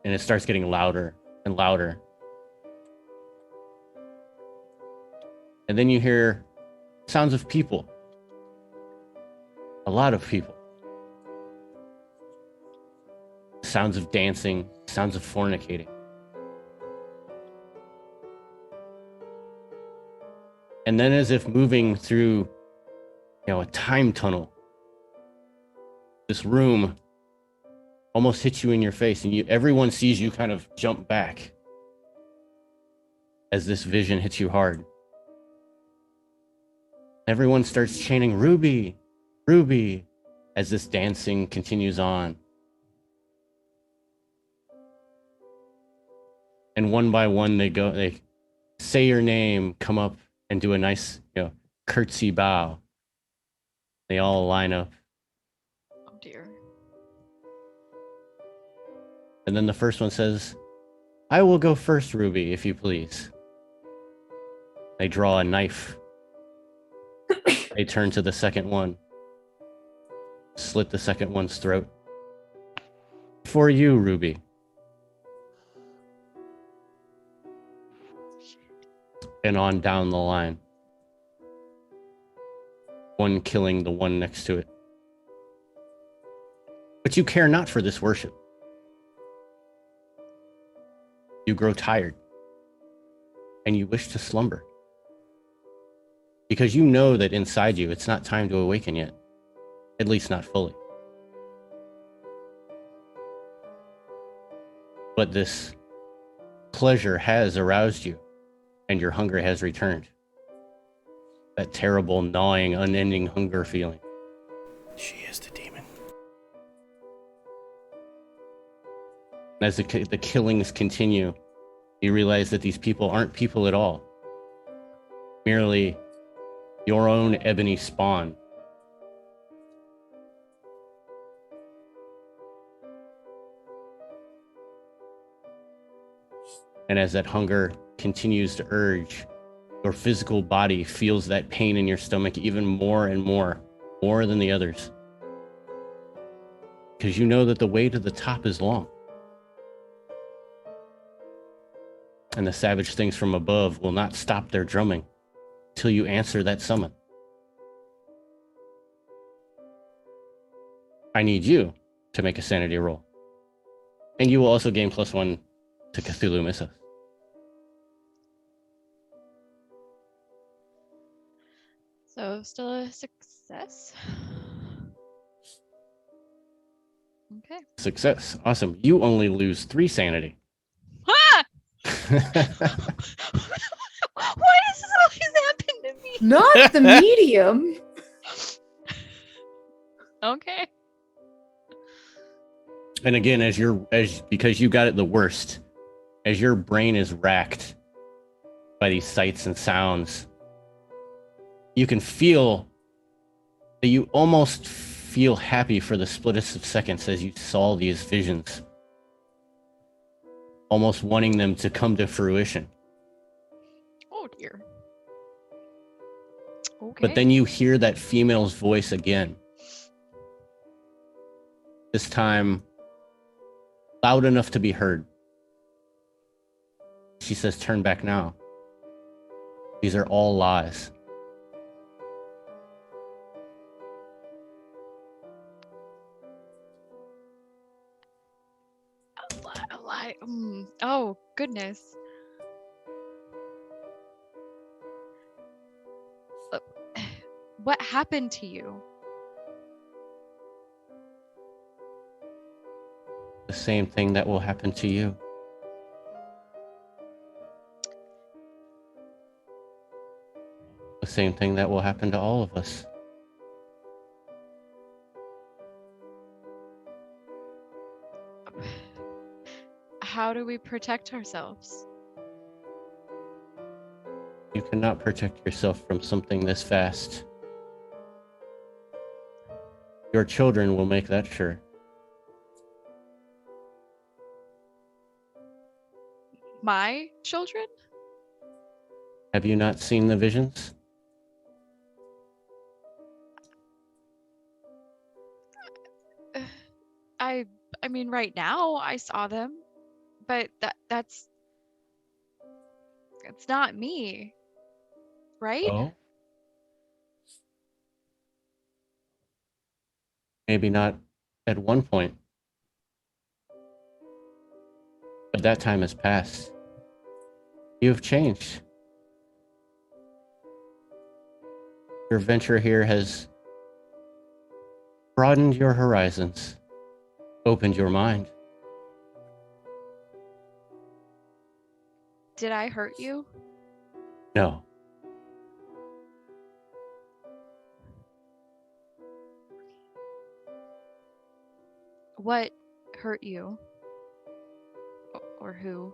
And it starts getting louder and louder. And then you hear sounds of people. A lot of people. Sounds of dancing, sounds of fornicating. And then as if moving through, a time tunnel, this room almost hits you in your face, and everyone sees you kind of jump back as this vision hits you hard. Everyone starts chanting, "Ruby, Ruby," as this dancing continues on. And one by one, they say your name, come up and do a nice, curtsy bow. They all line up. Oh dear. And then the first one says, I will go first, Ruby, if you please. They draw a knife. They turn to the second one. Slit the second one's throat. For you, Ruby. And on down the line. One killing the one next to it. But you care not for this worship. You grow tired. And you wish to slumber. Because you know that inside you, it's not time to awaken yet. At least not fully. But this pleasure has aroused you, and your hunger has returned. That terrible, gnawing, unending hunger feeling. She is the demon. As the killings continue, you realize that these people aren't people at all. Merely your own ebony spawn. And as that hunger continues to urge, your physical body feels that pain in your stomach even more and more than the others. Because you know that the way to the top is long. And the savage things from above will not stop their drumming till you answer that summon. I need you to make a sanity roll. And you will also gain +1 to Cthulhu Mythos. So still a success. Okay. Success. Awesome. You only lose 3 sanity. Ah! Why does this always happen to me? Not the medium. Okay. And again, because you got it the worst, as your brain is racked by these sights and sounds, you can feel that you almost feel happy for the splittest of seconds as you saw these visions, almost wanting them to come to fruition. Oh dear. Okay. But then you hear that female's voice again. This time, loud enough to be heard. She says, turn back now. These are all lies. A lie. Oh goodness. What happened to you? The same thing that will happen to you. The same thing that will happen to all of us. How do we protect ourselves? You cannot protect yourself from something this fast. Your children will make that sure. My children? Have you not seen the visions? I mean, right now I saw them, but that's it's not me, right? Oh? Maybe not at one point. But that time has passed. You have changed. Your venture here has broadened your horizons, opened your mind. Did I hurt you? No. What hurt you? Or who?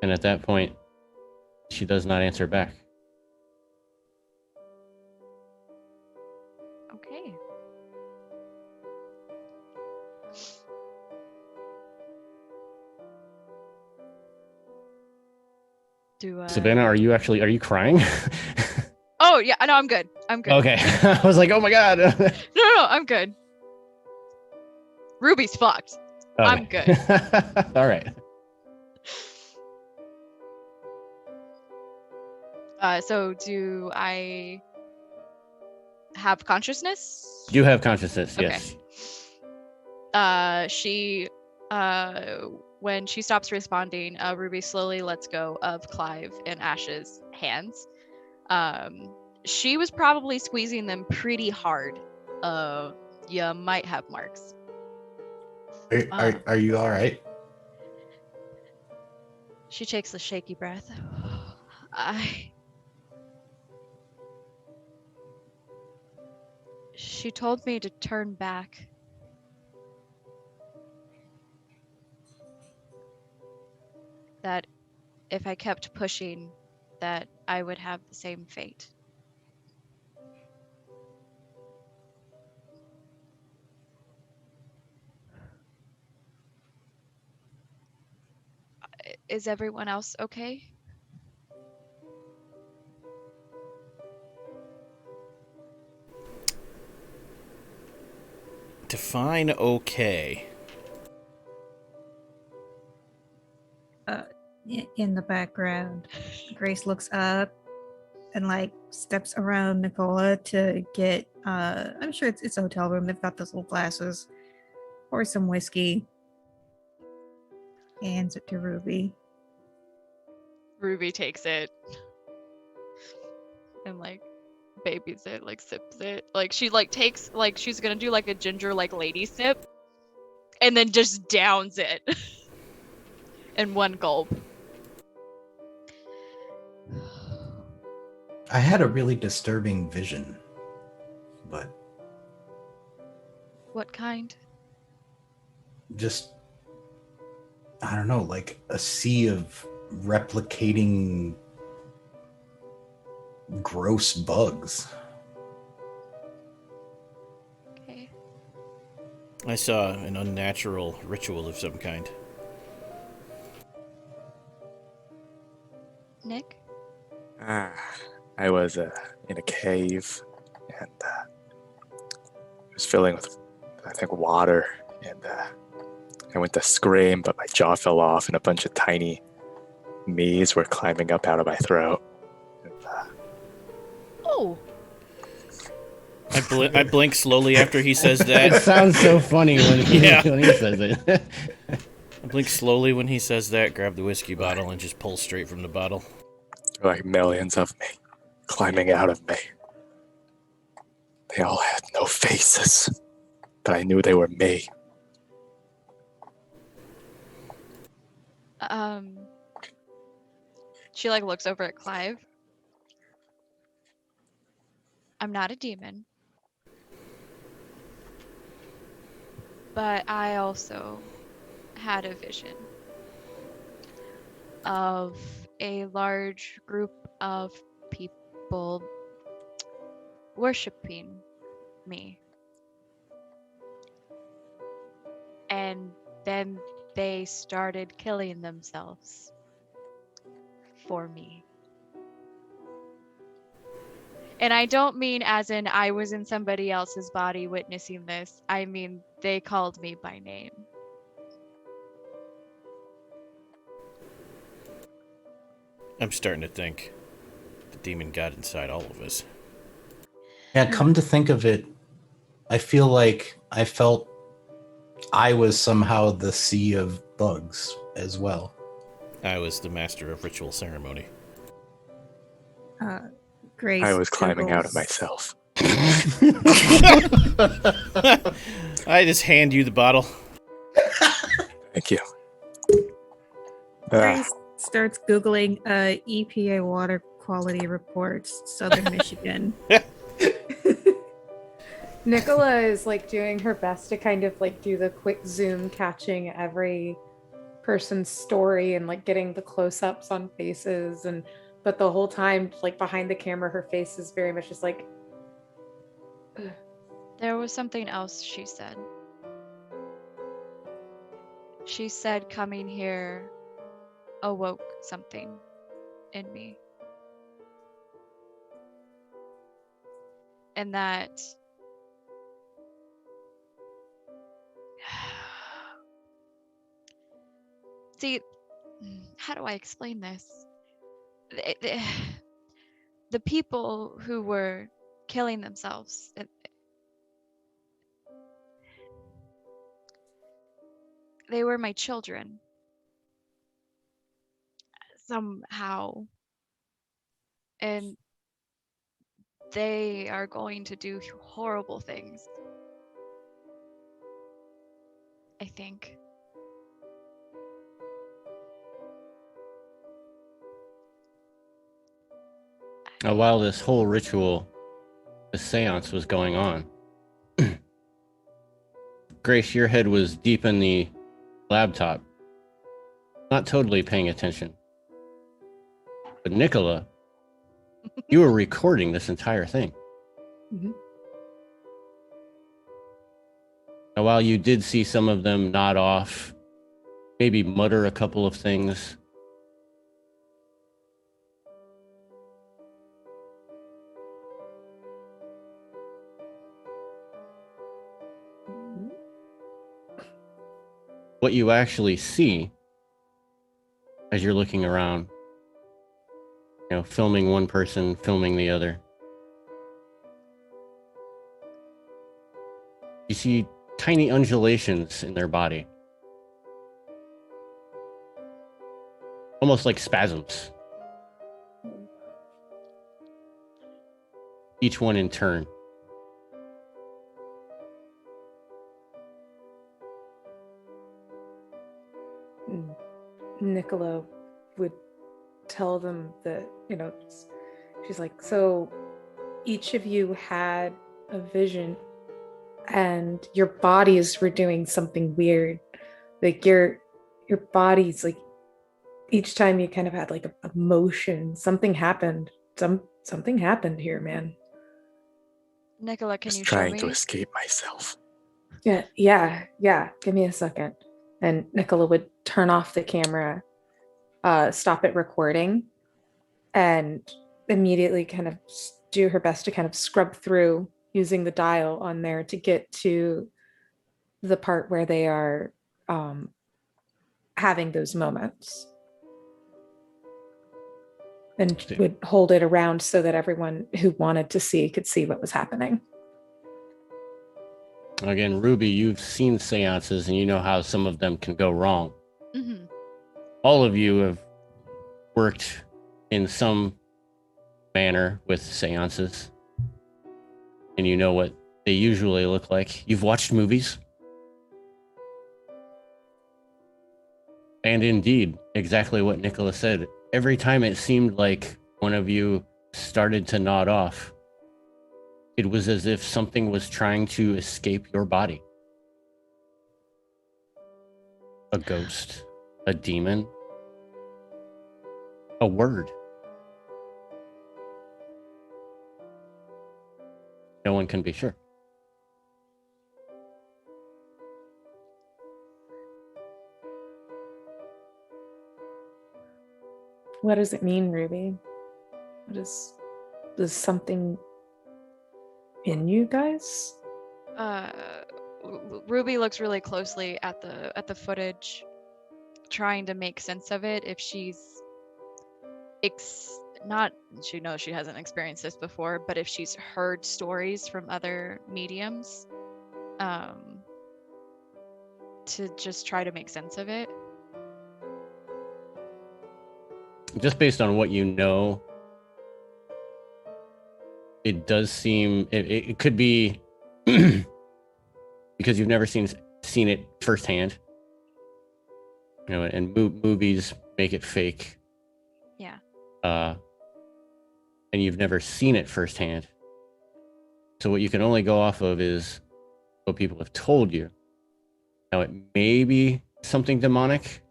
And at that point, she does not answer back. Okay. Savannah, are you crying? Oh yeah, no, I'm good. I'm good. Okay. I was like, oh my god. No, I'm good. Ruby's fucked. I'm good. All right. So do I have consciousness? You have consciousness, Okay. yes. She when she stops responding, Ruby slowly lets go of Clive and Ash's hands. She was probably squeezing them pretty hard. You might have marks. Are you all right? She takes a shaky breath. She told me to turn back. That if I kept pushing, that I would have the same fate. Is everyone else okay? Define okay. In the background, Grace looks up and like steps around Nicola to get I'm sure it's a hotel room. They've got those little glasses. Pour some whiskey. Hands it to Ruby. Ruby takes it and like babies it, like sips it. Like she like takes like she's gonna do like a ginger like lady sip and then just downs it in one gulp. I had a really disturbing vision, but What kind? just, I don't know, like a sea of replicating gross bugs. Okay. I saw an unnatural ritual of some kind. Nick? I was in a cave, and it was filling with, I think, water, and I went to scream, but my jaw fell off, and a bunch of tiny me's were climbing up out of my throat. And, Oh. I blink slowly after he says It that. sounds so funny when Yeah. when he says it. I blink slowly when he says that, grab the whiskey bottle, and just pull straight from the bottle. there were like millions of me climbing out of me. They all had no faces, but I knew they were me. She like looks over at Clive. I'm not a demon. But I also had a vision of a large group of people worshiping me. And then they started killing themselves for me. And I don't mean as in I was in somebody else's body witnessing this. I mean, they called me by name. I'm starting to think the demon got inside all of us. Yeah, come to think of it, I feel like I felt I was somehow the sea of bugs as well. I was the master of ritual ceremony. Grace. I was climbing out of Googles- myself. I just hand you the bottle. Thank you. Grace starts Googling EPA water quality reports, Southern Michigan. Nicola is like doing her best to kind of like do the quick zoom catching every person's story and like getting the close-ups on faces, and but the whole time like behind the camera her face is very much just like There was something else she said. She said coming here awoke something in me. And that see, how do I explain this? The people who were killing themselves, they were my children somehow, and they are going to do horrible things, I think. Now, while this whole ritual, the seance was going on, Grace, your head was deep in the laptop, not totally paying attention. But Nicola, you were recording this entire thing. Mhm. Now, while you did see some of them nod off, maybe mutter a couple of things, what you actually see as you're looking around, filming one person, filming the other, you see tiny undulations in their body, almost like spasms, each one in turn. Nicola would tell them that, she's like, so each of you had a vision and your bodies were doing something weird. Like your bodies, like each time you kind of had like a motion, something happened. Something happened here, man. Nicola, can Just you show trying to me? escape myself. Yeah. Give me a second. And Nicola would turn off the camera, stop it recording, and immediately kind of do her best to kind of scrub through using the dial on there to get to the part where they are having those moments. And would hold it around so that everyone who wanted to see could see what was happening. Again, Ruby, you've seen seances and you know how some of them can go wrong. Mm-hmm. All of you have worked in some manner with seances, and you know what they usually look like. You've watched movies. And indeed, exactly what Nicola said. Every time it seemed like one of you started to nod off, it was as if something was trying to escape your body. A ghost, a demon, a word. No one can be sure. What does it mean, Ruby? Does something in you guys? Ruby looks really closely at the footage, trying to make sense of it. If she's not, she knows she hasn't experienced this before, but if she's heard stories from other mediums, to just try to make sense of it. Just based on what you know, it does seem it could be because you've never seen it firsthand. And movies make it fake. Yeah. And you've never seen it firsthand. So what you can only go off of is what people have told you. Now, it may be something demonic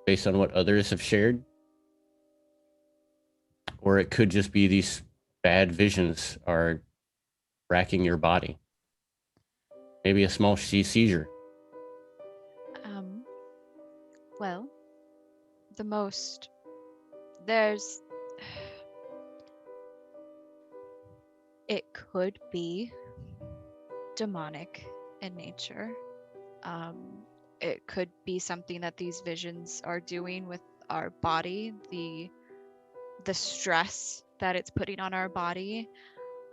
based on what others have shared, or it could just be these bad visions are racking your body. Maybe a small seizure. Well, the most there's it could be demonic in nature. It could be something that these visions are doing with our body, the stress that it's putting on our body,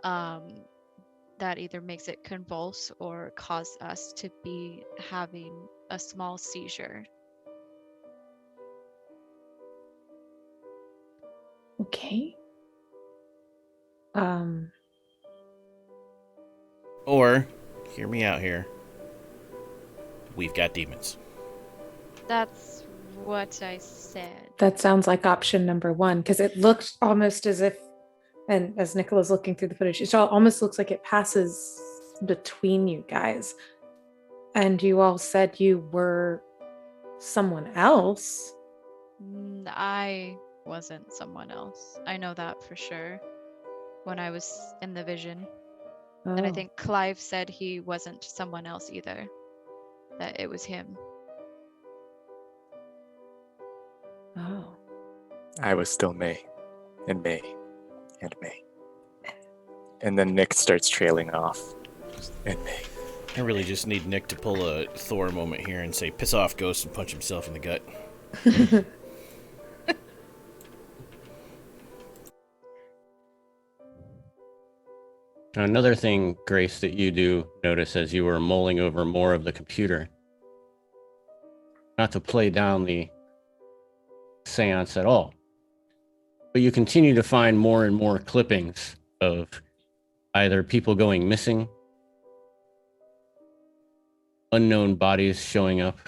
that either makes it convulse or cause us to be having a small seizure. Okay. Or, hear me out here. We've got demons. That's what I said. That sounds like option number one, because it looked almost as if, and as Nicola's looking through the footage, it almost looks like it passes between you guys. And you all said you were someone else. I wasn't someone else. I know that for sure when I was in the vision. Oh. And I think Clive said he wasn't someone else either, that it was him. Oh. I was still May, and May, and May. And then Nick starts trailing off. And May. I really just need Nick to pull a Thor moment here and say, piss off, Ghost, and punch himself in the gut. Another thing, Grace, that you do notice as you were mulling over more of the computer, not to play down the seance at all, but you continue to find more and more clippings of either people going missing, unknown bodies showing up,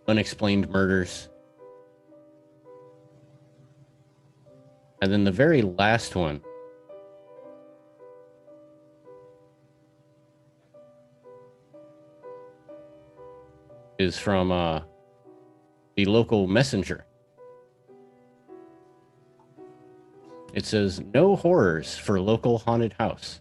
unexplained murders. And then the very last one is from the local messenger. It says, "No horrors for local haunted house."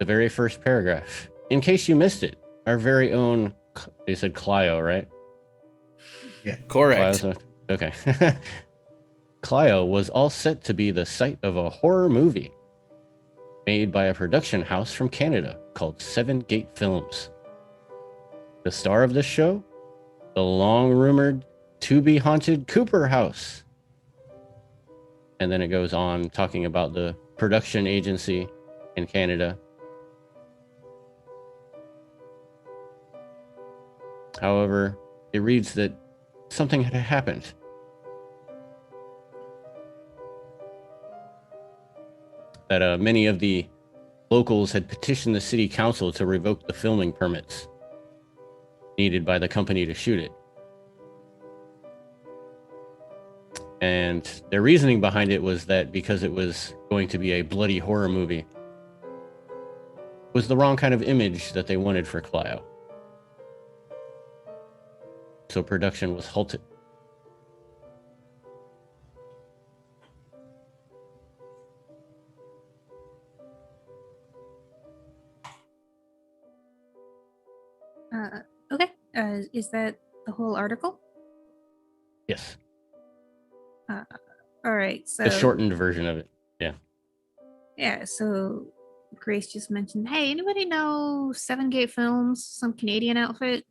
The very first paragraph. In case you missed it, our very own, they said Clio, right? Yeah. Correct. Okay. Clio was all set to be the site of a horror movie made by a production house from Canada called Seven Gate Films. The star of this show, the long-rumored to-be-haunted Cooper House. And then it goes on talking about the production agency in Canada. However, it reads that something had happened. That many of the locals had petitioned the city council to revoke the filming permits needed by the company to shoot it. And their reasoning behind it was that because it was going to be a bloody horror movie, it was the wrong kind of image that they wanted for Clio. So production was halted. Okay. Is that the whole article? Yes. All right. So The shortened version of it. Yeah. Yeah. So Grace just mentioned, hey, anybody know Seven Gate Films, some Canadian outfit?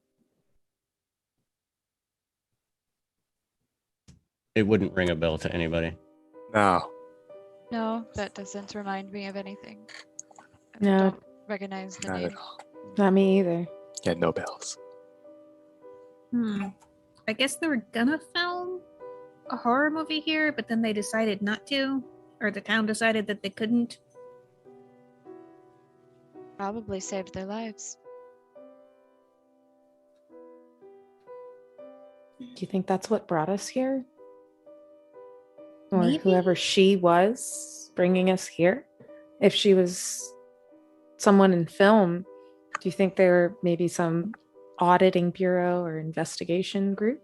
It wouldn't ring a bell to anybody. No. No, that doesn't remind me of anything. I No. don't recognize the Not name. at all. Not me either. Yeah, no bells. I guess they were gonna film a horror movie here, but then they decided not to, or the town decided that they couldn't. Probably saved their lives. Do you think that's what brought us here? Or Maybe. whoever she was bringing us here? If she was someone in film, do you think there maybe some auditing bureau or investigation group?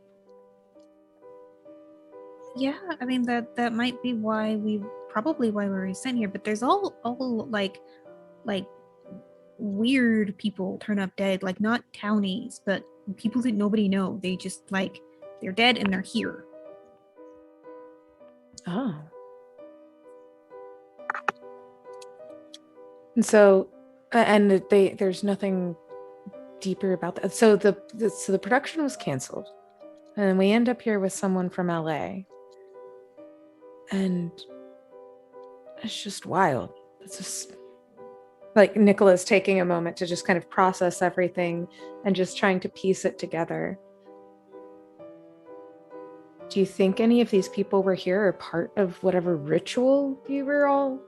Yeah, I mean that might be why we were sent here. But there's all like weird people turn up dead, like not townies, but people that nobody know. They just like they're dead and they're here. Oh. And so, there's nothing deeper about that. So the production was canceled, and we end up here with someone from LA, and it's just wild. It's just like Nicola's taking a moment to just kind of process everything and just trying to piece it together. Do you think any of these people were here or part of whatever ritual you were all,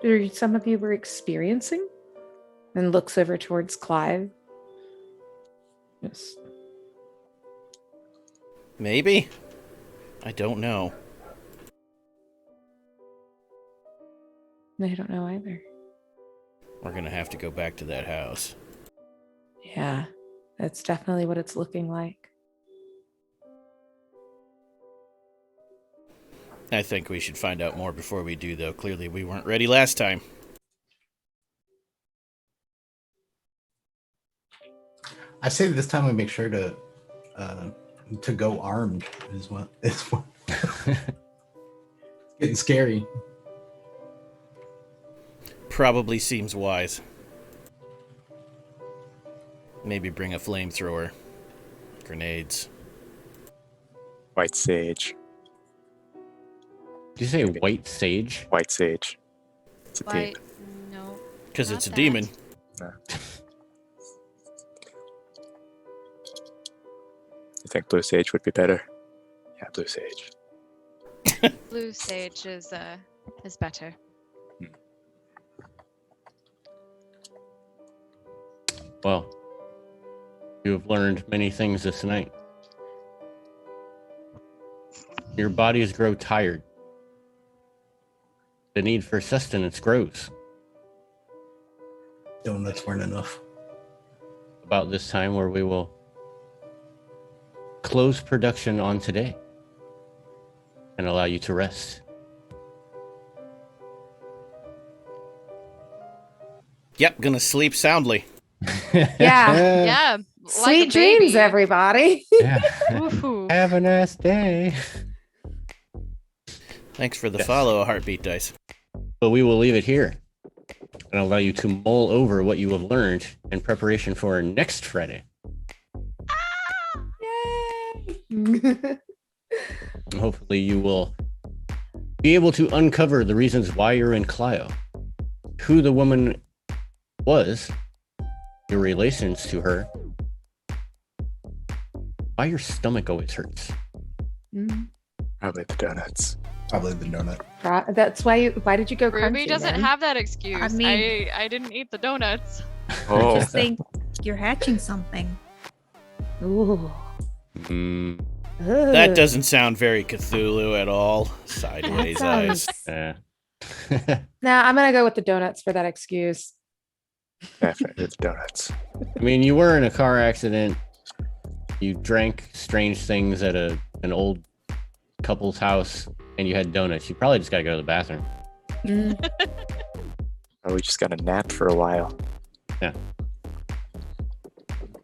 or some of you were experiencing? And looks over towards Clive. Yes. Maybe? I don't know. I don't know either. We're gonna have to go back to that house. Yeah, that's definitely what it's looking like. I think we should find out more before we do, though. Clearly we weren't ready last time. I say this time we make sure to go armed is what it's getting scary. Probably seems wise. Maybe bring a flamethrower. Grenades. White sage. Did you say white sage? White sage. It's a Why? tape. No. Because not it's a that. demon. No. You think blue sage would be better? Yeah, blue sage. Blue sage is better. Well, you have learned many things this night. Your bodies grow tired. The need for sustenance grows. Donuts weren't enough. About this time where we will close production on today and allow you to rest. Yep, gonna sleep soundly. Yeah. Yeah. Sweet like a dreams, baby. everybody. Yeah. Woohoo. Have a nice day. Thanks for the Yes. follow, Heartbeat Dice. But we will leave it here and allow you to mull over what you have learned in preparation for next Friday. Yay! Hopefully you will be able to uncover the reasons why you're in Clio, who the woman was, your relations to her, why your stomach always hurts. Probably the donuts. Probably the donut. That's why. Why did you go crunchy? Ruby doesn't man? have that excuse. I mean- I didn't eat the donuts. Oh, Just think you're hatching something. Ooh. Mm, That doesn't sound very Cthulhu at all. Sideways That eyes. yeah. Nah, I'm gonna go with the donuts for that excuse. definitely the donuts. I mean, you were in a car accident. You drank strange things at an old couple's house, and you had donuts. You probably just got to go to the bathroom. Or we just got a nap for a while.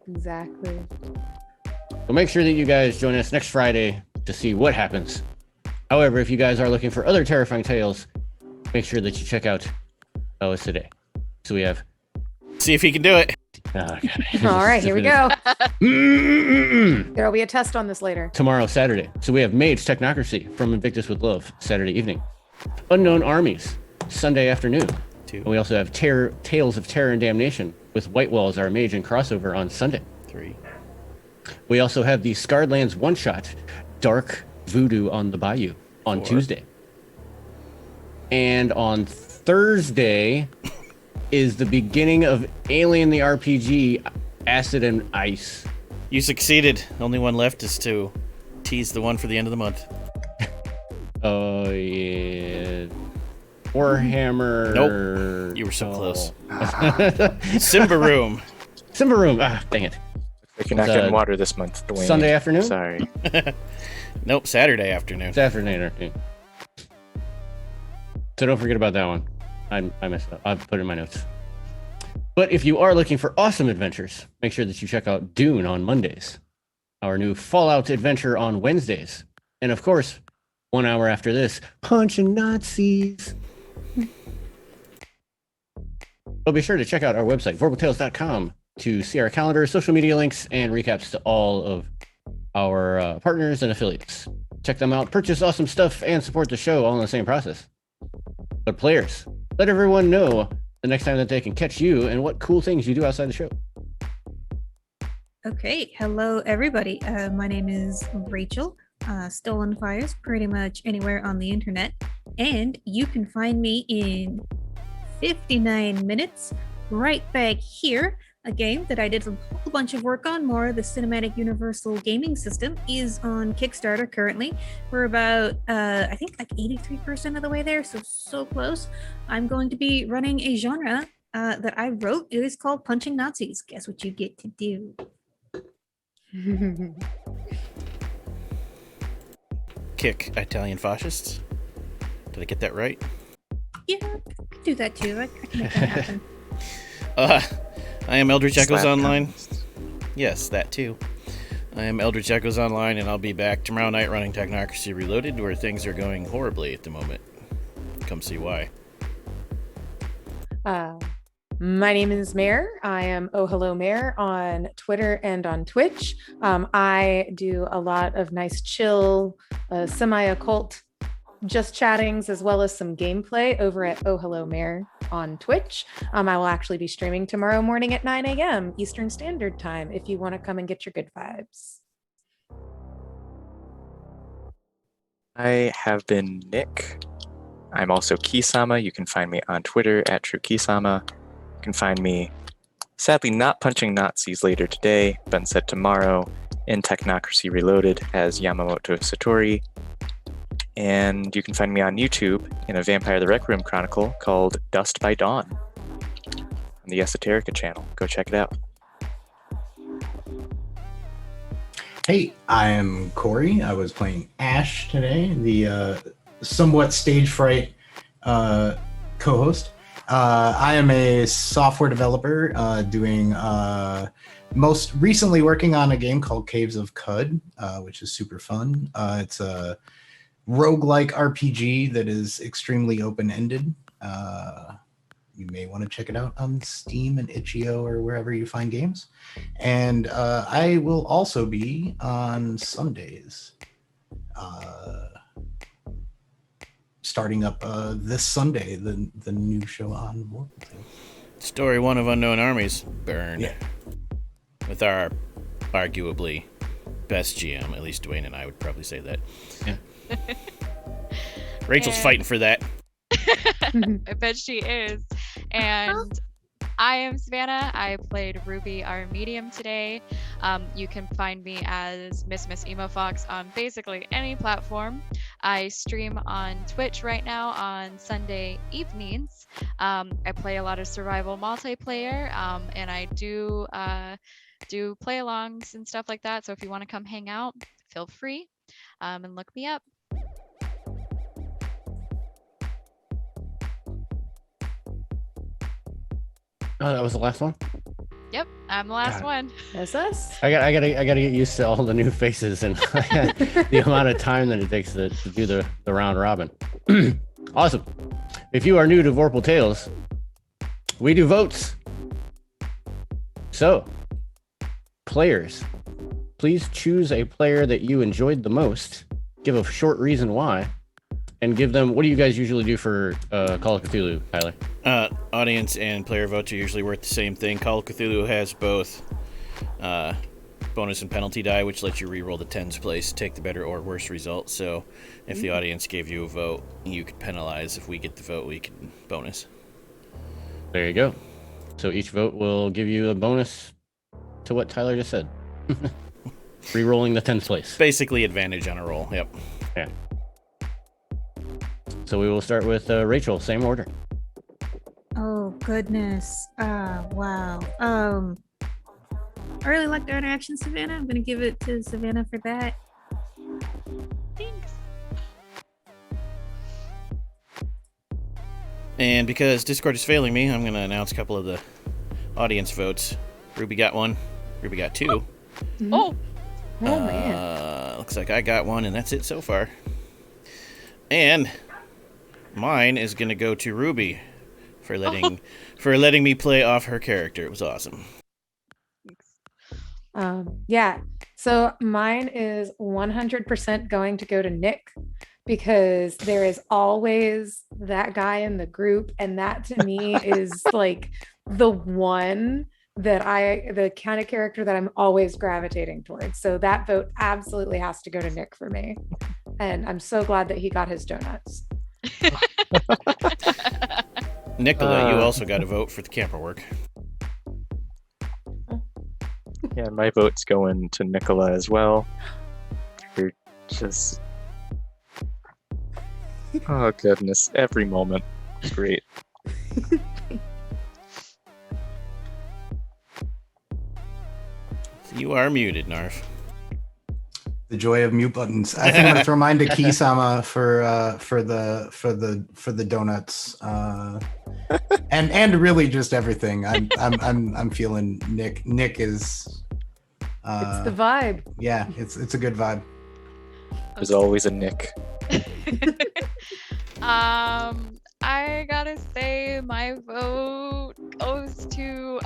Exactly. So make sure that you guys join us next Friday to see what happens. However, if you guys are looking for other terrifying tales, make sure that you check out Ellis today. So we have. See if he can do it. Oh, God. All right, here we go. Mm-mm-mm. There'll be a test on this later. Tomorrow, Saturday. So we have Mage Technocracy from Invictus with Love, Saturday evening. Unknown Armies, Sunday afternoon. 2, And we also have Tales of Terror and Damnation with White Walls, our mage and crossover on Sunday. 3. We also have the Scarred Lands one-shot, Dark Voodoo on the Bayou, on 4. Tuesday. And on Thursday is the beginning of Alien the RPG, Acid and Ice. You succeeded. Only one left is to tease the one for the end of the month. Oh, yeah. Warhammer. Nope. You were so Oh. close. Simba Room. Simba Room. Ah, dang it. If you're not getting water this month, Dwayne. Sunday afternoon? Sorry. Nope, Saturday afternoon. It's afternoon. So don't forget about that one. I messed up. I've put it in my notes. But if you are looking for awesome adventures, make sure that you check out Dune on Mondays, our new Fallout adventure on Wednesdays, and of course, 1 hour after this, punching Nazis. But be sure to check out our website, vorbaltales.com, to see our calendar, social media links, and recaps to all of our partners and affiliates. Check them out, purchase awesome stuff, and support the show all in the same process. But players, let everyone know the next time that they can catch you and what cool things you do outside the show. Okay, hello everybody. My name is Rachel. Stolen Fires, pretty much anywhere on the internet. And you can find me in 59 minutes, right back here. A game that I did a whole bunch of work on, more the Cinematic Universal Gaming System, is on Kickstarter currently. We're about, I think like 83% of the way there, so close. I'm going to be running a genre that I wrote. It is called Punching Nazis. Guess what you get to do? Kick Italian fascists. Did I get that right? Yeah, I can do that too. I can make that happen. I am Eldritch Echoes Slap Online. comments. Yes, that too. I am Eldritch Echoes Online, and I'll be back tomorrow night running Technocracy Reloaded, where things are going horribly at the moment. Come see why. My name is Mare. I am Oh Hello Mare on Twitter and on Twitch. I do a lot of nice chill, semi-occult just chattings, as well as some gameplay over at Oh Hello Mare on Twitch. I will actually be streaming tomorrow morning at 9 a.m. Eastern Standard Time if you want to come and get your good vibes. I have been Nick. I'm also Kisama. You can find me on Twitter at TrueKisama. You can find me, sadly, not punching Nazis later today, but instead tomorrow in Technocracy Reloaded as Yamamoto Satori. And you can find me on YouTube in a Vampire the Rec Room chronicle called Dust by Dawn on the Esoterica channel. Go check it out. Hey, I am Corey. I was playing Ash today, the somewhat stage fright co-host. I am a software developer doing most recently working on a game called Caves of Cud, which is super fun. It's a roguelike RPG that is extremely open-ended. You may want to check it out on Steam and itch.io or wherever you find games. And I will also be on Sundays, starting up this Sunday, the new show on Vorpal. Story 1 of Unknown Armies. Burn. Yeah. With our arguably best GM, at least Dwayne and I would probably say that. Yeah. Rachel's And- fighting for that. I bet she is. And I am Savannah. I played Ruby, our medium, today. You can find me as Miss Emo Fox on basically any platform. I stream on Twitch right now on Sunday evenings. I play a lot of survival multiplayer, and I do play-alongs and stuff like that. So if you want to come hang out, feel free and look me up. Oh, that was the last one. Yep, I'm the last God. one. That's us. I gotta get used to all the new faces and the amount of time that it takes to do the round robin. Awesome. If you are new to Vorpal Tales, we do votes. So, players, please choose a player that you enjoyed the most. Give a short reason why, and give them. What do you guys usually do for Call of Cthulhu, Tyler? Audience and player votes are usually worth the same thing. Call of Cthulhu has both bonus and penalty die, which lets you reroll the tens place, take the better or worse result. So if the audience gave you a vote, you could penalize. If we get the vote, we can bonus. There you go. So each vote will give you a bonus to what Tyler just said. Rerolling the 10th place. Basically advantage on a roll. Yep. Yeah. So we will start with Rachel, same order. Oh goodness. Wow. I really liked our interaction, Savannah. I'm going to give it to Savannah for that. Thanks. And because Discord is failing me, I'm going to announce a couple of the audience votes. Ruby got 1. Ruby got 2. Oh, Oh, man. Looks like I got 1, and that's it so far. And mine is going to go to Ruby for letting me play off her character. It was awesome. Yeah. So mine is 100% going to go to Nick because there is always that guy in the group. And that to me is like the one the kind of character that I'm always gravitating towards. So that vote absolutely has to go to Nick for me. And I'm so glad that he got his donuts. Nicola, you also got a vote for the camper work. Yeah, my vote's going to Nicola as well. You're just... Oh, goodness. Every moment. Great. You are muted, Narf. The joy of mute buttons. I think I'm gonna throw mine to Kisama for the donuts, and really just everything. I'm feeling Nick. Nick is. It's the vibe. Yeah, it's a good vibe. There's always a Nick. I gotta say my vote goes to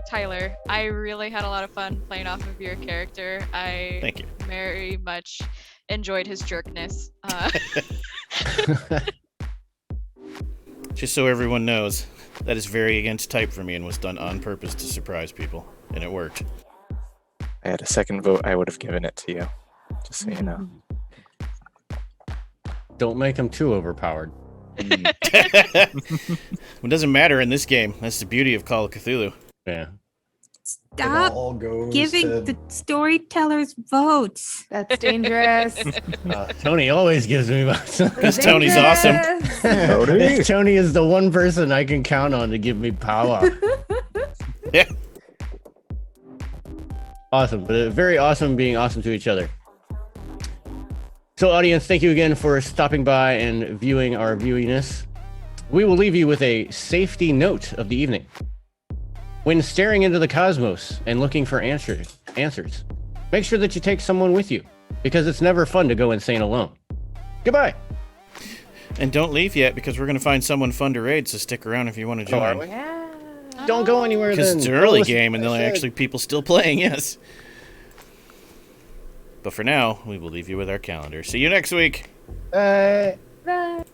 Tyler. I really had a lot of fun playing off of your character. Thank you. Very much enjoyed his jerkness. Just so everyone knows, that is very against type for me and was done on purpose to surprise people, and it worked. I had a second vote, I would have given it to you. Just so you know. Don't make him too overpowered. It doesn't matter in this game. That's the beauty of Call of Cthulhu. Yeah. Stop It all goes giving to- the storytellers votes. That's dangerous. Tony always gives me votes. Because Tony's awesome. Tony. Tony is the one person I can count on to give me power. Yeah. Awesome, but very awesome being awesome to each other. So, audience, thank you again for stopping by and viewing our viewiness. We will leave you with a safety note of the evening. When staring into the cosmos and looking for answers, make sure that you take someone with you, because it's never fun to go insane alone. Goodbye. And don't leave yet, because we're going to find someone fun to raid, so stick around if you want to Oh, are join. we? Yeah. Don't go anywhere then. Because it's an early Go game, and listen then to what I actually said. people still playing, yes. But for now, we will leave you with our calendar. See you next week. Bye. Bye.